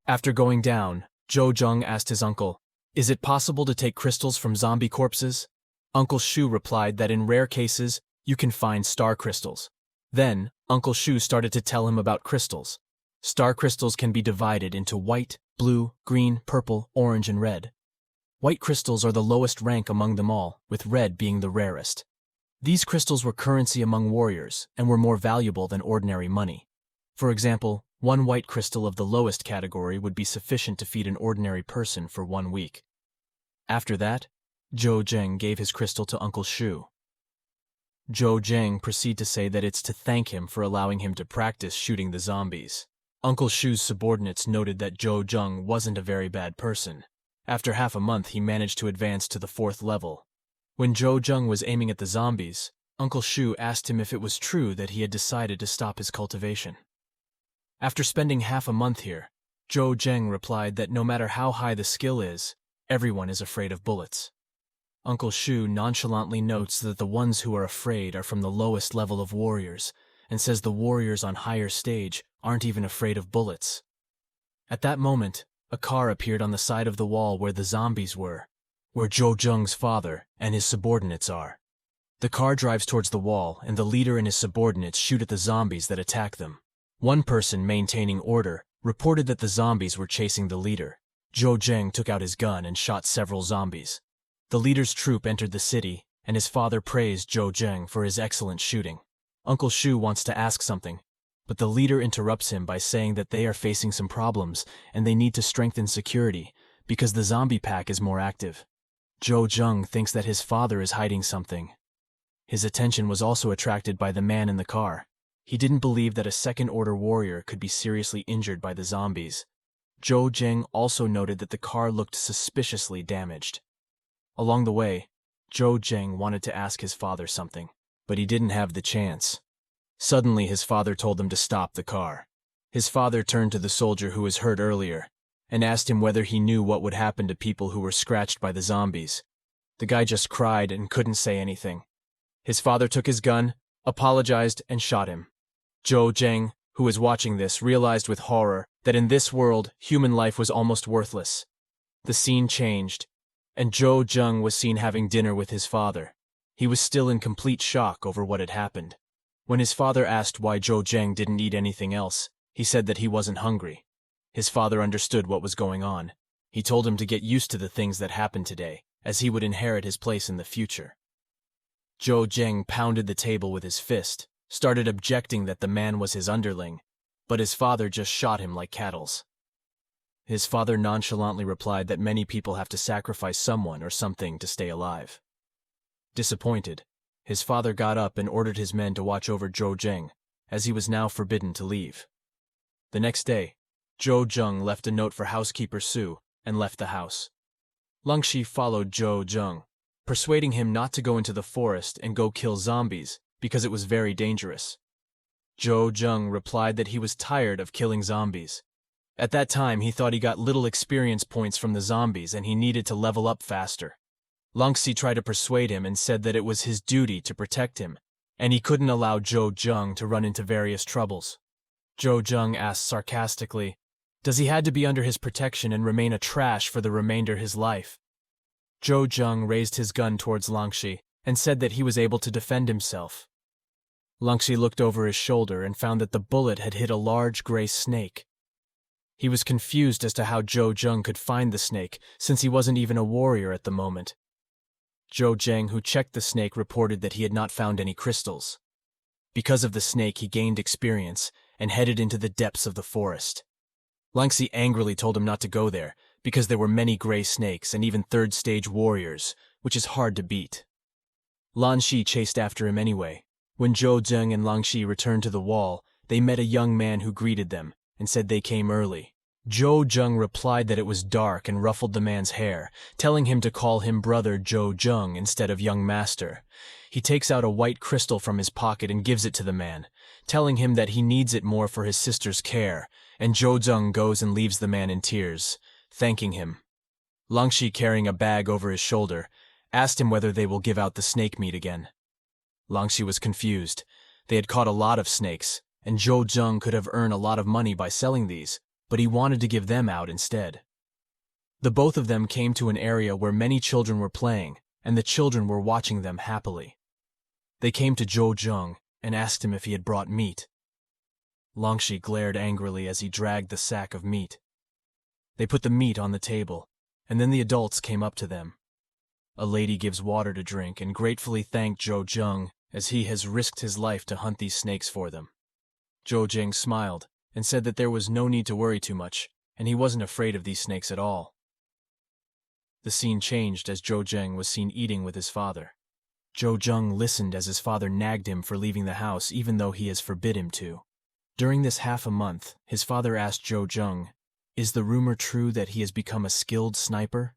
After going down, Zhou Zheng asked his uncle, "Is it possible to take crystals from zombie corpses?" Uncle Shu replied that in rare cases, you can find star crystals. Then, Uncle Shu started to tell him about crystals. Star crystals can be divided into white, blue, green, purple, orange, and red. White crystals are the lowest rank among them all, with red being the rarest. These crystals were currency among warriors and were more valuable than ordinary money. For example, one white crystal of the lowest category would be sufficient to feed an ordinary person for 1 week. After that, Zhou Zheng gave his crystal to Uncle Shu. Zhou Zheng proceeded to say that it's to thank him for allowing him to practice shooting the zombies. Uncle Shu's subordinates noted that Zhou Zheng wasn't a very bad person. After half a month, he managed to advance to the 4th level. When Zhou Zheng was aiming at the zombies, Uncle Shu asked him if it was true that he had decided to stop his cultivation. After spending half a month here, Zhou Zheng replied that no matter how high the skill is, everyone is afraid of bullets. Uncle Shu nonchalantly notes that the ones who are afraid are from the lowest level of warriors, and says the warriors on higher stage aren't even afraid of bullets. At that moment, a car appeared on the side of the wall where the zombies were, where Zhou Zheng's father and his subordinates are. The car drives towards the wall, and the leader and his subordinates shoot at the zombies that attack them. One person maintaining order reported that the zombies were chasing the leader. Zhou Zheng took out his gun and shot several zombies. The leader's troop entered the city, and his father praised Zhou Zheng for his excellent shooting. Uncle Shu wants to ask something, but the leader interrupts him by saying that they are facing some problems and they need to strengthen security because the zombie pack is more active. Zhou Zheng thinks that his father is hiding something. His attention was also attracted by the man in the car. He didn't believe that a second-order warrior could be seriously injured by the zombies. Zhou Zheng also noted that the car looked suspiciously damaged. Along the way, Zhou Zheng wanted to ask his father something, but he didn't have the chance. Suddenly, his father told him to stop the car. His father turned to the soldier who was hurt earlier and asked him whether he knew what would happen to people who were scratched by the zombies. The guy just cried and couldn't say anything. His father took his gun, apologized, and shot him. Zhou Zheng, who was watching this, realized with horror that in this world, human life was almost worthless. The scene changed, and Zhou Zheng was seen having dinner with his father. He was still in complete shock over what had happened. When his father asked why Zhou Zheng didn't eat anything else, he said that he wasn't hungry. His father understood what was going on. He told him to get used to the things that happened today, as he would inherit his place in the future. Zhou Zheng pounded the table with his fist, started objecting that the man was his underling, but his father just shot him like cattles. His father nonchalantly replied that many people have to sacrifice someone or something to stay alive. Disappointed, his father got up and ordered his men to watch over Zhou Zheng, as he was now forbidden to leave. The next day, Zhou Zheng left a note for housekeeper Su and left the house. Langshi followed Zhou Zheng, persuading him not to go into the forest and go kill zombies because it was very dangerous. Zhou Zheng replied that he was tired of killing zombies. At that time, he thought he got little experience points from the zombies and he needed to level up faster. Langxi tried to persuade him and said that it was his duty to protect him, and he couldn't allow Zhou Zheng to run into various troubles. Zhou Zheng asked sarcastically, does he had to be under his protection and remain a trash for the remainder of his life? Zhou Zheng raised his gun towards Langxi and said that he was able to defend himself. Langxi looked over his shoulder and found that the bullet had hit a large gray snake. He was confused as to how Zhou Zheng could find the snake, since he wasn't even a warrior at the moment. Zhou Zheng, who checked the snake, reported that he had not found any crystals. Because of the snake, he gained experience and headed into the depths of the forest. Langxi angrily told him not to go there, because there were many gray snakes and even third-stage warriors, which is hard to beat. Lan Shi chased after him anyway. When Zhou Zheng and Langxi returned to the wall, they met a young man who greeted them and said they came early. Zhou Zheng replied that it was dark and ruffled the man's hair, telling him to call him brother Zhou Zheng instead of young master. He takes out a white crystal from his pocket and gives it to the man, telling him that he needs it more for his sister's care, and Zhou Zheng goes and leaves the man in tears, thanking him. Langxi, carrying a bag over his shoulder, asked him whether they will give out the snake meat again. Langxi was confused. They had caught a lot of snakes, and Zhou Zheng could have earned a lot of money by selling these, but he wanted to give them out instead. The both of them came to an area where many children were playing, and the children were watching them happily. They came to Zhou Zheng and asked him if he had brought meat. Langxi glared angrily as he dragged the sack of meat. They put the meat on the table, and then the adults came up to them. A lady gives water to drink and gratefully thanked Zhou Zheng as he has risked his life to hunt these snakes for them. Zhou Zheng smiled and said that there was no need to worry too much, and he wasn't afraid of these snakes at all. The scene changed as Zhou Zheng was seen eating with his father. Zhou Zheng listened as his father nagged him for leaving the house even though he has forbid him to. During this half a month, his father asked Zhou Zheng, "Is the rumor true that he has become a skilled sniper?"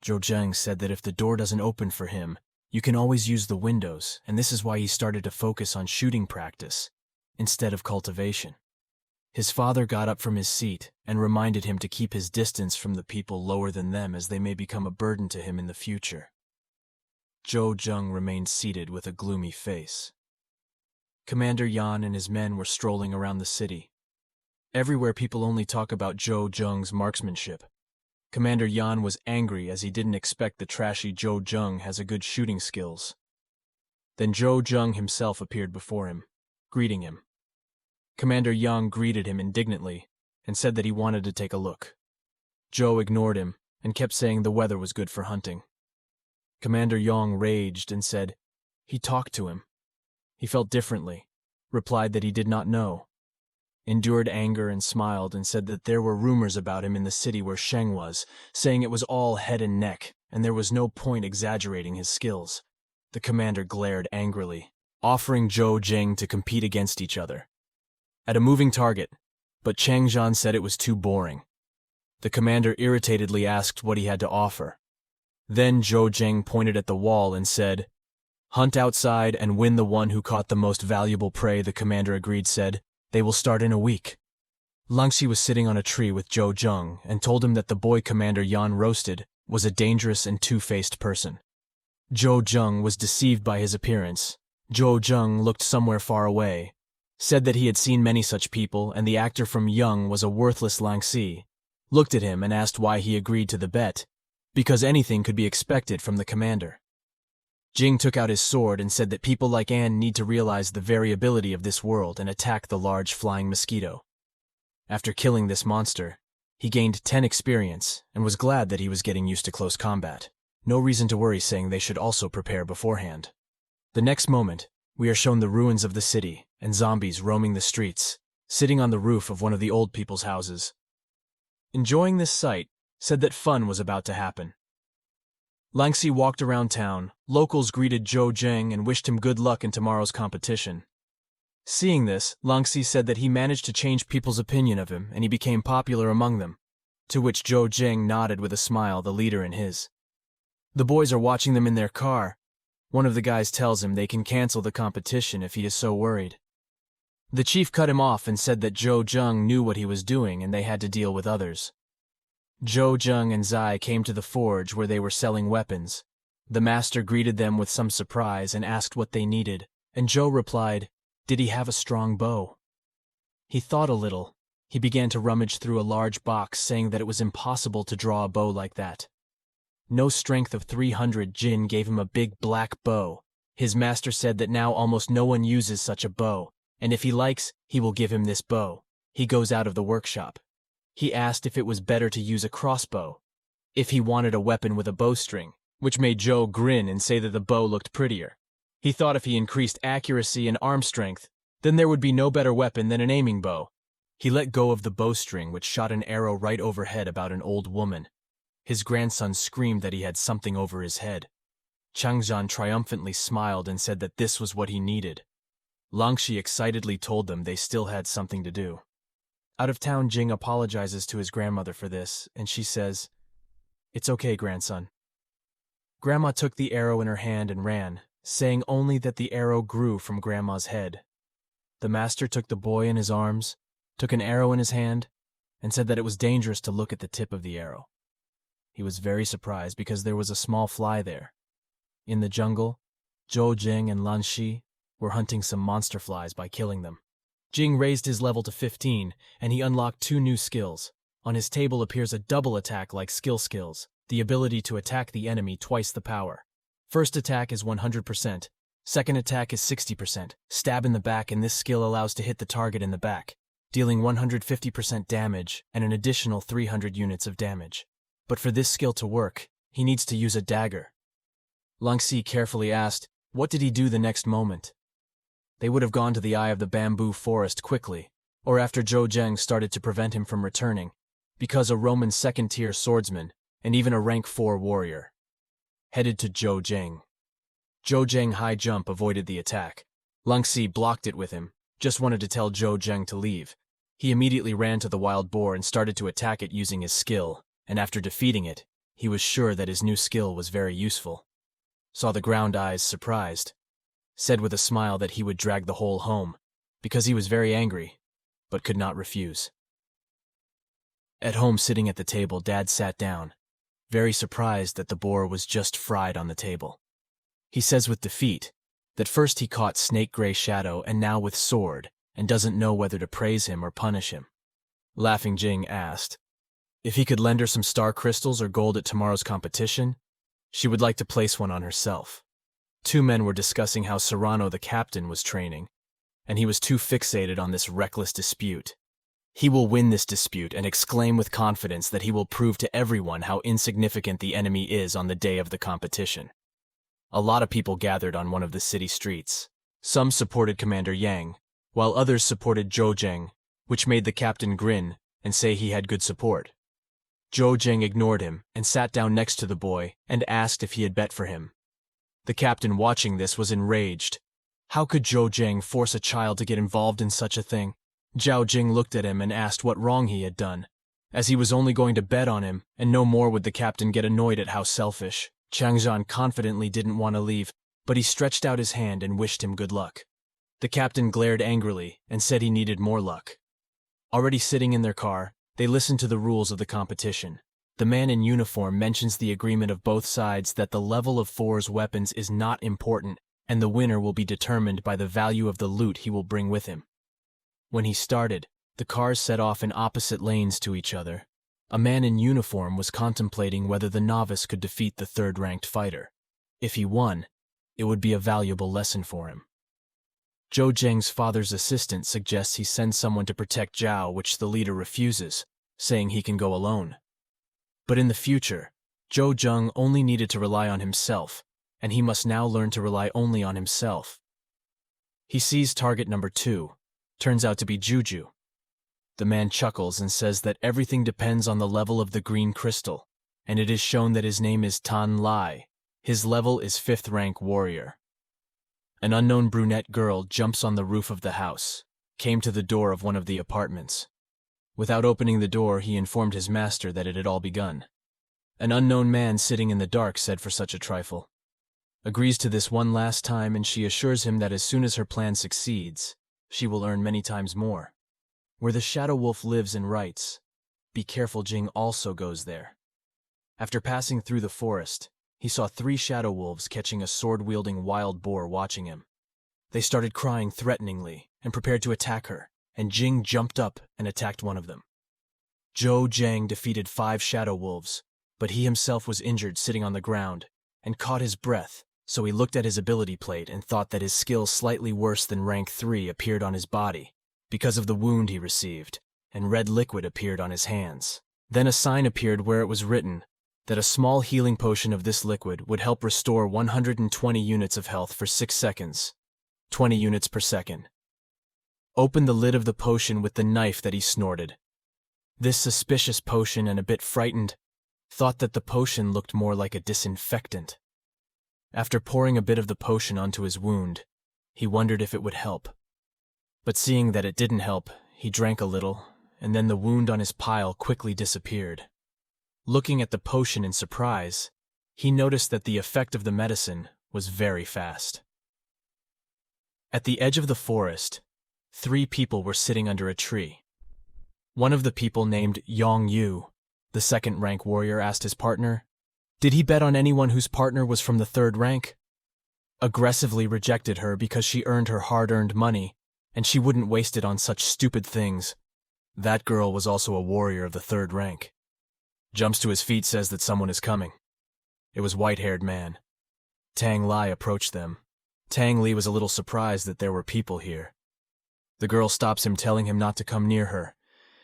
Zhou Zheng said that if the door doesn't open for him, you can always use the windows, and this is why he started to focus on shooting practice instead of cultivation. His father got up from his seat and reminded him to keep his distance from the people lower than them as they may become a burden to him in the future. Zhou Zheng remained seated with a gloomy face. Commander Yan and his men were strolling around the city. Everywhere people only talk about Zhou Zheng's marksmanship. Commander Yan was angry as he didn't expect the trashy Zhou Zheng has a good shooting skills. Then Zhou Zheng himself appeared before him, greeting him. Commander Yang greeted him indignantly and said that he wanted to take a look. Zhou ignored him and kept saying the weather was good for hunting. Commander Yong raged and said he talked to him. He felt differently, replied that he did not know, endured anger and smiled and said that there were rumors about him in the city where Sheng was, saying it was all head and neck, and there was no point exaggerating his skills. The commander glared angrily, offering Zhou Jing to compete against each other at a moving target, but Chang Zhan said it was too boring. The commander irritatedly asked what he had to offer. Then Zhou Jing pointed at the wall and said, "Hunt outside and win the one who caught the most valuable prey." The commander agreed, said, "They will start in a week." Langxi was sitting on a tree with Zhou Zheng and told him that the boy Commander Yan roasted was a dangerous and two-faced person. Zhou Zheng was deceived by his appearance. Zhou Zheng looked somewhere far away, said that he had seen many such people, and the actor from Young was a worthless Langxi, looked at him and asked why he agreed to the bet, because anything could be expected from the commander. Jing took out his sword and said that people like Anne need to realize the variability of this world and attack the large flying mosquito. After killing this monster, he gained 10 experience and was glad that he was getting used to close combat. No reason to worry, saying they should also prepare beforehand. The next moment, we are shown the ruins of the city and zombies roaming the streets, sitting on the roof of one of the old people's houses. Enjoying this sight, said that fun was about to happen. Langxi walked around town. Locals greeted Zhou Zheng and wished him good luck in tomorrow's competition. Seeing this, Langxi said that he managed to change people's opinion of him and he became popular among them, to which Zhou Zheng nodded with a smile, the leader in his. The boys are watching them in their car. One of the guys tells him they can cancel the competition if he is so worried. The chief cut him off and said that Zhou Zheng knew what he was doing and they had to deal with others. Zhou Zheng and Zai came to the forge where they were selling weapons. The master greeted them with some surprise and asked what they needed, and Zhou replied, "Did he have a strong bow?" He thought a little. He began to rummage through a large box, saying that it was impossible to draw a bow like that. No strength of 300 jin gave him a big black bow. His master said that now almost no one uses such a bow, and if he likes, he will give him this bow. He goes out of the workshop. He asked if it was better to use a crossbow, if he wanted a weapon with a bowstring, which made Zhou grin and say that the bow looked prettier. He thought if he increased accuracy and arm strength, then there would be no better weapon than an aiming bow. He let go of the bowstring, which shot an arrow right overhead about an old woman. His grandson screamed that he had something over his head. Changzhan triumphantly smiled and said that this was what he needed. Langxi excitedly told them they still had something to do. Out of town, Jing apologizes to his grandmother for this, and she says, "It's okay, grandson." Grandma took the arrow in her hand and ran, saying only that the arrow grew from Grandma's head. The master took the boy in his arms, took an arrow in his hand, and said that it was dangerous to look at the tip of the arrow. He was very surprised because there was a small fly there. In the jungle, Zhou Jing and Lan Shi were hunting some monster flies by killing them. Jing raised his level to 15, and he unlocked 2 new skills. On his table appears a double attack like skills, the ability to attack the enemy twice the power. First attack is 100%, second attack is 60%, stab in the back, and this skill allows to hit the target in the back, dealing 150% damage and an additional 300 units of damage. But for this skill to work, he needs to use a dagger. Langxi carefully asked, what did he do the next moment? They would have gone to the eye of the bamboo forest quickly, or after Zhou Zheng started to prevent him from returning, because a Roman second-tier swordsman, and even a rank 4 warrior, headed to Zhou Zheng. Zhou Zheng high jump avoided the attack. Langxi blocked it with him, just wanted to tell Zhou Zheng to leave. He immediately ran to the wild boar and started to attack it using his skill, and after defeating it, he was sure that his new skill was very useful. Saw the ground eyes surprised. Said with a smile that he would drag the whole home, because he was very angry, but could not refuse. At home, sitting at the table, Dad sat down, very surprised that the boar was just fried on the table. He says with defeat that first he caught Snake Gray Shadow and now with sword, and doesn't know whether to praise him or punish him. Laughing, Jing asked if he could lend her some star crystals or gold at tomorrow's competition. She would like to place one on herself. 2 men were discussing how Serrano the captain was training, and he was too fixated on this reckless dispute. He will win this dispute and exclaim with confidence that he will prove to everyone how insignificant the enemy is on the day of the competition. A lot of people gathered on one of the city streets. Some supported Commander Yang, while others supported Zhou Zheng, which made the captain grin and say he had good support. Zhou Zheng ignored him and sat down next to the boy and asked if he had bet for him. The captain watching this was enraged. How could Zhou Zheng force a child to get involved in such a thing? Zhao Jing looked at him and asked what wrong he had done, as he was only going to bet on him, and no more would the captain get annoyed at how selfish. Changzhan confidently didn't want to leave, but he stretched out his hand and wished him good luck. The captain glared angrily and said he needed more luck. Already sitting in their car, they listened to the rules of the competition. The man in uniform mentions the agreement of both sides that the level of Four's weapons is not important, and the winner will be determined by the value of the loot he will bring with him. When he started, the cars set off in opposite lanes to each other. A man in uniform was contemplating whether the novice could defeat the third-ranked fighter. If he won, it would be a valuable lesson for him. Zhou Zheng's father's assistant suggests he send someone to protect Zhao, which the leader refuses, saying he can go alone. But in the future, Zhou Zheng only needed to rely on himself, and he must now learn to rely only on himself. He sees target number 2. Turns out to be Juju. The man chuckles and says that everything depends on the level of the green crystal, and it is shown that his name is Tan Lai. His level is 5th rank warrior. An unknown brunette girl jumps on the roof of the house, came to the door of one of the apartments. Without opening the door, he informed his master that it had all begun. An unknown man sitting in the dark said for such a trifle. Agrees to this one last time, and she assures him that as soon as her plan succeeds, she will earn many times more. Where the shadow wolf lives and writes, "Be careful, Jing also goes there." After passing through the forest, he saw 3 shadow wolves catching a sword-wielding wild boar watching him. They started crying threateningly and prepared to attack her, and Jing jumped up and attacked one of them. Zhou Zheng defeated 5 shadow wolves, but he himself was injured sitting on the ground and caught his breath, so he looked at his ability plate and thought that his skill slightly worse than rank 3 appeared on his body because of the wound he received, and red liquid appeared on his hands. Then a sign appeared where it was written that a small healing potion of this liquid would help restore 120 units of health for 6 seconds, 20 units per second. Opened the lid of the potion with the knife that he snorted. This suspicious potion, and a bit frightened, thought that the potion looked more like a disinfectant. After pouring a bit of the potion onto his wound, he wondered if it would help. But seeing that it didn't help, he drank a little, and then the wound on his pile quickly disappeared. Looking at the potion in surprise, he noticed that the effect of the medicine was very fast. At the edge of the forest, 3 people were sitting under a tree. One of the people, named Yong Yu, the 2nd rank warrior, asked his partner, did he bet on anyone whose partner was from the 3rd rank? Aggressively rejected her because she earned her hard-earned money, and she wouldn't waste it on such stupid things. That girl was also a warrior of the 3rd rank. Jumps to his feet, says that someone is coming. It was white-haired man. Tang Lai approached them. Tang Li was a little surprised that there were people here. The girl stops him, telling him not to come near her.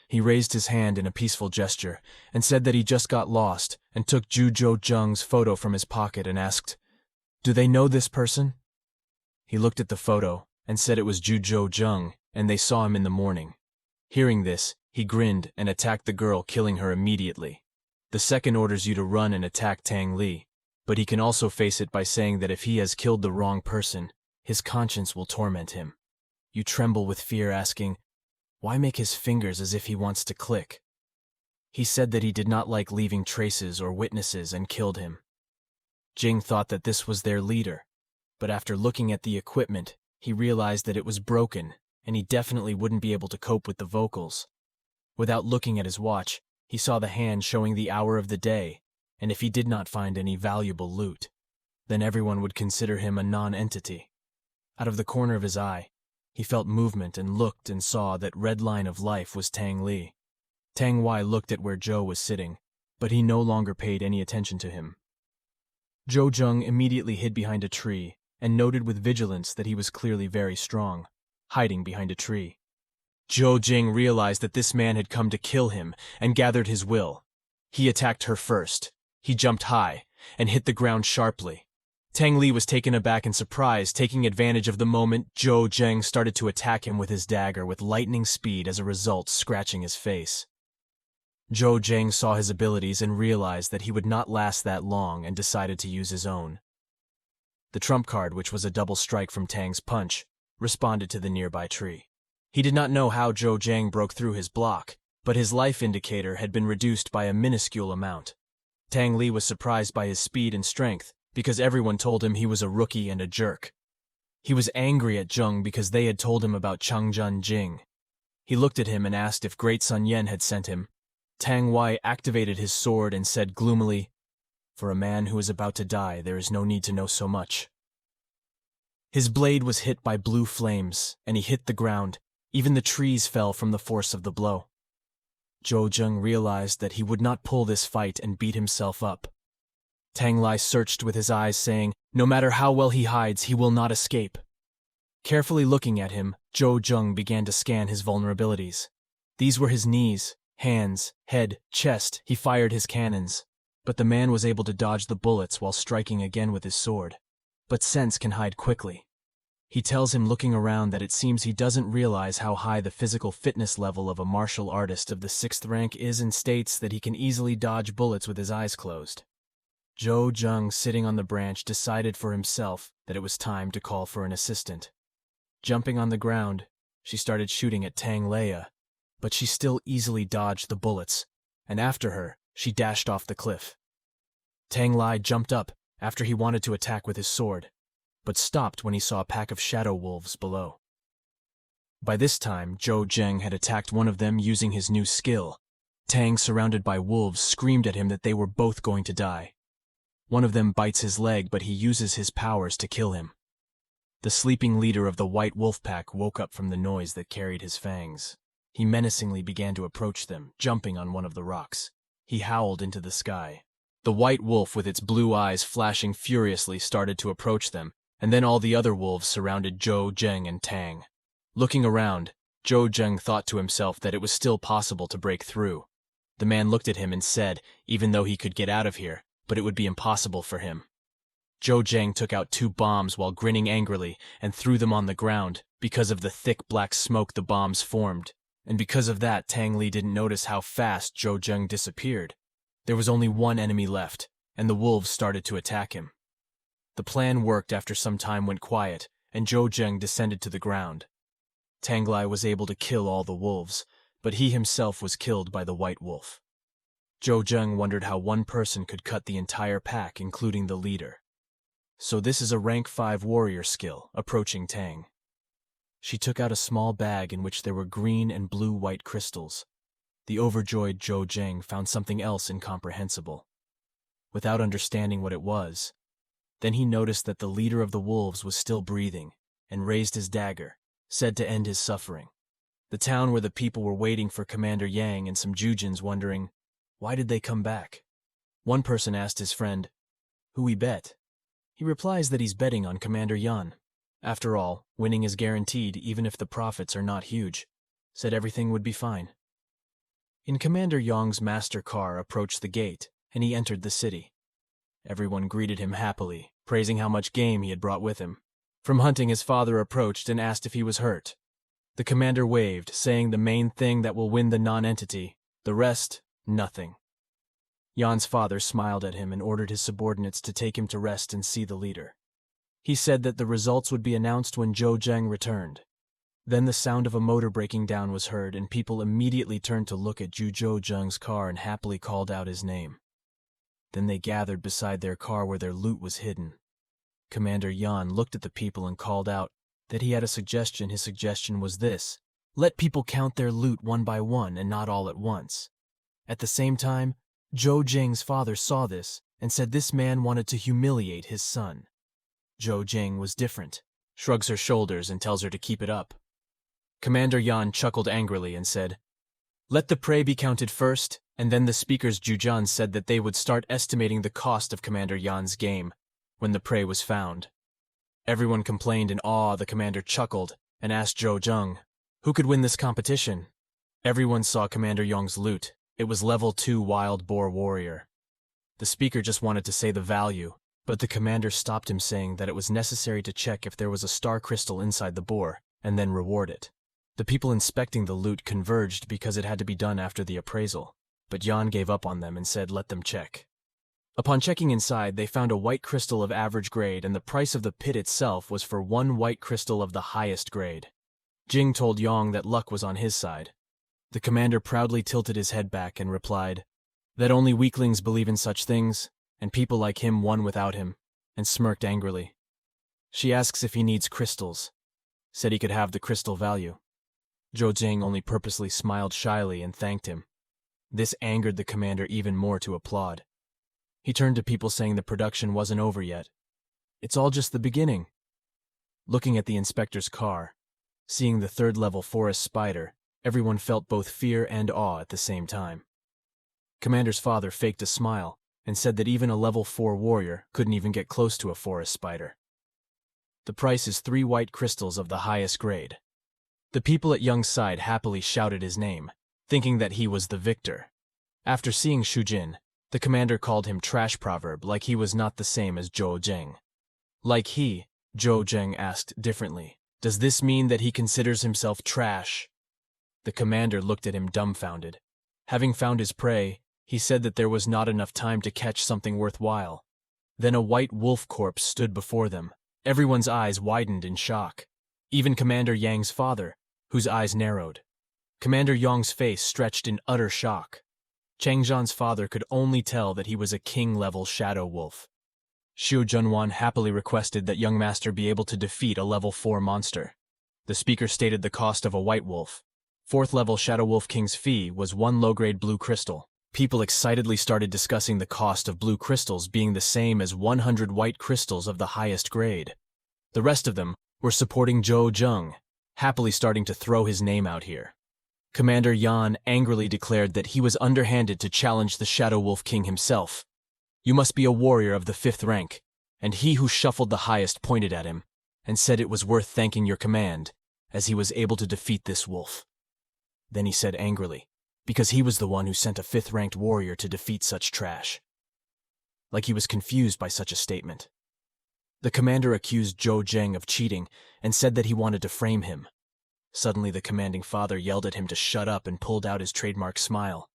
He raised his hand in a peaceful gesture and said that he just got lost and took Zhou Zheng's photo from his pocket and asked, do they know this person? He looked at the photo and said it was Zhou Zheng, and they saw him in the morning. Hearing this, he grinned and attacked the girl, killing her immediately. The second orders you to run and attack Tang Li, but he can also face it by saying that if he has killed the wrong person, his conscience will torment him. You tremble with fear, asking, why make his fingers as if he wants to click? He said that he did not like leaving traces or witnesses and killed him. Jing thought that this was their leader, but after looking at the equipment, he realized that it was broken, and he definitely wouldn't be able to cope with the vocals. Without looking at his watch, he saw the hand showing the hour of the day, and if he did not find any valuable loot, then everyone would consider him a non-entity. Out of the corner of his eye, he felt movement and looked and saw that red line of life was Tang Li. Tang Wai looked at where Zhou was sitting, but he no longer paid any attention to him. Zhou Zheng immediately hid behind a tree and noted with vigilance that he was clearly very strong, hiding behind a tree. Zhou Jing realized that this man had come to kill him and gathered his will. He attacked her first. He jumped high and hit the ground sharply. Tang Li was taken aback and surprised, taking advantage of the moment. Zhou Zheng started to attack him with his dagger with lightning speed, as a result scratching his face. Zhou Zheng saw his abilities and realized that he would not last that long and decided to use his own. The trump card, which was a double strike from Tang's punch, responded to the nearby tree. He did not know how Zhou Zheng broke through his block, but his life indicator had been reduced by a minuscule amount. Tang Li was surprised by his speed and strength, because everyone told him he was a rookie and a jerk. He was angry at Zheng because they had told him about Changjun Jing. He looked at him and asked if Great Sun Yen had sent him. Tang Wei activated his sword and said gloomily, "For a man who is about to die, there is no need to know so much." His blade was hit by blue flames, and he hit the ground. Even the trees fell from the force of the blow. Zhou Zheng realized that he would not pull this fight and beat himself up. Tang Li searched with his eyes, saying, "No matter how well he hides, he will not escape." Carefully looking at him, Zhou Zheng began to scan his vulnerabilities. These were his knees, hands, head, chest. He fired his cannons, but the man was able to dodge the bullets while striking again with his sword. But sense can hide quickly. He tells him, looking around, that it seems he doesn't realize how high the physical fitness level of a martial artist of the 6th rank is, and states that he can easily dodge bullets with his eyes closed. Zhou Zheng, sitting on the branch, decided for himself that it was time to call for an assistant. Jumping on the ground, she started shooting at Tang Leia, but she still easily dodged the bullets, and after her, she dashed off the cliff. Tang Li jumped up after he wanted to attack with his sword, but stopped when he saw a pack of shadow wolves below. By this time, Zhou Zheng had attacked one of them using his new skill. Tang, surrounded by wolves, screamed at him that they were both going to die. One of them bites his leg, but he uses his powers to kill him. The sleeping leader of the white wolf pack woke up from the noise that carried his fangs. He menacingly began to approach them, jumping on one of the rocks. He howled into the sky. The white wolf, with its blue eyes flashing furiously, started to approach them, and then all the other wolves surrounded Zhou Zheng and Tang. Looking around, Zhou Zheng thought to himself that it was still possible to break through. The man looked at him and said, even though he could get out of here, but it would be impossible for him. Zhou Zheng took out 2 bombs while grinning angrily and threw them on the ground. Because of the thick black smoke the bombs formed, and because of that, Tang Li didn't notice how fast Zhou Zheng disappeared. There was only one enemy left, and the wolves started to attack him. The plan worked. After some time went quiet, and Zhou Zheng descended to the ground. Tang Li was able to kill all the wolves, but he himself was killed by the white wolf. Zhou Zheng wondered how one person could cut the entire pack, including the leader. So this is a rank 5 warrior skill, approaching Tang. She took out a small bag in which there were green and blue-white crystals. The overjoyed Zhou Zheng found something else incomprehensible. Without understanding what it was, then he noticed that the leader of the wolves was still breathing, and raised his dagger, said to end his suffering. The town where the people were waiting for Commander Yang and some Jujins, wondering, why did they come back? One person asked his friend, "Who we bet?" He replies that he's betting on Commander Yan. After all, winning is guaranteed even if the profits are not huge. Said everything would be fine. In Commander Yang's master car approached the gate, and he entered the city. Everyone greeted him happily, praising how much game he had brought with him. From hunting, his father approached and asked if he was hurt. The commander waved, saying the main thing that will win the non-entity, the rest, nothing. Yan's father smiled at him and ordered his subordinates to take him to rest and see the leader. He said that the results would be announced when Zhou Zheng returned. Then the sound of a motor breaking down was heard, and people immediately turned to look at Zhou Zheng's car and happily called out his name. Then they gathered beside their car where their loot was hidden. Commander Yan looked at the people and called out that he had a suggestion. His suggestion was this: let people count their loot one by one and not all at once. At the same time, Zhou Zheng's father saw this and said this man wanted to humiliate his son. Zhou Zheng was different, shrugs her shoulders and tells her to keep it up. Commander Yan chuckled angrily and said, let the prey be counted first, and then the speaker's Jujan said that they would start estimating the cost of Commander Yan's game when the prey was found. Everyone complained in awe. The commander chuckled and asked Zhou Zheng, who could win this competition? Everyone saw Commander Yang's loot. It was level 2 wild boar warrior. The speaker just wanted to say the value, But the commander stopped him, saying that it was necessary to check if there was a star crystal inside the boar, and then reward it. The people inspecting the loot converged because it had to be done after the appraisal, but Jan gave up on them and said let them check. Upon checking inside, they found a white crystal of average grade, and the price of the pit itself was for one white crystal of the highest grade. Jing told Yang that luck was on his side. The commander proudly tilted his head back and replied that only weaklings believe in such things, and people like him won without him, and smirked angrily. She asks if he needs crystals. Said he could have the crystal value. Zhou Jing only purposely smiled shyly and thanked him. This angered the commander even more to applaud. He turned to people, saying the production wasn't over yet. It's all just the beginning. Looking at the inspector's car, seeing the third-level forest spider, everyone felt both fear and awe at the same time. Commander's father faked a smile and said that even a level 4 warrior couldn't even get close to a forest spider. The price is 3 white crystals of the highest grade. The people at Young's side happily shouted his name, thinking that he was the victor. After seeing Shujin, the commander called him trash proverb, like he was not the same as Zhou Jing. Like he, Zhou Jing asked differently, does this mean that he considers himself trash? The commander looked at him dumbfounded. Having found his prey, he said that there was not enough time to catch something worthwhile. Then a white wolf corpse stood before them. Everyone's eyes widened in shock. Even Commander Yang's father, whose eyes narrowed. Commander Yang's face stretched in utter shock. Chang Zhan's father could only tell that he was a king-level shadow wolf. Xiu Junwan happily requested that young master be able to defeat a level 4 monster. The speaker stated the cost of a white wolf. 4th level Shadow Wolf King's fee was 1 low-grade blue crystal. People excitedly started discussing the cost of blue crystals being the same as 100 white crystals of the highest grade. The rest of them were supporting Zhou Jing, happily starting to throw his name out here. Commander Yan angrily declared that he was underhanded to challenge the Shadow Wolf King himself. You must be a warrior of the 5th rank, and he who shuffled the highest pointed at him, and said it was worth thanking your command, as he was able to defeat this wolf. Then he said angrily, because he was the one who sent a 5th-ranked warrior to defeat such trash. Like he was confused by such a statement. The commander accused Zhou Jing of cheating and said that he wanted to frame him. Suddenly the commanding father yelled at him to shut up and pulled out his trademark smile.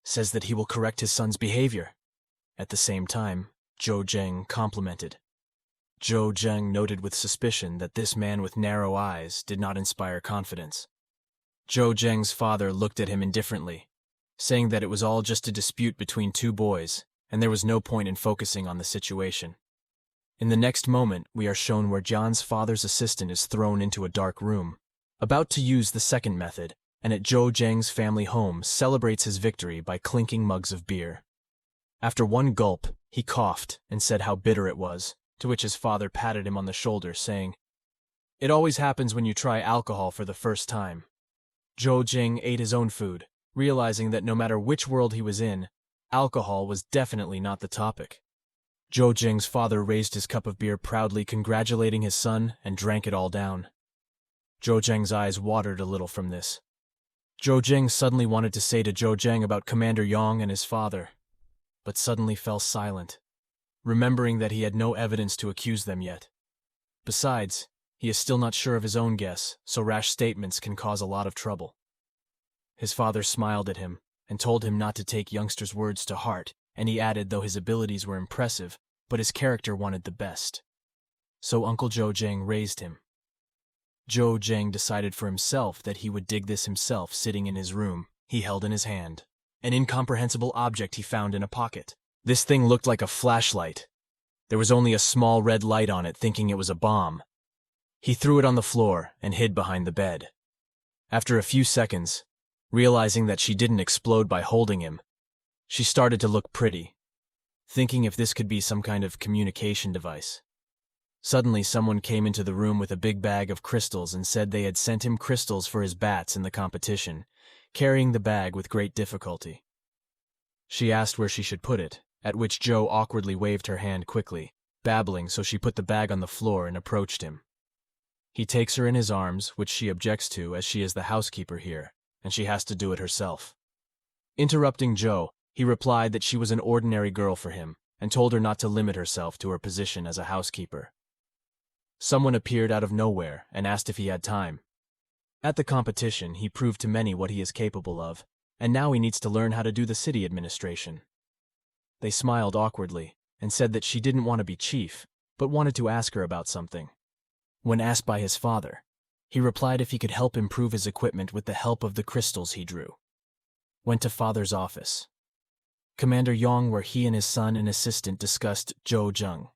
Says that he will correct his son's behavior. At the same time, Zhou Jing complimented. Zhou Jing noted with suspicion that this man with narrow eyes did not inspire confidence. Zhou Jing's father looked at him indifferently, saying that it was all just a dispute between 2 boys, and there was no point in focusing on the situation. In the next moment, we are shown where Jian's father's assistant is thrown into a dark room, about to use the second method, and at Zhou Jing's family home celebrates his victory by clinking mugs of beer. After one gulp, he coughed and said how bitter it was, to which his father patted him on the shoulder, saying, "It always happens when you try alcohol for the first time." Zhou Jing ate his own food, realizing that no matter which world he was in, alcohol was definitely not the topic. Zhou Jing's father raised his cup of beer proudly, congratulating his son, and drank it all down. Zhou Jing's eyes watered a little from this. Zhou Jing suddenly wanted to say to Zhou Jing about Commander Yang and his father, but suddenly fell silent, remembering that he had no evidence to accuse them yet. Besides, he is still not sure of his own guess, so rash statements can cause a lot of trouble. His father smiled at him and told him not to take youngster's words to heart, and he added though his abilities were impressive, but his character wanted the best. So Uncle Zhou Jing raised him. Zhou Jing decided for himself that he would dig this himself sitting in his room. He held in his hand an incomprehensible object he found in a pocket. This thing looked like a flashlight. There was only a small red light on it, thinking it was a bomb. He threw it on the floor and hid behind the bed. After a few seconds, realizing that she didn't explode by holding him, she started to look pretty, thinking if this could be some kind of communication device. Suddenly someone came into the room with a big bag of crystals and said they had sent him crystals for his bats in the competition, carrying the bag with great difficulty. She asked where she should put it, at which Zhou awkwardly waved her hand quickly, babbling, so she put the bag on the floor and approached him. He takes her in his arms, which she objects to as she is the housekeeper here, and she has to do it herself. Interrupting Zhou, he replied that she was an ordinary girl for him, and told her not to limit herself to her position as a housekeeper. Someone appeared out of nowhere and asked if he had time. At the competition, he proved to many what he is capable of, and now he needs to learn how to do the city administration. They smiled awkwardly and said that she didn't want to be chief, but wanted to ask her about something. When asked by his father, he replied if he could help improve his equipment with the help of the crystals he drew. Went to father's office. Commander Yong, where he and his son and assistant discussed Jo Jung.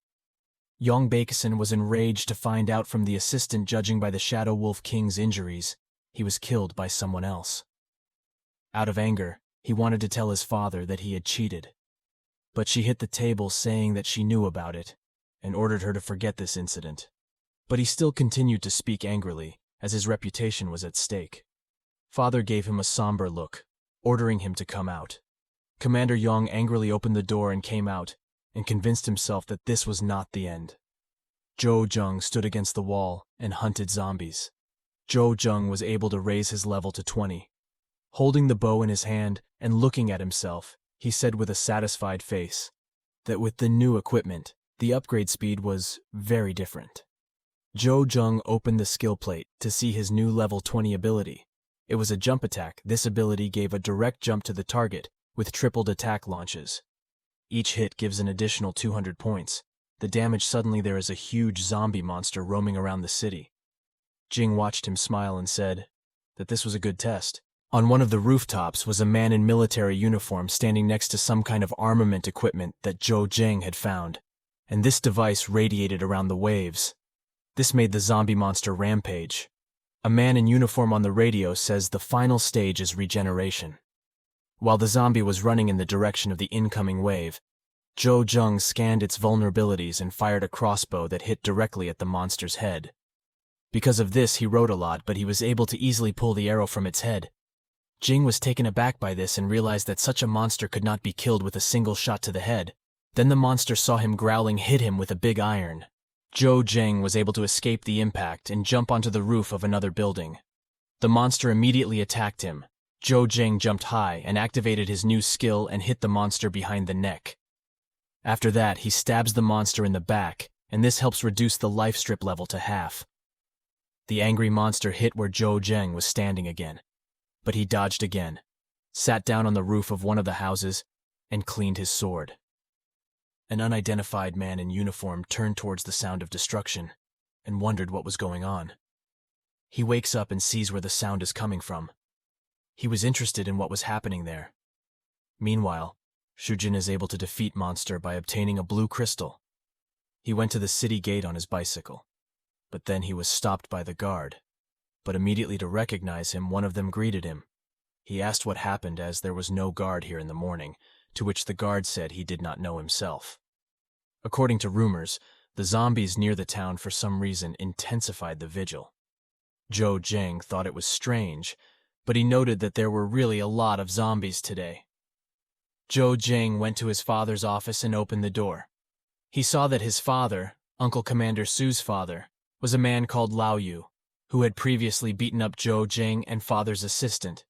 Yong Bakeson was enraged to find out from the assistant, judging by the Shadow Wolf King's injuries, he was killed by someone else. Out of anger, he wanted to tell his father that he had cheated. But she hit the table saying that she knew about it and ordered her to forget this incident. But he still continued to speak angrily, as his reputation was at stake. Father gave him a somber look, ordering him to come out. Commander Yong angrily opened the door and came out, and convinced himself that this was not the end. Jo Jung stood against the wall and hunted zombies. Jo Jung was able to raise his level to 20. Holding the bow in his hand and looking at himself, he said with a satisfied face that with the new equipment, the upgrade speed was very different. Jo Jung opened the skill plate to see his new level 20 ability. It was a jump attack. This ability gave a direct jump to the target with tripled attack launches. Each hit gives an additional 200 points. The damage suddenly there is a huge zombie monster roaming around the city. Jing watched him smile and said that this was a good test. On one of the rooftops was a man in military uniform standing next to some kind of armament equipment that Jo Jing had found, and this device radiated around the waves. This made the zombie monster rampage. A man in uniform on the radio says the final stage is regeneration. While the zombie was running in the direction of the incoming wave, Jo Jung scanned its vulnerabilities and fired a crossbow that hit directly at the monster's head. Because of this, he rode a lot, but he was able to easily pull the arrow from its head. Jing was taken aback by this and realized that such a monster could not be killed with a single shot to the head. Then the monster saw him growling, hit him with a big iron. Jo Jing was able to escape the impact and jump onto the roof of another building. The monster immediately attacked him. Jo Jing jumped high and activated his new skill and hit the monster behind the neck. After that, he stabs the monster in the back, and this helps reduce the life strip level to half. The angry monster hit where Jo Jing was standing again, but he dodged again, sat down on the roof of one of the houses, and cleaned his sword. An unidentified man in uniform turned towards the sound of destruction and wondered what was going on. He wakes up and sees where the sound is coming from. He was interested in what was happening there. Meanwhile, Shujin is able to defeat monster by obtaining a blue crystal. He went to the city gate on his bicycle, but then he was stopped by the guard. But immediately to recognize him, one of them greeted him. He asked what happened as there was no guard here in the morning, to which the guard said he did not know himself. According to rumors, the zombies near the town for some reason intensified the vigil. Jo Jing thought it was strange, but he noted that there were really a lot of zombies today. Jo Jing went to his father's office and opened the door. He saw that his father, Uncle Commander Su's father, was a man called Lao Yu, who had previously beaten up Jo Jing and father's assistant.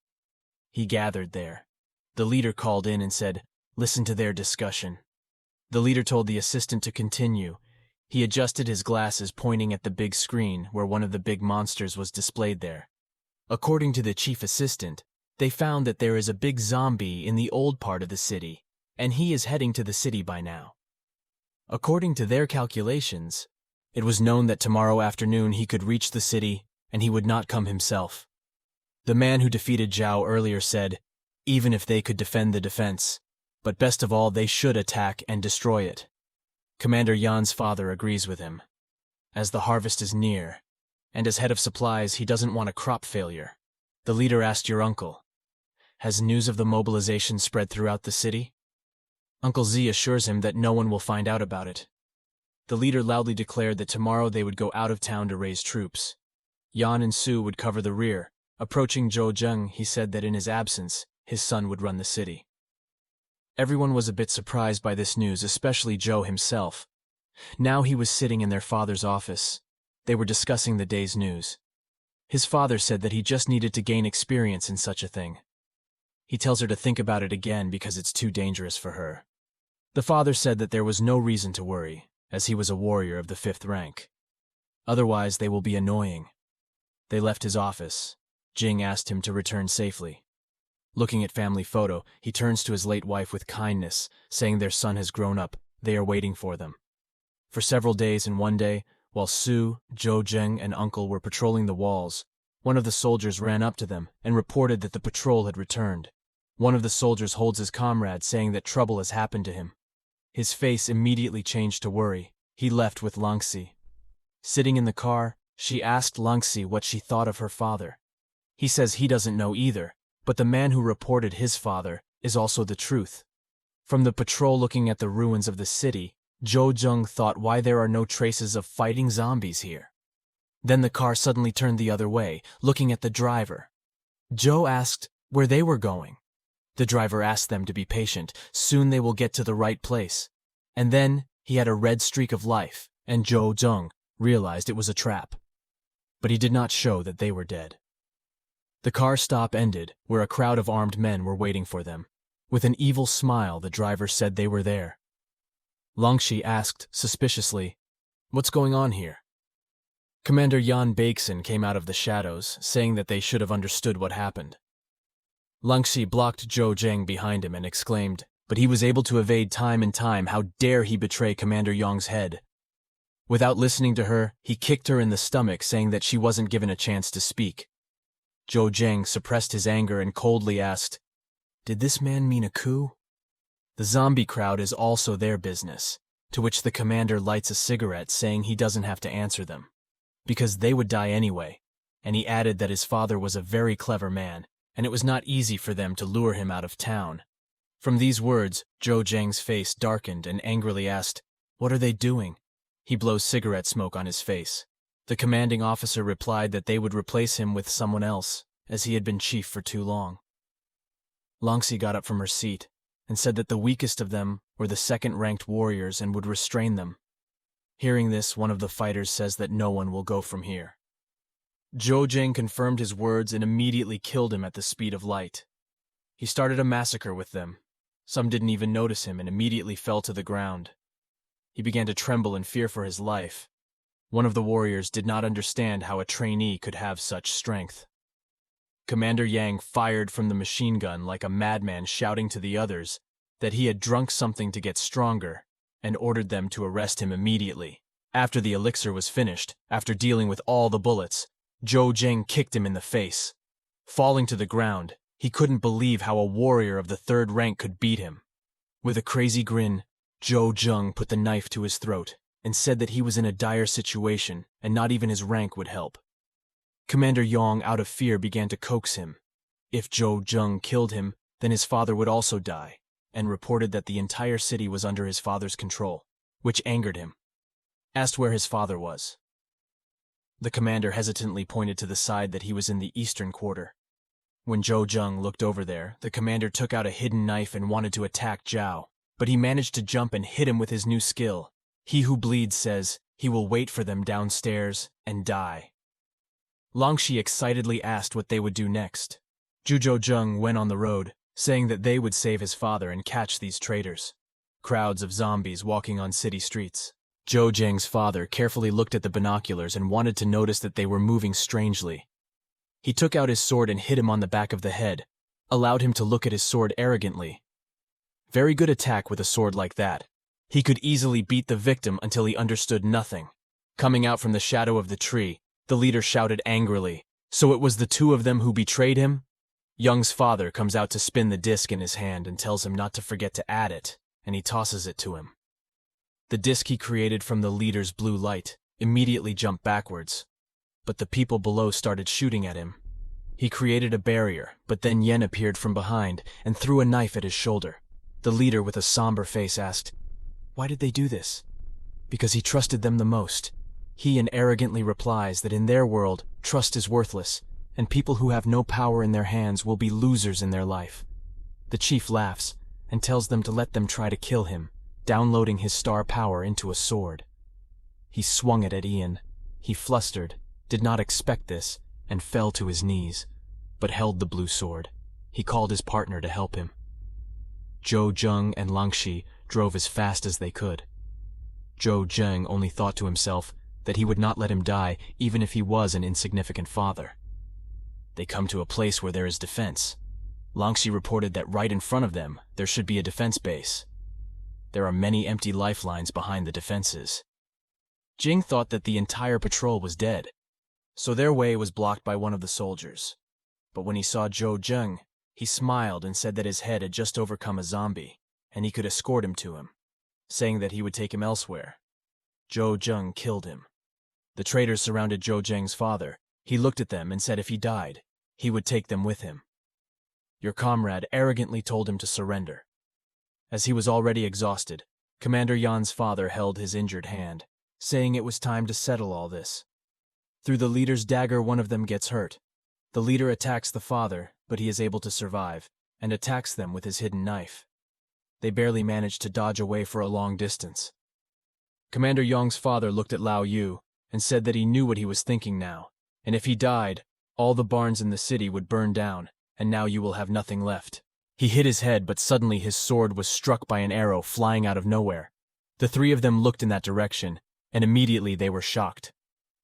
He gathered there. The leader called in and said, "Listen to their discussion." The leader told the assistant to continue. He adjusted his glasses, pointing at the big screen where one of the big monsters was displayed there. According to the chief assistant, they found that there is a big zombie in the old part of the city, and he is heading to the city by now. According to their calculations, it was known that tomorrow afternoon he could reach the city and he would not come himself. The man who defeated Zhao earlier said, even if they could defend the defense, but best of all they should attack and destroy it. Commander Yan's father agrees with him. As the harvest is near, and as head of supplies he doesn't want a crop failure. The leader asked your uncle, has news of the mobilization spread throughout the city? Uncle Z assures him that no one will find out about it. The leader loudly declared that tomorrow they would go out of town to raise troops. Yan and Su would cover the rear. Approaching Jo Jung, he said that in his absence, his son would run the city. Everyone was a bit surprised by this news, especially Joe himself. Now he was sitting in their father's office. They were discussing the day's news. His father said that he just needed to gain experience in such a thing. He tells her to think about it again because it's too dangerous for her. The father said that there was no reason to worry, as he was a warrior of the 5th rank. Otherwise, they will be annoying. They left his office. Jing asked him to return safely. Looking at family photo, he turns to his late wife with kindness, saying their son has grown up, they are waiting for them. For several days and one day, while Su, Zhou Zheng, and uncle were patrolling the walls, one of the soldiers ran up to them and reported that the patrol had returned. One of the soldiers holds his comrade, saying that trouble has happened to him. His face immediately changed to worry. He left with Langxi. Sitting in the car, she asked Langxi what she thought of her father. He says he doesn't know either, but the man who reported his father is also the truth. From the patrol looking at the ruins of the city, Zhou Zheng thought why there are no traces of fighting zombies here. Then the car suddenly turned the other way, looking at the driver. Zhou asked where they were going. The driver asked them to be patient, soon they will get to the right place. And then he had a red streak of life, and Zhou Zheng realized it was a trap. But he did not show that they were dead. The car stop ended, where a crowd of armed men were waiting for them. With an evil smile, the driver said they were there. Langxi asked suspiciously, "What's going on here?" Commander Yan Baekson came out of the shadows, saying that they should have understood what happened. Langxi blocked Zhou Zheng behind him and exclaimed, but he was able to evade time and time. How dare he betray Commander Yang's head? Without listening to her, he kicked her in the stomach, saying that she wasn't given a chance to speak. Zhou Zheng suppressed his anger and coldly asked, "Did this man mean a coup?" The zombie crowd is also their business, to which the commander lights a cigarette, saying he doesn't have to answer them, because they would die anyway, and he added that his father was a very clever man, and it was not easy for them to lure him out of town. From these words, Zhou Zheng's face darkened and angrily asked, "What are they doing?" He blows cigarette smoke on his face. The commanding officer replied that they would replace him with someone else, as he had been chief for too long. Langxi got up from her seat and said that the weakest of them were the 2nd-ranked warriors and would restrain them. Hearing this, one of the fighters says that no one will go from here. Zhou Zheng confirmed his words and immediately killed him at the speed of light. He started a massacre with them. Some didn't even notice him and immediately fell to the ground. He began to tremble and fear for his life. One of the warriors did not understand how a trainee could have such strength. Commander Yang fired from the machine gun like a madman, shouting to the others that he had drunk something to get stronger, and ordered them to arrest him immediately. After the elixir was finished, after dealing with all the bullets, Zhou Zheng kicked him in the face. Falling to the ground, he couldn't believe how a warrior of the 3rd rank could beat him. With a crazy grin, Zhou Zheng put the knife to his throat and said that he was in a dire situation and not even his rank would help. Commander Yang, out of fear, began to coax him. If Zhou Zheng killed him, then his father would also die, and reported that the entire city was under his father's control, which angered him. Asked where his father was. The commander hesitantly pointed to the side that he was in the eastern quarter. When Zhou Zheng looked over there, the commander took out a hidden knife and wanted to attack Zhao, but he managed to jump and hit him with his new skill. He who bleeds says he will wait for them downstairs and die. Langxi excitedly asked what they would do next. Zhou Zheng went on the road, saying that they would save his father and catch these traitors. Crowds of zombies walking on city streets. Zhou Zheng's father carefully looked at the binoculars and wanted to notice that they were moving strangely. He took out his sword and hit him on the back of the head, allowed him to look at his sword arrogantly. Very good attack with a sword like that. He could easily beat the victim until he understood nothing. Coming out from the shadow of the tree, the leader shouted angrily, "So it was the two of them who betrayed him?" Young's father comes out to spin the disc in his hand and tells him not to forget to add it, and he tosses it to him. The disc he created from the leader's blue light immediately jumped backwards, but the people below started shooting at him. He created a barrier, but then Yen appeared from behind and threw a knife at his shoulder. The leader, with a somber face, asked, "Why did they do this?" "Because he trusted them the most." He arrogantly replies that in their world, trust is worthless, and people who have no power in their hands will be losers in their life. The chief laughs and tells them to let them try to kill him, downloading his star power into a sword. He swung it at Ian. He flustered, did not expect this, and fell to his knees, but held the blue sword. He called his partner to help him. Zhou Zheng and Langxi drove as fast as they could. Zhou Zheng only thought to himself that he would not let him die even if he was an insignificant father. They come to a place where there is defense. Langxi reported that right in front of them there should be a defense base. There are many empty lifelines behind the defenses. Jing thought that the entire patrol was dead, so their way was blocked by one of the soldiers. But when he saw Zhou Zheng, he smiled and said that his head had just overcome a zombie, and he could escort him to him, saying that he would take him elsewhere. Zhou Zheng killed him. The traitors surrounded Zhou Zheng's father. He looked at them and said if he died, he would take them with him. Your comrade arrogantly told him to surrender. As he was already exhausted, Commander Yan's father held his injured hand, saying it was time to settle all this. Through the leader's dagger, one of them gets hurt. The leader attacks the father, but he is able to survive, and attacks them with his hidden knife. They barely manage to dodge away for a long distance. Commander Yong's father looked at Lao Yu and said that he knew what he was thinking now, and if he died, all the barns in the city would burn down, and now you will have nothing left. He hit his head, but suddenly his sword was struck by an arrow flying out of nowhere. The three of them looked in that direction, and immediately they were shocked.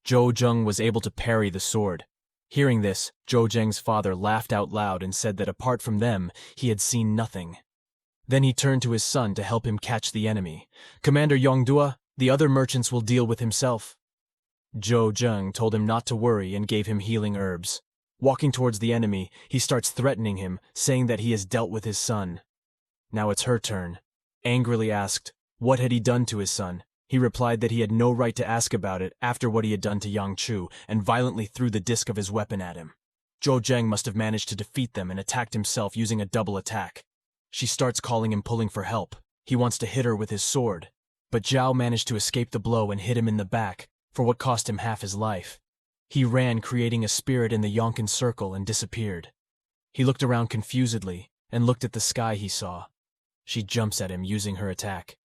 Zhou Zheng was able to parry the sword. Hearing this, Zhou Zheng's father laughed out loud and said that apart from them, he had seen nothing. Then he turned to his son to help him catch the enemy. Commander Yongdua, the other merchants will deal with himself. Zhou Zheng told him not to worry and gave him healing herbs. Walking towards the enemy, he starts threatening him, saying that he has dealt with his son. Now it's her turn. Angrily asked, what had he done to his son? He replied that he had no right to ask about it after what he had done to Yang Chu, and violently threw the disc of his weapon at him. Zhou Zheng must have managed to defeat them and attacked himself using a double attack. She starts calling him, pulling for help. He wants to hit her with his sword, but Zhao managed to escape the blow and hit him in the back, for what cost him half his life. He ran, creating a spirit in the Yonkin circle, and disappeared. He looked around confusedly and looked at the sky he saw. She jumps at him using her attack.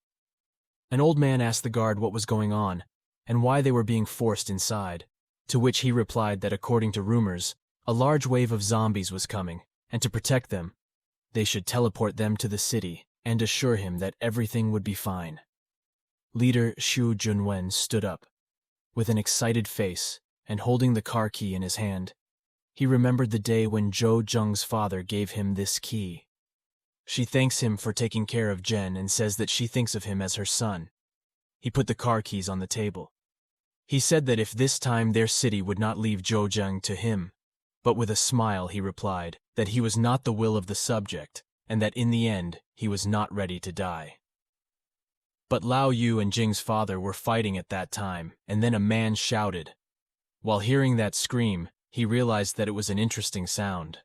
An old man asked the guard what was going on and why they were being forced inside, to which he replied that according to rumors, a large wave of zombies was coming, and to protect them, they should teleport them to the city and assure him that everything would be fine. Leader Xu Junwen stood up, with an excited face and holding the car key in his hand. He remembered the day when Zhou Zheng's father gave him this key. She thanks him for taking care of Jen and says that she thinks of him as her son. He put the car keys on the table. He said that if this time their city would not leave Zhou Zheng to him, but with a smile he replied that he was not the will of the subject, and that in the end he was not ready to die. But Lao Yu and Jing's father were fighting at that time, and then a man shouted. While hearing that scream, he realized that it was an interesting sound.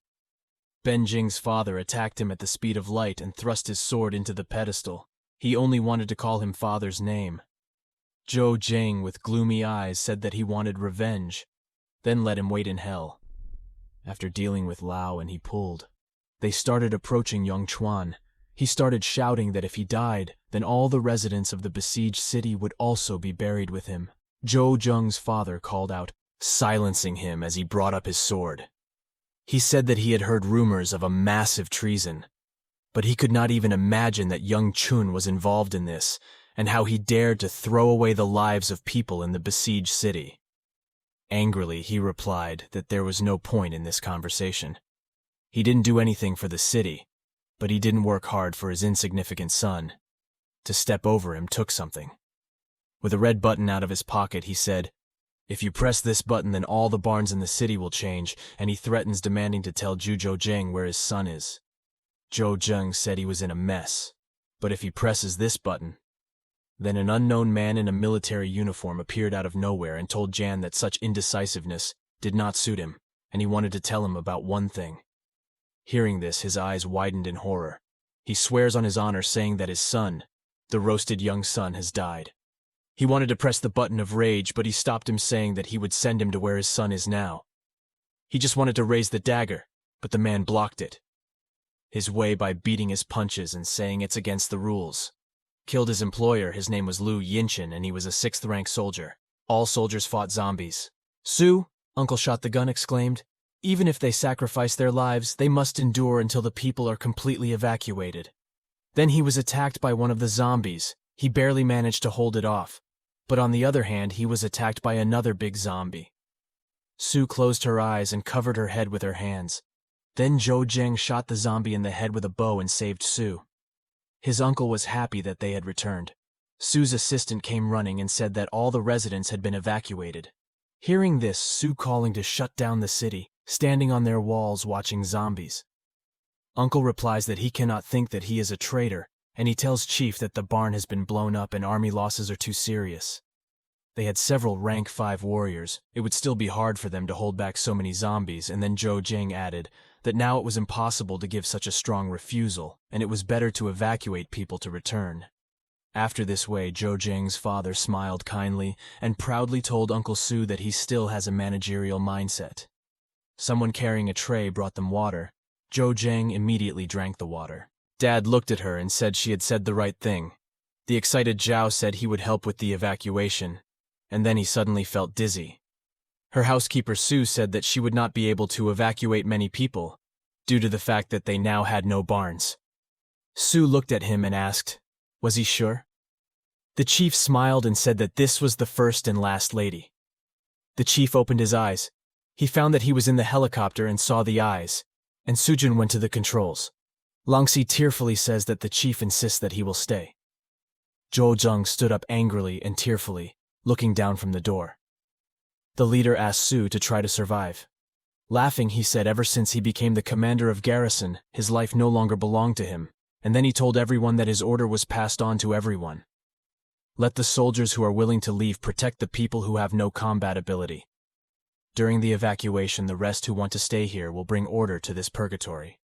Ben Jing's father attacked him at the speed of light and thrust his sword into the pedestal. He only wanted to call him father's name. Zhou Zheng, with gloomy eyes, said that he wanted revenge, then let him wait in hell. After dealing with Lao and he pulled, they started approaching Yongchuan. He started shouting that if he died, then all the residents of the besieged city would also be buried with him. Zhou Zheng's father called out, silencing him as he brought up his sword. He said that he had heard rumors of a massive treason, but he could not even imagine that young Chun was involved in this, and how he dared to throw away the lives of people in the besieged city. Angrily, he replied that there was no point in this conversation. He didn't do anything for the city, but he didn't work hard for his insignificant son. To step over him took something. With a red button out of his pocket, he said, if you press this button, then all the barns in the city will change, and he threatens demanding to tell Zhou Zheng where his son is. Zhou Zheng said he was in a mess, but if he presses this button, then an unknown man in a military uniform appeared out of nowhere and told Jan that such indecisiveness did not suit him, and he wanted to tell him about one thing. Hearing this, his eyes widened in horror. He swears on his honor, saying that his son, the roasted young son, has died. He wanted to press the button of rage, but he stopped him, saying that he would send him to where his son is now. He just wanted to raise the dagger, but the man blocked it. His way by beating his punches and saying it's against the rules. Killed his employer. His name was Lu Yinchin, and he was a 6th-rank soldier. All soldiers fought zombies. Su, Uncle Shot the Gun exclaimed, even if they sacrifice their lives, they must endure until the people are completely evacuated. Then he was attacked by one of the zombies. He barely managed to hold it off. But on the other hand, he was attacked by another big zombie. Sue closed her eyes and covered her head with her hands. Then Zhou Zheng shot the zombie in the head with a bow and saved Sue. His uncle was happy that they had returned. Sue's assistant came running and said that all the residents had been evacuated. Hearing this, Sue calling to shut down the city, standing on their walls watching zombies. Uncle replies that he cannot think that he is a traitor, and he tells Chief that the barn has been blown up and army losses are too serious. They had several rank 5 warriors. It would still be hard for them to hold back so many zombies, and then Zhou Jing added that now it was impossible to give such a strong refusal, and it was better to evacuate people to return. After this way, Zhou Jing's father smiled kindly and proudly told Uncle Sue that he still has a managerial mindset. Someone carrying a tray brought them water. Zhou Jing immediately drank the water. Dad looked at her and said she had said the right thing. The excited Zhao said he would help with the evacuation, and then he suddenly felt dizzy. Her housekeeper Sue said that she would not be able to evacuate many people, due to the fact that they now had no barns. Sue looked at him and asked, was he sure? The chief smiled and said that this was the first and last lady. The chief opened his eyes. He found that he was in the helicopter and saw the eyes, and Sujin went to the controls. Langxi tearfully says that the chief insists that he will stay. Zhou Zheng stood up angrily and tearfully, looking down from the door. The leader asked Sue to try to survive. Laughing, he said ever since he became the commander of garrison, his life no longer belonged to him, and then he told everyone that his order was passed on to everyone. Let the soldiers who are willing to leave protect the people who have no combat ability. During the evacuation, the rest who want to stay here will bring order to this purgatory.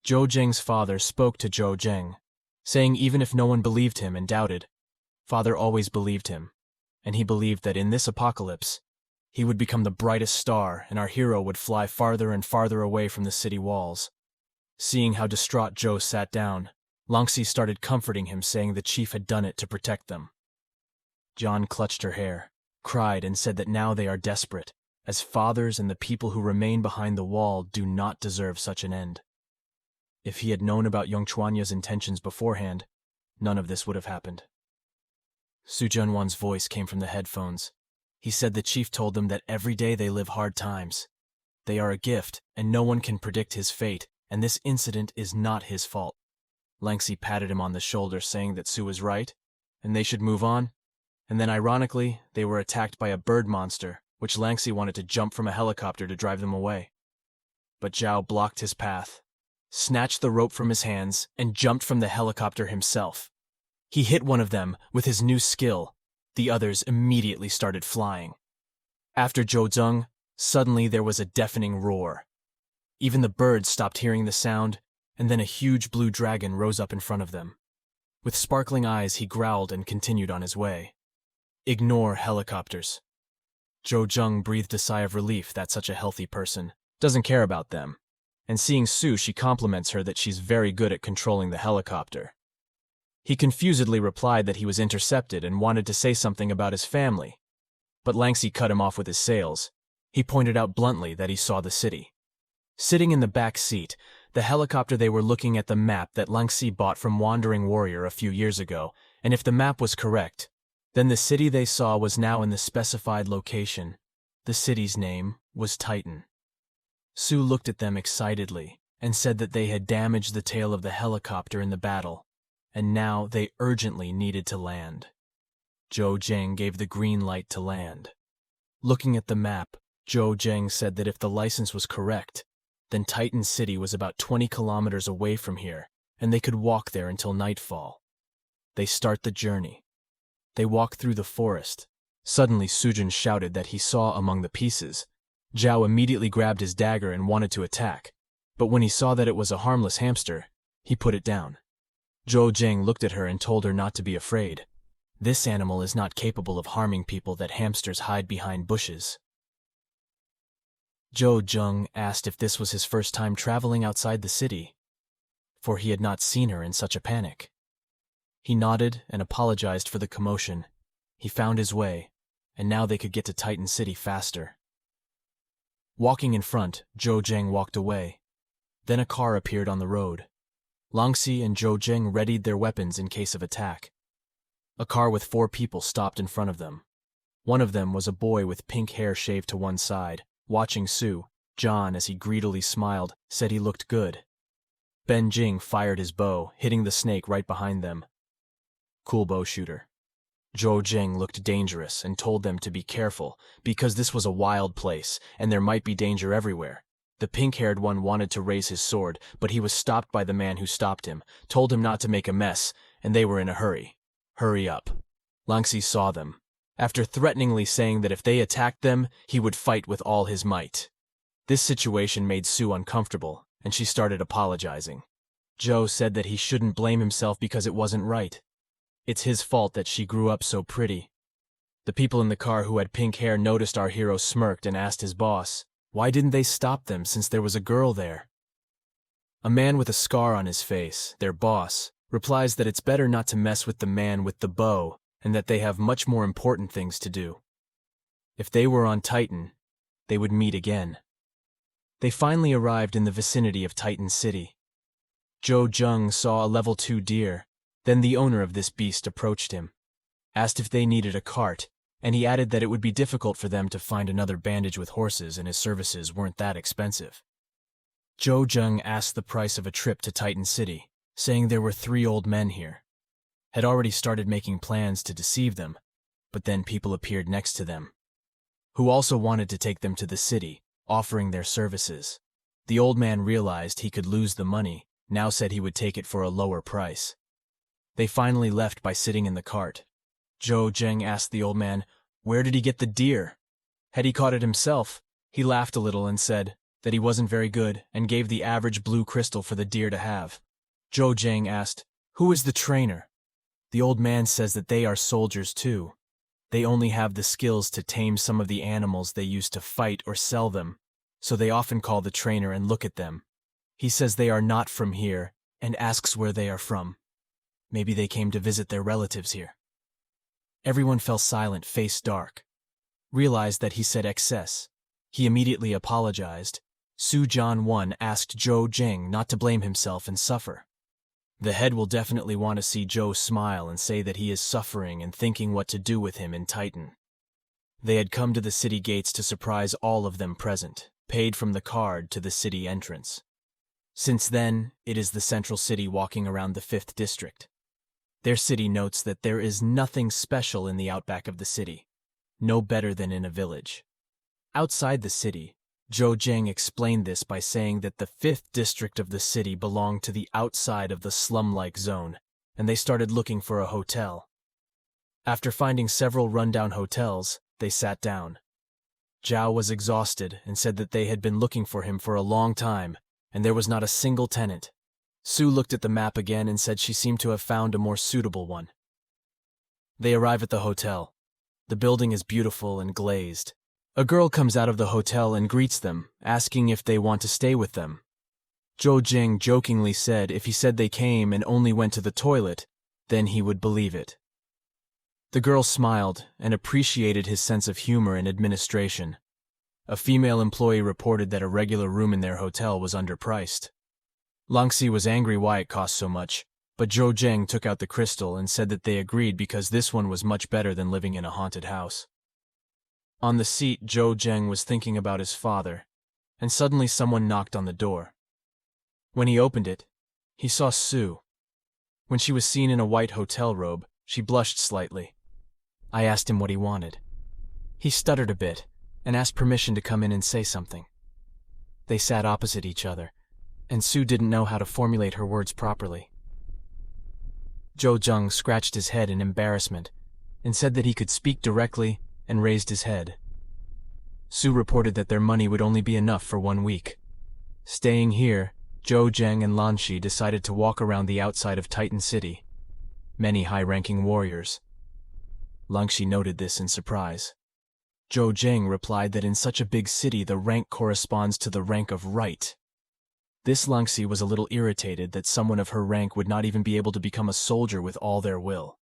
Zhou Jing's father spoke to Zhou Jing, saying even if no one believed him and doubted, father always believed him, and he believed that in this apocalypse, he would become the brightest star and our hero would fly farther and farther away from the city walls. Seeing how distraught Zhou sat down, Langxi started comforting him, saying the chief had done it to protect them. John clutched her hair, cried, and said that now they are desperate, as fathers and the people who remain behind the wall do not deserve such an end. If he had known about Yongchuanya's intentions beforehand, none of this would have happened. Su Junwan's voice came from the headphones. He said the chief told them that every day they live hard times. They are a gift, and no one can predict his fate, and this incident is not his fault. Langxi patted him on the shoulder, saying that Su was right, and they should move on. And then, ironically, they were attacked by a bird monster, which Langxi wanted to jump from a helicopter to drive them away. But Zhao blocked his path, snatched the rope from his hands, and jumped from the helicopter himself. He hit one of them with his new skill. The others immediately started flying. After Zhou Zheng, suddenly there was a deafening roar. Even the birds stopped hearing the sound, and then a huge blue dragon rose up in front of them. With sparkling eyes, he growled and continued on his way. Ignore helicopters. Zhou Zheng breathed a sigh of relief that such a healthy person doesn't care about them. And seeing Su, she compliments her that she's very good at controlling the helicopter. He confusedly replied that he was intercepted and wanted to say something about his family. But Langxi cut him off with his sails. He pointed out bluntly that he saw the city. Sitting in the back seat, the helicopter, they were looking at the map that Langxi bought from Wandering Warrior a few years ago, and if the map was correct, then the city they saw was now in the specified location. The city's name was Titan. Su looked at them excitedly and said that they had damaged the tail of the helicopter in the battle, and now they urgently needed to land. Zhou Jing gave the green light to land. Looking at the map, Zhou Jing said that if the license was correct, then Titan City was about 20 kilometers away from here, and they could walk there until nightfall. They start the journey. They walk through the forest. Suddenly Sujin shouted that he saw among the pieces. Zhao immediately grabbed his dagger and wanted to attack, but when he saw that it was a harmless hamster, he put it down. Zhou Jing looked at her and told her not to be afraid. This animal is not capable of harming people that hamsters hide behind bushes. Zhou Zheng asked if this was his first time traveling outside the city, for he had not seen her in such a panic. He nodded and apologized for the commotion. He found his way, and now they could get to Titan City faster. Walking in front, Zhou Zheng walked away. Then a car appeared on the road. Langxi and Zhou Jing readied their weapons in case of attack. A car with 4 people stopped in front of them. One of them was a boy with pink hair shaved to one side. Watching Su, John, as he greedily smiled, said he looked good. Ben Jing fired his bow, hitting the snake right behind them. Cool bow shooter. Zhou Jing looked dangerous and told them to be careful because this was a wild place and there might be danger everywhere. The pink-haired one wanted to raise his sword, but he was stopped by the man who stopped him, told him not to make a mess, and they were in a hurry. Hurry up. Langxi saw them, after threateningly saying that if they attacked them, he would fight with all his might. This situation made Su uncomfortable, and she started apologizing. Zhou said that he shouldn't blame himself because it wasn't right. It's his fault that she grew up so pretty. The people in the car who had pink hair noticed our hero smirked and asked his boss, why didn't they stop them since there was a girl there? A man with a scar on his face, their boss, replies that it's better not to mess with the man with the bow and that they have much more important things to do. If they were on Titan, they would meet again. They finally arrived in the vicinity of Titan City. Zhou Jing saw a level 2 deer. Then the owner of this beast approached him, asked if they needed a cart, and he added that it would be difficult for them to find another bandage with horses and his services weren't that expensive. Zhou Jing asked the price of a trip to Titan City, saying there were 3 old men here. Had already started making plans to deceive them, but then people appeared next to them, who also wanted to take them to the city, offering their services. The old man realized he could lose the money, now said he would take it for a lower price. They finally left by sitting in the cart. Zhou Jing asked the old man, where did he get the deer? Had he caught it himself? He laughed a little and said that he wasn't very good and gave the average blue crystal for the deer to have. Zhou Jing asked, who is the trainer? The old man says that they are soldiers too. They only have the skills to tame some of the animals they use to fight or sell them, so they often call the trainer and look at them. He says they are not from here and asks where they are from. Maybe they came to visit their relatives here. Everyone fell silent, face dark. Realized that he said excess. He immediately apologized. Su Jian asked Zhou Jing not to blame himself and suffer. The head will definitely want to see Zhou smile and say that he is suffering and thinking what to do with him in Titan. They had come to the city gates to surprise all of them present, paid from the card to the city entrance. Since then, it is the central city walking around the 5th district. Their city notes that there is nothing special in the outback of the city, no better than in a village. Outside the city, Zhou Jing explained this by saying that the 5th district of the city belonged to the outside of the slum-like zone, and they started looking for a hotel. After finding several rundown hotels, they sat down. Zhao was exhausted and said that they had been looking for him for a long time, and there was not a single tenant. Su looked at the map again and said she seemed to have found a more suitable one. They arrive at the hotel. The building is beautiful and glazed. A girl comes out of the hotel and greets them, asking if they want to stay with them. Zhou Jing jokingly said if he said they came and only went to the toilet, then he would believe it. The girl smiled and appreciated his sense of humor and administration. A female employee reported that a regular room in their hotel was underpriced. Langxi was angry why it cost so much, but Zhou Jing took out the crystal and said that they agreed because this one was much better than living in a haunted house. On the seat, Zhou Jing was thinking about his father, and suddenly someone knocked on the door. When he opened it, he saw Su. When she was seen in a white hotel robe, she blushed slightly. I asked him what he wanted. He stuttered a bit and asked permission to come in and say something. They sat opposite each other, and Su didn't know how to formulate her words properly. Zhou Jing scratched his head in embarrassment and said that he could speak directly and raised his head. Su reported that their money would only be enough for 1 week. Staying here, Zhou Jing and Lanxi decided to walk around the outside of Titan City. Many high-ranking warriors. Lanxi noted this in surprise. Zhou Jing replied that in such a big city the rank corresponds to the rank of right. This Lanxi was a little irritated that someone of her rank would not even be able to become a soldier with all their will.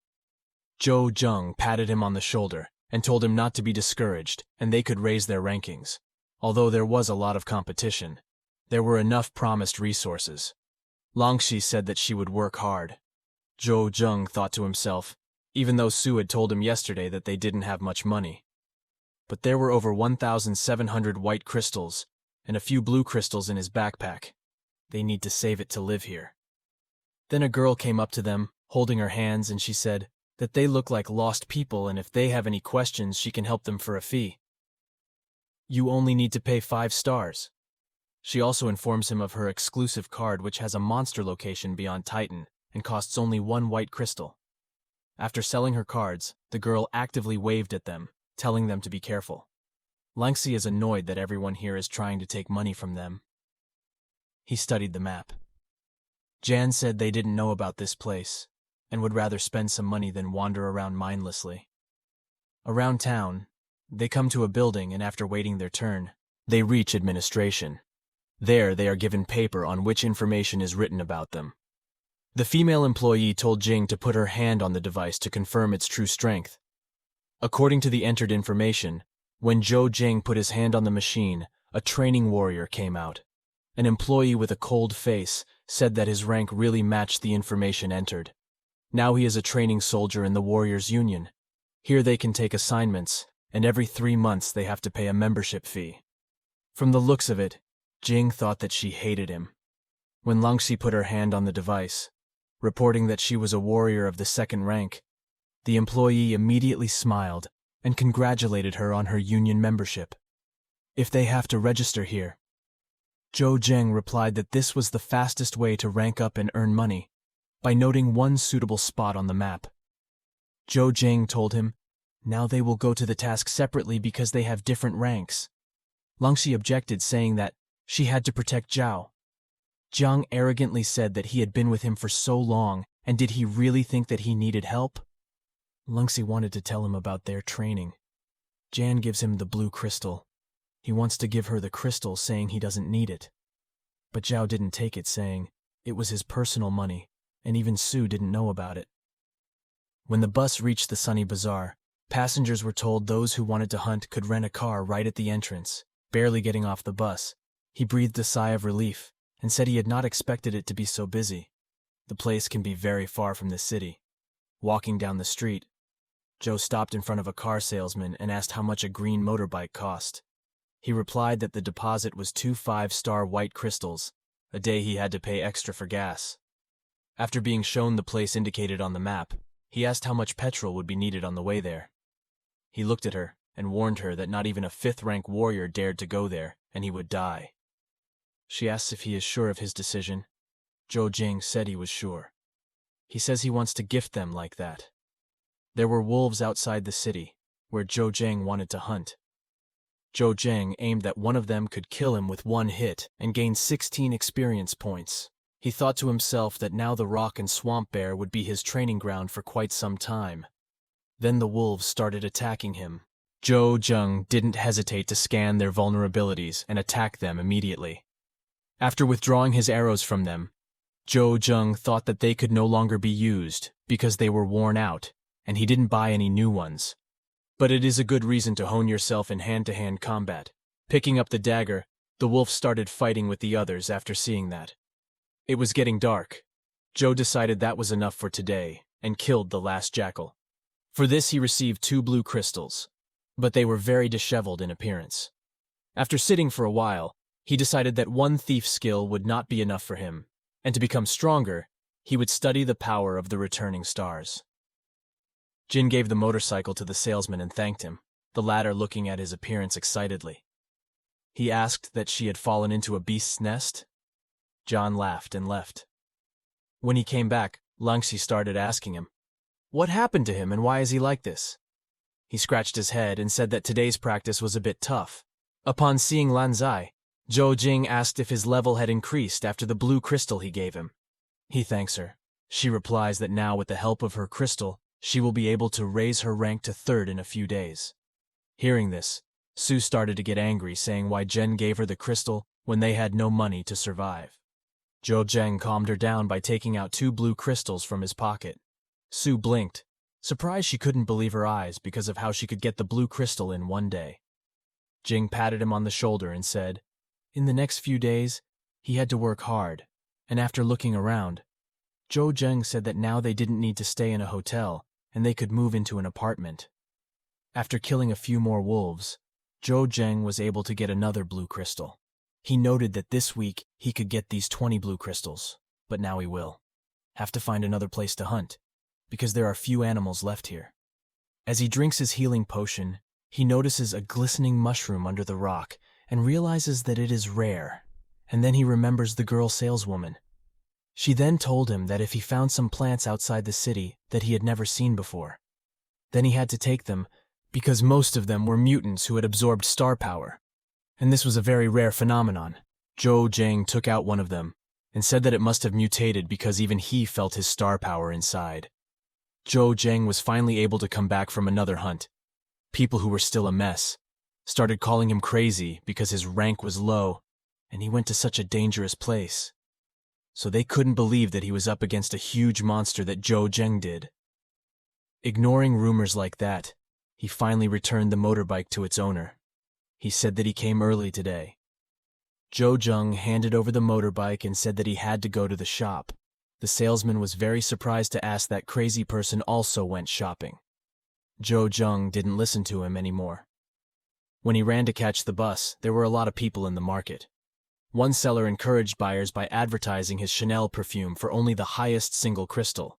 Zhou Jing patted him on the shoulder and told him not to be discouraged, and they could raise their rankings. Although there was a lot of competition, there were enough promised resources. Langxi said that she would work hard. Zhou Zheng thought to himself, even though Su had told him yesterday that they didn't have much money. But there were over 1,700 white crystals and a few blue crystals in his backpack. They need to save it to live here. Then a girl came up to them, holding her hands, and she said that they look like lost people, and if they have any questions, she can help them for a fee. You only need to pay 5 stars. She also informs him of her exclusive card, which has a monster location beyond Titan and costs only 1 white crystal. After selling her cards, the girl actively waved at them, telling them to be careful. Langxi is annoyed that everyone here is trying to take money from them. He studied the map. Jan said they didn't know about this place and would rather spend some money than wander around mindlessly. Around town, they come to a building, and after waiting their turn, they reach administration. There, they are given paper on which information is written about them. The female employee told Jing to put her hand on the device to confirm its true strength. According to the entered information, when Zhou Jing put his hand on the machine, a training warrior came out. An employee with a cold face said that his rank really matched the information entered. Now he is a training soldier in the Warriors Union. Here they can take assignments, and every 3 months they have to pay a membership fee. From the looks of it, Jing thought that she hated him. When Langxi put her hand on the device, reporting that she was a warrior of the 2nd rank, the employee immediately smiled and congratulated her on her union membership. If they have to register here. Zhou Zheng replied that this was the fastest way to rank up and earn money, by noting one suitable spot on the map. Zhou Zheng told him, now they will go to the task separately because they have different ranks. Langxi objected, saying that she had to protect Zhao. Jiang arrogantly said that he had been with him for so long, and did he really think that he needed help? Langxi wanted to tell him about their training. Jan gives him the blue crystal. He wants to give her the crystal, saying he doesn't need it. But Zhao didn't take it, saying it was his personal money, and even Su didn't know about it. When the bus reached the Sunny Bazaar, passengers were told those who wanted to hunt could rent a car right at the entrance. Barely getting off the bus, he breathed a sigh of relief and said he had not expected it to be so busy. The place can be very far from the city. Walking down the street, Joe stopped in front of a car salesman and asked how much a green motorbike cost. He replied that the deposit was 2 5-star white crystals. A day he had to pay extra for gas. After being shown the place indicated on the map, he asked how much petrol would be needed on the way there. He looked at her and warned her that not even a 5th-rank warrior dared to go there, and he would die. She asks if he is sure of his decision. Zhou Jing said he was sure. He says he wants to gift them like that. There were wolves outside the city, where Zhou Jing wanted to hunt. Zhou Jing aimed that one of them could kill him with 1 hit and gain 16 experience points. He thought to himself that now the rock and swamp bear would be his training ground for quite some time. Then the wolves started attacking him. Zhou Zheng didn't hesitate to scan their vulnerabilities and attack them immediately. After withdrawing his arrows from them, Zhou Zheng thought that they could no longer be used because they were worn out, and he didn't buy any new ones. But it is a good reason to hone yourself in hand-to-hand combat. Picking up the dagger, the wolf started fighting with the others after seeing that. It was getting dark. Zhou decided that was enough for today and killed the last jackal. For this he received 2 blue crystals, but they were very disheveled in appearance. After sitting for a while, he decided that 1 thief skill would not be enough for him, and to become stronger, he would study the power of the returning stars. Jin gave the motorcycle to the salesman and thanked him, the latter looking at his appearance excitedly. He asked that she had fallen into a beast's nest. John laughed and left. When he came back, Langxi started asking him, what happened to him and why is he like this? He scratched his head and said that today's practice was a bit tough. Upon seeing Lanzai, Zhou Jing asked if his level had increased after the blue crystal he gave him. He thanks her. She replies that now with the help of her crystal, she will be able to raise her rank to 3rd in a few days. Hearing this, Su started to get angry, saying why Jen gave her the crystal when they had no money to survive. Zhou Zheng calmed her down by taking out 2 blue crystals from his pocket. Su blinked, surprised she couldn't believe her eyes because of how she could get the blue crystal in 1 day. Jing patted him on the shoulder and said, in the next few days, he had to work hard, And after looking around, Zhou Zheng said that now they didn't need to stay in a hotel and they could move into an apartment. After killing a few more wolves, Zhou Zheng was able to get another blue crystal. He noted that this week he could get these 20 blue crystals, but now he will have to find another place to hunt, because there are few animals left here. As he drinks his healing potion, he notices a glistening mushroom under the rock and realizes that it is rare, and then he remembers the girl saleswoman. She then told him that if he found some plants outside the city that he had never seen before, then he had to take them because most of them were mutants who had absorbed star power. And this was a very rare phenomenon. Zhou Zheng took out one of them and said that it must have mutated because even he felt his star power inside. Zhou Zheng was finally able to come back from another hunt. People who were still a mess started calling him crazy because his rank was low and he went to such a dangerous place. So they couldn't believe that he was up against a huge monster that Zhou Zheng did. Ignoring rumors like that, he finally returned the motorbike to its owner. He said that he came early today. Zhou Zheng handed over the motorbike and said that he had to go to the shop. The salesman was very surprised to ask that crazy person also went shopping. Zhou Zheng didn't listen to him anymore. When he ran to catch the bus, there were a lot of people in the market. One seller encouraged buyers by advertising his Chanel perfume for only the highest single crystal.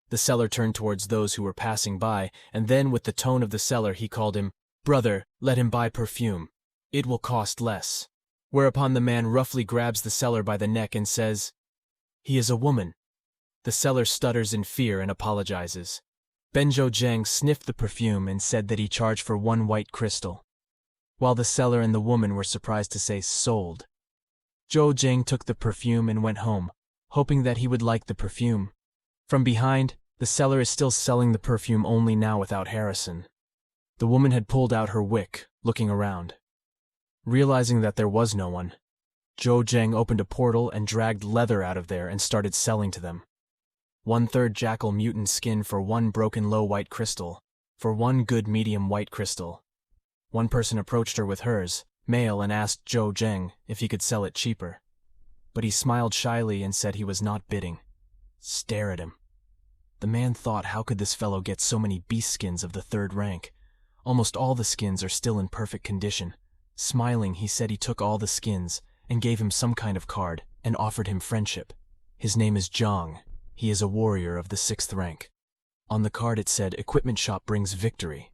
The seller turned towards those who were passing by, and then with the tone of the seller he called him, "Brother, let him buy perfume. It will cost less." Whereupon the man roughly grabs the seller by the neck and says, "He is a woman." The seller stutters in fear and apologizes. Zhou Zheng sniffed the perfume and said that he charged for 1 white crystal, while the seller and the woman were surprised to say sold. Zhou Zheng took the perfume and went home, hoping that he would like the perfume. From behind, the seller is still selling the perfume only now without Harrison. The woman had pulled out her wick, looking around. Realizing that there was no one, Zhou Zheng opened a portal and dragged leather out of there and started selling to them. 1/3 jackal mutant skin for 1 broken low white crystal, for 1 good medium white crystal. One person approached her with hers, male, and asked Zhou Zheng if he could sell it cheaper. But he smiled shyly and said he was not bidding. Stare at him. The man thought, how could this fellow get so many beast skins of the 3rd rank? Almost all the skins are still in perfect condition. Smiling, he said he took all the skins and gave him some kind of card and offered him friendship. His name is Zhang. He is a warrior of the 6th rank. On the card it said, "Equipment shop brings victory."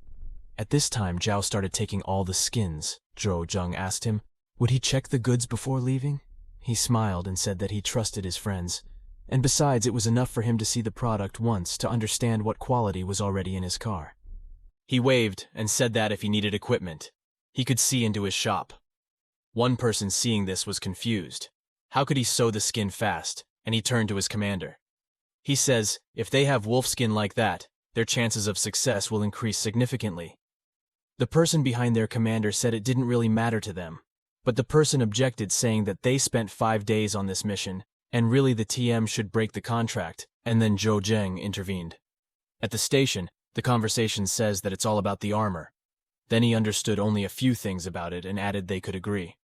At this time, Zhao started taking all the skins. Zhou Zheng asked him, would he check the goods before leaving? He smiled and said that he trusted his friends. And besides, it was enough for him to see the product once to understand what quality was already in his car. He waved and said that if he needed equipment, he could see into his shop. One person seeing this was confused. How could he sew the skin fast? And he turned to his commander. He says, if they have wolf skin like that, their chances of success will increase significantly. The person behind their commander said it didn't really matter to them, but the person objected, saying that they spent 5 days on this mission, and really the TM should break the contract, and then Zhou Zheng intervened. At the station, the conversation says that it's all about the armor. Then he understood only a few things about it and added they could agree.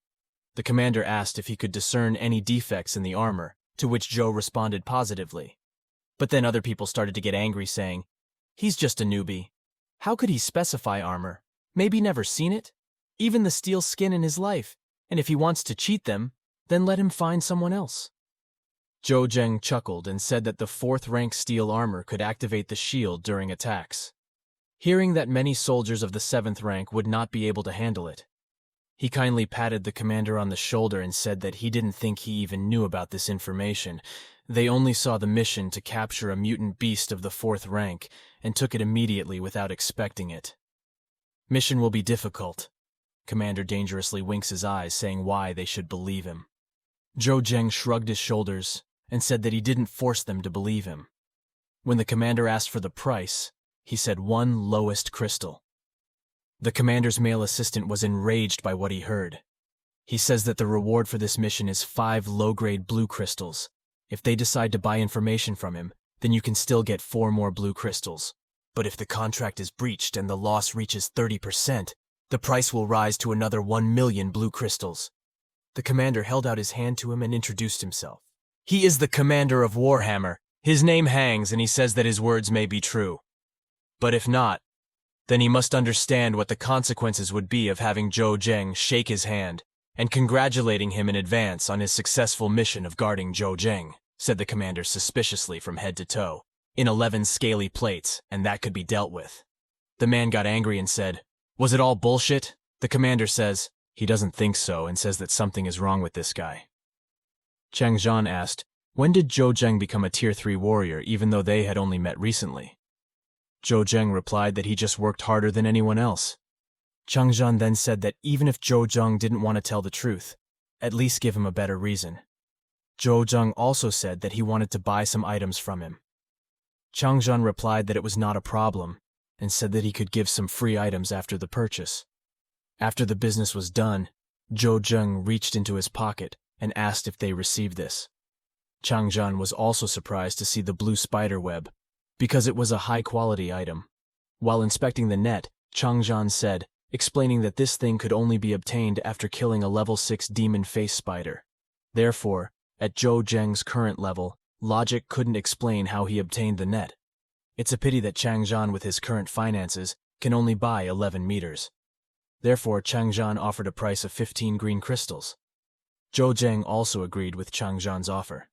The commander asked if he could discern any defects in the armor, to which Zhou responded positively. But then other people started to get angry, saying, he's just a newbie. How could he specify armor? Maybe never seen it? Even the steel skin in his life. And if he wants to cheat them, then let him find someone else. Zhou Zheng chuckled and said that the 4th rank steel armor could activate the shield during attacks. Hearing that many soldiers of the 7th rank would not be able to handle it, he kindly patted the commander on the shoulder and said that he didn't think he even knew about this information. They only saw the mission to capture a mutant beast of the 4th rank and took it immediately without expecting it. Mission will be difficult. Commander dangerously winks his eyes, saying why they should believe him. Zhou Zheng shrugged his shoulders and said that he didn't force them to believe him. When the commander asked for the price, he said 1 lowest crystal. The commander's male assistant was enraged by what he heard. He says that the reward for this mission is 5 low-grade blue crystals. If they decide to buy information from him, then you can still get 4 more blue crystals. But if the contract is breached and the loss reaches 30%, the price will rise to another 1 million blue crystals. The commander held out his hand to him and introduced himself. He is the commander of Warhammer. His name hangs and he says that his words may be true. But if not, then he must understand what the consequences would be of having Zhou Zheng shake his hand and congratulating him in advance on his successful mission of guarding Zhou Zheng, said the commander suspiciously from head to toe, in 11 scaly plates, and that could be dealt with. The man got angry and said, "Was it all bullshit?" The commander says, he doesn't think so and says that something is wrong with this guy. Chang Zhan asked, when did Zhou Zheng become a Tier 3 warrior even though they had only met recently? Zhou Zheng replied that he just worked harder than anyone else. Chang Zhan then said that even if Zhou Zheng didn't want to tell the truth, at least give him a better reason. Zhou Zheng also said that he wanted to buy some items from him. Chang Zhan replied that it was not a problem and said that he could give some free items after the purchase. After the business was done, Zhou Zheng reached into his pocket and asked if they received this. Chang Zhan was also surprised to see the blue spider web, because it was a high-quality item. While inspecting the net, Chang Zhan said, explaining that this thing could only be obtained after killing a level 6 demon face spider. Therefore, at Zhou Zheng's current level, logic couldn't explain how he obtained the net. It's a pity that Chang Zhan with his current finances can only buy 11 meters. Therefore, Chang Zhan offered a price of 15 green crystals. Zhou Zheng also agreed with Chang Zhan's offer.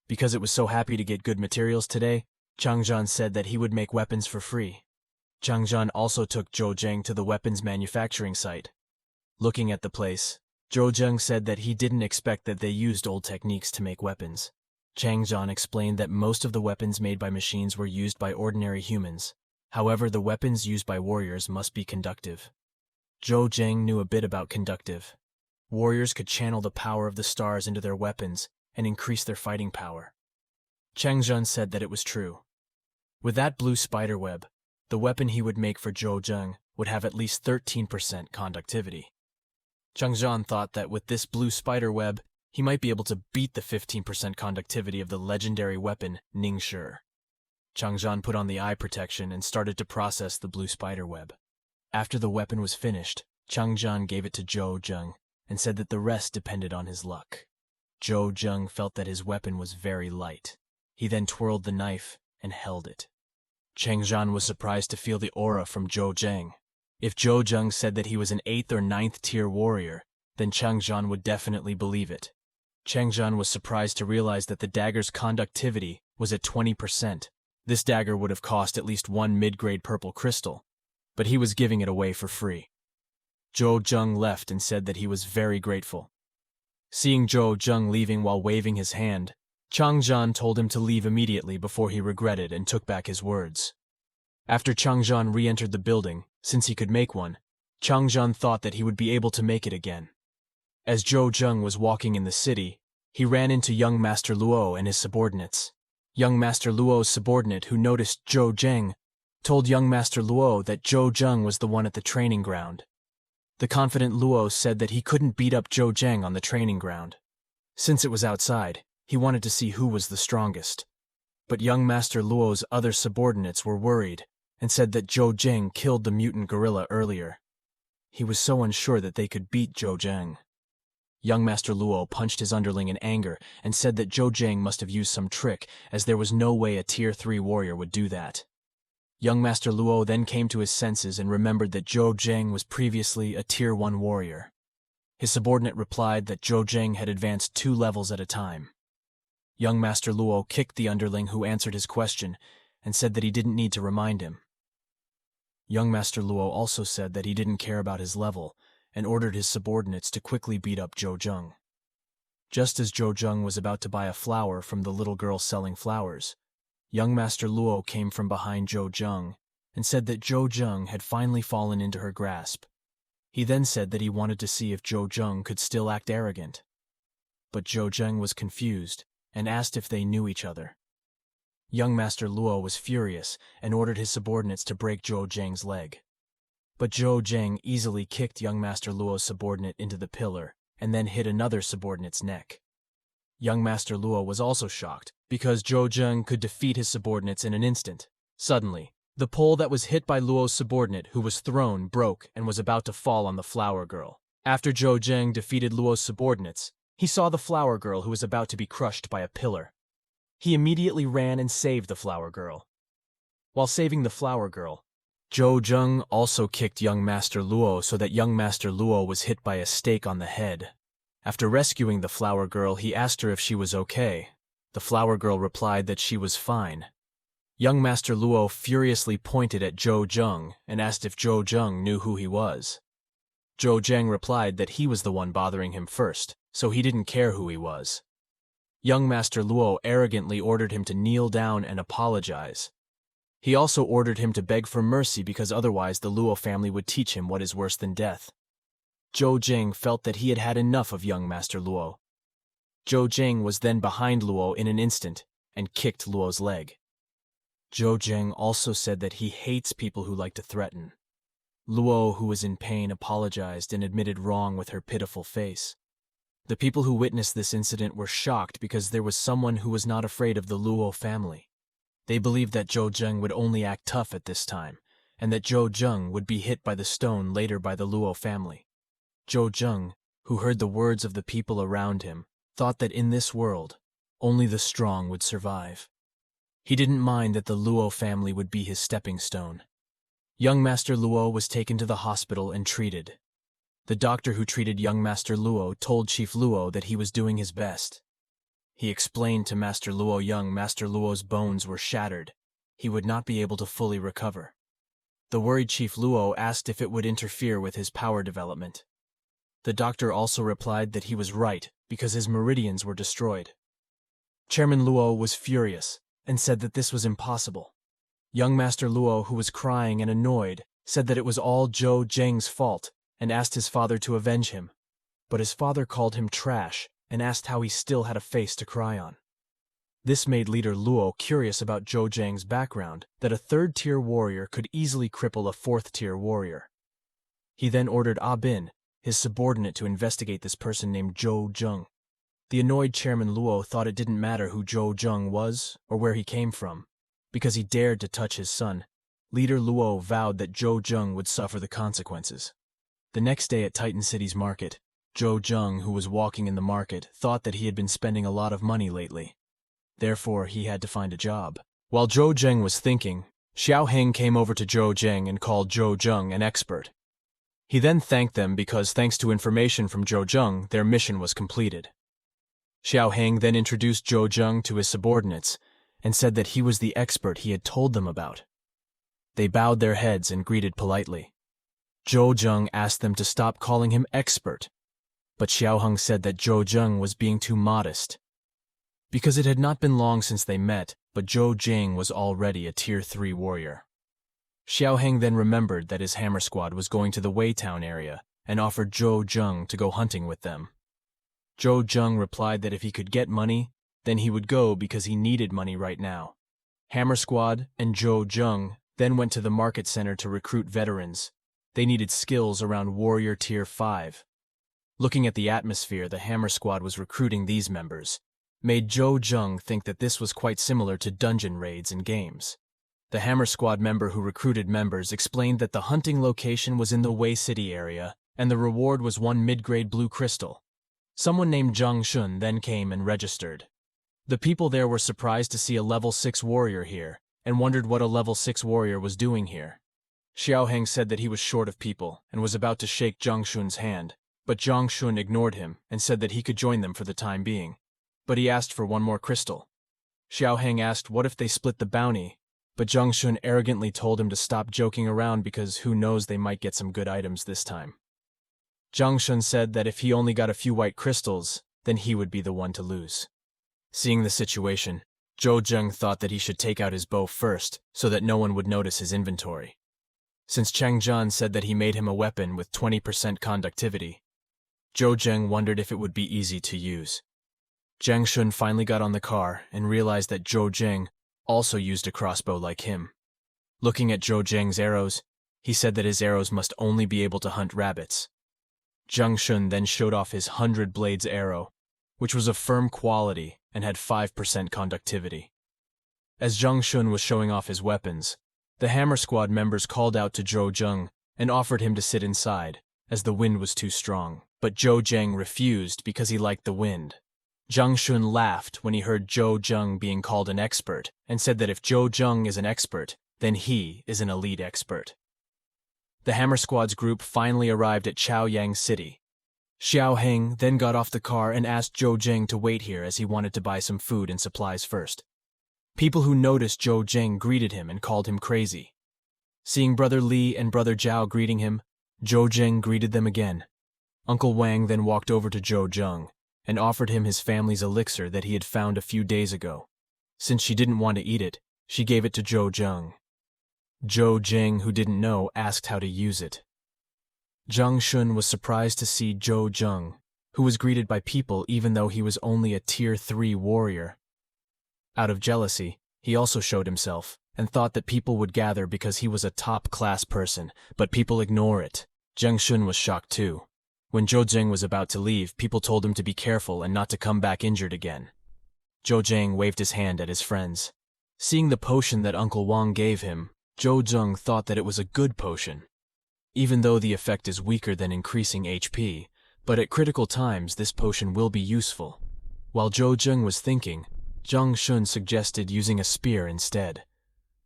Because it was so happy to get good materials today, Chang Zhan said that he would make weapons for free. Chang Zhan also took Zhou Zheng to the weapons manufacturing site. Looking at the place, Zhou Zheng said that he didn't expect that they used old techniques to make weapons. Chang Zhan explained that most of the weapons made by machines were used by ordinary humans. However, the weapons used by warriors must be conductive. Zhou Zheng knew a bit about conductive. Warriors could channel the power of the stars into their weapons and increase their fighting power. Chang Zhan said that it was true. With that blue spider web, the weapon he would make for Zhou Zheng would have at least 13% conductivity. Chang Zhan thought that with this blue spider web, he might be able to beat the 15% conductivity of the legendary weapon Ningshi. Chang Zhan put on the eye protection and started to process the blue spider web. After the weapon was finished, Chang Zhan gave it to Zhou Zheng and said that the rest depended on his luck. Zhou Zheng felt that his weapon was very light. He then twirled the knife and held it. Chang Zhan was surprised to feel the aura from Zhou Zheng. If Zhou Zheng said that he was an 8th or 9th tier warrior, then Chang Zhan would definitely believe it. Chang Zhan was surprised to realize that the dagger's conductivity was at 20%. This dagger would have cost at least 1 mid-grade purple crystal, but he was giving it away for free. Zhou Zheng left and said that he was very grateful. Seeing Zhou Zheng leaving while waving his hand, Chang Zhan told him to leave immediately before he regretted and took back his words. After Chang Zhan re-entered the building, since he could make one, Chang Zhan thought that he would be able to make it again. As Zhou Zheng was walking in the city, he ran into young Master Luo and his subordinates. Young Master Luo's subordinate, who noticed Zhou Zheng, told young Master Luo that Zhou Zheng was the one at the training ground. The confident Luo said that he couldn't beat up Zhou Zheng on the training ground. Since it was outside, he wanted to see who was the strongest. But young Master Luo's other subordinates were worried and said that Zhou Zheng killed the mutant gorilla earlier. He was so unsure that they could beat Zhou Zheng. Young Master Luo punched his underling in anger and said that Zhou Zheng must have used some trick, as there was no way a Tier 3 warrior would do that. Young Master Luo then came to his senses and remembered that Zhou Zheng was previously a Tier 1 warrior. His subordinate replied that Zhou Zheng had advanced 2 levels at a time. Young Master Luo kicked the underling who answered his question and said that he didn't need to remind him. Young Master Luo also said that he didn't care about his level and ordered his subordinates to quickly beat up Zhou Zheng. Just as Zhou Zheng was about to buy a flower from the little girl selling flowers, young Master Luo came from behind Zhou Zheng and said that Zhou Zheng had finally fallen into her grasp. He then said that he wanted to see if Zhou Zheng could still act arrogant. But Zhou Zheng was confused and asked if they knew each other. Young Master Luo was furious and ordered his subordinates to break Zhou Zheng's leg. But Zhou Zheng easily kicked young Master Luo's subordinate into the pillar and then hit another subordinate's neck. Young Master Luo was also shocked because Zhou Zheng could defeat his subordinates in an instant. Suddenly, the pole that was hit by Luo's subordinate, who was thrown, broke and was about to fall on the flower girl. After Zhou Zheng defeated Luo's subordinates, He saw the flower girl who was about to be crushed by a pillar. He immediately ran and saved the flower girl. While saving the flower girl, Zhou Zheng also kicked young Master Luo so that young Master Luo was hit by a stake on the head. After rescuing the flower girl, he asked her if she was okay. The flower girl replied that she was fine. Young Master Luo furiously pointed at Zhou Zheng and asked if Zhou Zheng knew who he was. Zhou Zheng replied that he was the one bothering him first, so he didn't care who he was. Young Master Luo arrogantly ordered him to kneel down and apologize. He also ordered him to beg for mercy because otherwise the Luo family would teach him what is worse than death. Zhou Zheng felt that he had had enough of young Master Luo. Zhou Zheng was then behind Luo in an instant and kicked Luo's leg. Zhou Zheng also said that he hates people who like to threaten. Luo, who was in pain, apologized and admitted wrong with her pitiful face. The people who witnessed this incident were shocked because there was someone who was not afraid of the Luo family. They believed that Zhou Zheng would only act tough at this time, and that Zhou Zheng would be hit by the stone later by the Luo family. Zhou Zheng, who heard the words of the people around him, thought that in this world, only the strong would survive. He didn't mind that the Luo family would be his stepping stone. Young Master Luo was taken to the hospital and treated. The doctor who treated young Master Luo told Chief Luo that he was doing his best. He explained to Master Luo young Master Luo's bones were shattered. He would not be able to fully recover. The worried Chief Luo asked if it would interfere with his power development. The doctor also replied that he was right because his meridians were destroyed. Chairman Luo was furious and said that this was impossible. Young Master Luo, who was crying and annoyed, said that it was all Zhou Zheng's fault and asked his father to avenge him. But his father called him trash and asked how he still had a face to cry on. This made leader Luo curious about Zhou Zheng's background, that a third-tier warrior could easily cripple a fourth-tier warrior. He then ordered Ah Bin, his subordinate, to investigate this person named Zhou Zheng. The annoyed Chairman Luo thought it didn't matter who Zhou Zheng was or where he came from, because he dared to touch his son. Leader Luo vowed that Zhou Zheng would suffer the consequences. The next day at Titan City's market, Zhou Zheng, who was walking in the market, thought that he had been spending a lot of money lately. Therefore, he had to find a job. While Zhou Zheng was thinking, Xiao Heng came over to Zhou Zheng and called Zhou Zheng an expert. He then thanked them because, thanks to information from Zhou Zheng, their mission was completed. Xiao Heng then introduced Zhou Zheng to his subordinates and said that he was the expert he had told them about. They bowed their heads and greeted politely. Zhou Zheng asked them to stop calling him expert, but Xiao Heng said that Zhou Zheng was being too modest. Because it had not been long since they met, but Zhou Zheng was already a Tier 3 warrior. Xiao Heng then remembered that his hammer squad was going to the Wei Town area and offered Zhou Zheng to go hunting with them. Zhou Zheng replied that if he could get money, then he would go because he needed money right now. Hammer Squad and Zhou Zheng then went to the market center to recruit veterans. They needed skills around Warrior Tier 5. Looking at the atmosphere the Hammer Squad was recruiting these members made Zhou Zheng think that this was quite similar to dungeon raids and games. The Hammer Squad member who recruited members explained that the hunting location was in the Wei City area and the reward was 1 mid-grade blue crystal. Someone named Zhang Shun then came and registered. The people there were surprised to see a level 6 warrior here and wondered what a level 6 warrior was doing here. Xiao Heng said that he was short of people and was about to shake Zhang Shun's hand, but Zhang Shun ignored him and said that he could join them for the time being. But he asked for 1 more crystal. Xiao Heng asked what if they split the bounty, but Zhang Shun arrogantly told him to stop joking around because who knows, they might get some good items this time. Zhang Shun said that if he only got a few white crystals, then he would be the one to lose. Seeing the situation, Zhou Zheng thought that he should take out his bow first so that no one would notice his inventory. Since Chang Zhan said that he made him a weapon with 20% conductivity, Zhou Zheng wondered if it would be easy to use. Zhang Shun finally got on the car and realized that Zhou Zheng also used a crossbow like him. Looking at Zhou Zheng's arrows, he said that his arrows must only be able to hunt rabbits. Zhang Shun then showed off his 100 blades arrow, which was of firm quality and had 5% conductivity. As Zhang Shun was showing off his weapons, the Hammer Squad members called out to Zhou Zheng and offered him to sit inside, as the wind was too strong. But Zhou Zheng refused because he liked the wind. Zhang Shun laughed when he heard Zhou Zheng being called an expert and said that if Zhou Zheng is an expert, then he is an elite expert. The Hammer Squad's group finally arrived at Chaoyang City. Xiao Heng then got off the car and asked Zhou Zheng to wait here as he wanted to buy some food and supplies first. People who noticed Zhou Zheng greeted him and called him crazy. Seeing Brother Li and Brother Zhao greeting him, Zhou Zheng greeted them again. Uncle Wang then walked over to Zhou Zheng and offered him his family's elixir that he had found a few days ago. Since she didn't want to eat it, she gave it to Zhou Zheng. Zhou Zheng, who didn't know, asked how to use it. Zhang Shun was surprised to see Zhou Zheng, who was greeted by people even though he was only a Tier 3 warrior. Out of jealousy, he also showed himself and thought that people would gather because he was a top-class person, but people ignore it. Zhang Shun was shocked too. When Zhou Zheng was about to leave, people told him to be careful and not to come back injured again. Zhou Zheng waved his hand at his friends. Seeing the potion that Uncle Wang gave him, Zhou Zheng thought that it was a good potion. Even though the effect is weaker than increasing HP, but at critical times this potion will be useful. While Zhou Zheng was thinking, Zhang Shun suggested using a spear instead,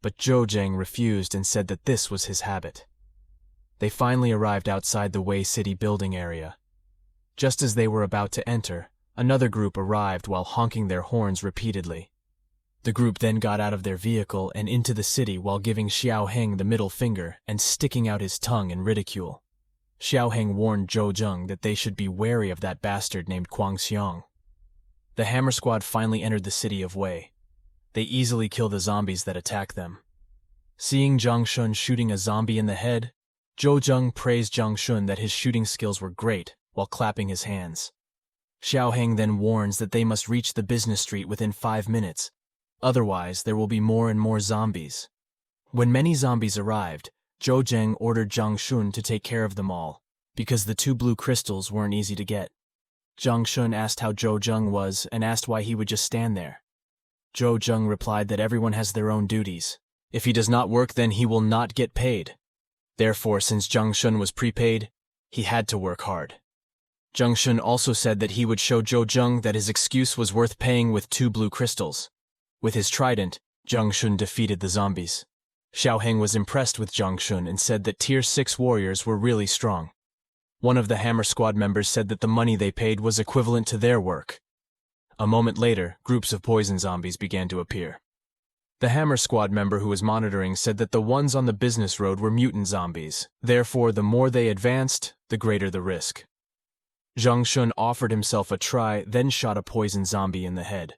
but Zhou Zheng refused and said that this was his habit. They finally arrived outside the Wei City building area. Just as they were about to enter, another group arrived while honking their horns repeatedly. The group then got out of their vehicle and into the city while giving Xiao Heng the middle finger and sticking out his tongue in ridicule. Xiao Heng warned Zhou Zheng that they should be wary of that bastard named Kuang Xiong. The Hammer Squad finally entered the city of Wei. They easily kill the zombies that attack them. Seeing Zhang Shun shooting a zombie in the head, Zhou Zheng praised Zhang Shun that his shooting skills were great while clapping his hands. Xiao Heng then warns that they must reach the business street within 5 minutes. Otherwise, there will be more and more zombies. When many zombies arrived, Zhou Zheng ordered Zhang Shun to take care of them all, because the 2 blue crystals weren't easy to get. Zhang Shun asked how Zhou Zheng was and asked why he would just stand there. Zhou Zheng replied that everyone has their own duties. If he does not work, then he will not get paid. Therefore, since Zhang Shun was prepaid, he had to work hard. Zhang Shun also said that he would show Zhou Zheng that his excuse was worth paying with 2 blue crystals. With his trident, Zhang Shun defeated the zombies. Xiao Heng was impressed with Zhang Shun and said that Tier 6 warriors were really strong. One of the Hammer Squad members said that the money they paid was equivalent to their work. A moment later, groups of poison zombies began to appear. The Hammer Squad member who was monitoring said that the ones on the business road were mutant zombies. Therefore, the more they advanced, the greater the risk. Zhang Shun offered himself a try, then shot a poison zombie in the head.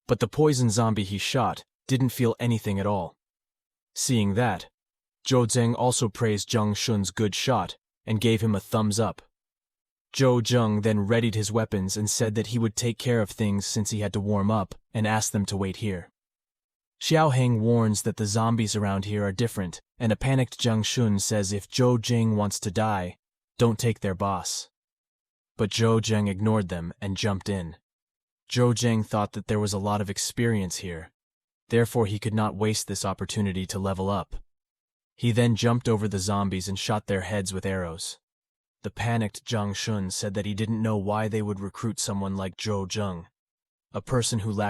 But the poison zombie he shot didn't feel anything at all. Seeing that, Zhou Zheng also praised Zhang Shun's good shot and gave him a thumbs up. Zhou Zheng then readied his weapons and said that he would take care of things since he had to warm up and asked them to wait here. Xiao Heng warns that the zombies around here are different, and a panicked Zhang Shun says if Zhou Zheng wants to die, don't take their boss. But Zhou Zheng ignored them and jumped in. Zhou Zheng thought that there was a lot of experience here, therefore he could not waste this opportunity to level up. He then jumped over the zombies and shot their heads with arrows. The panicked Zhang Shun said that he didn't know why they would recruit someone like Zhou Zheng, a person who lacked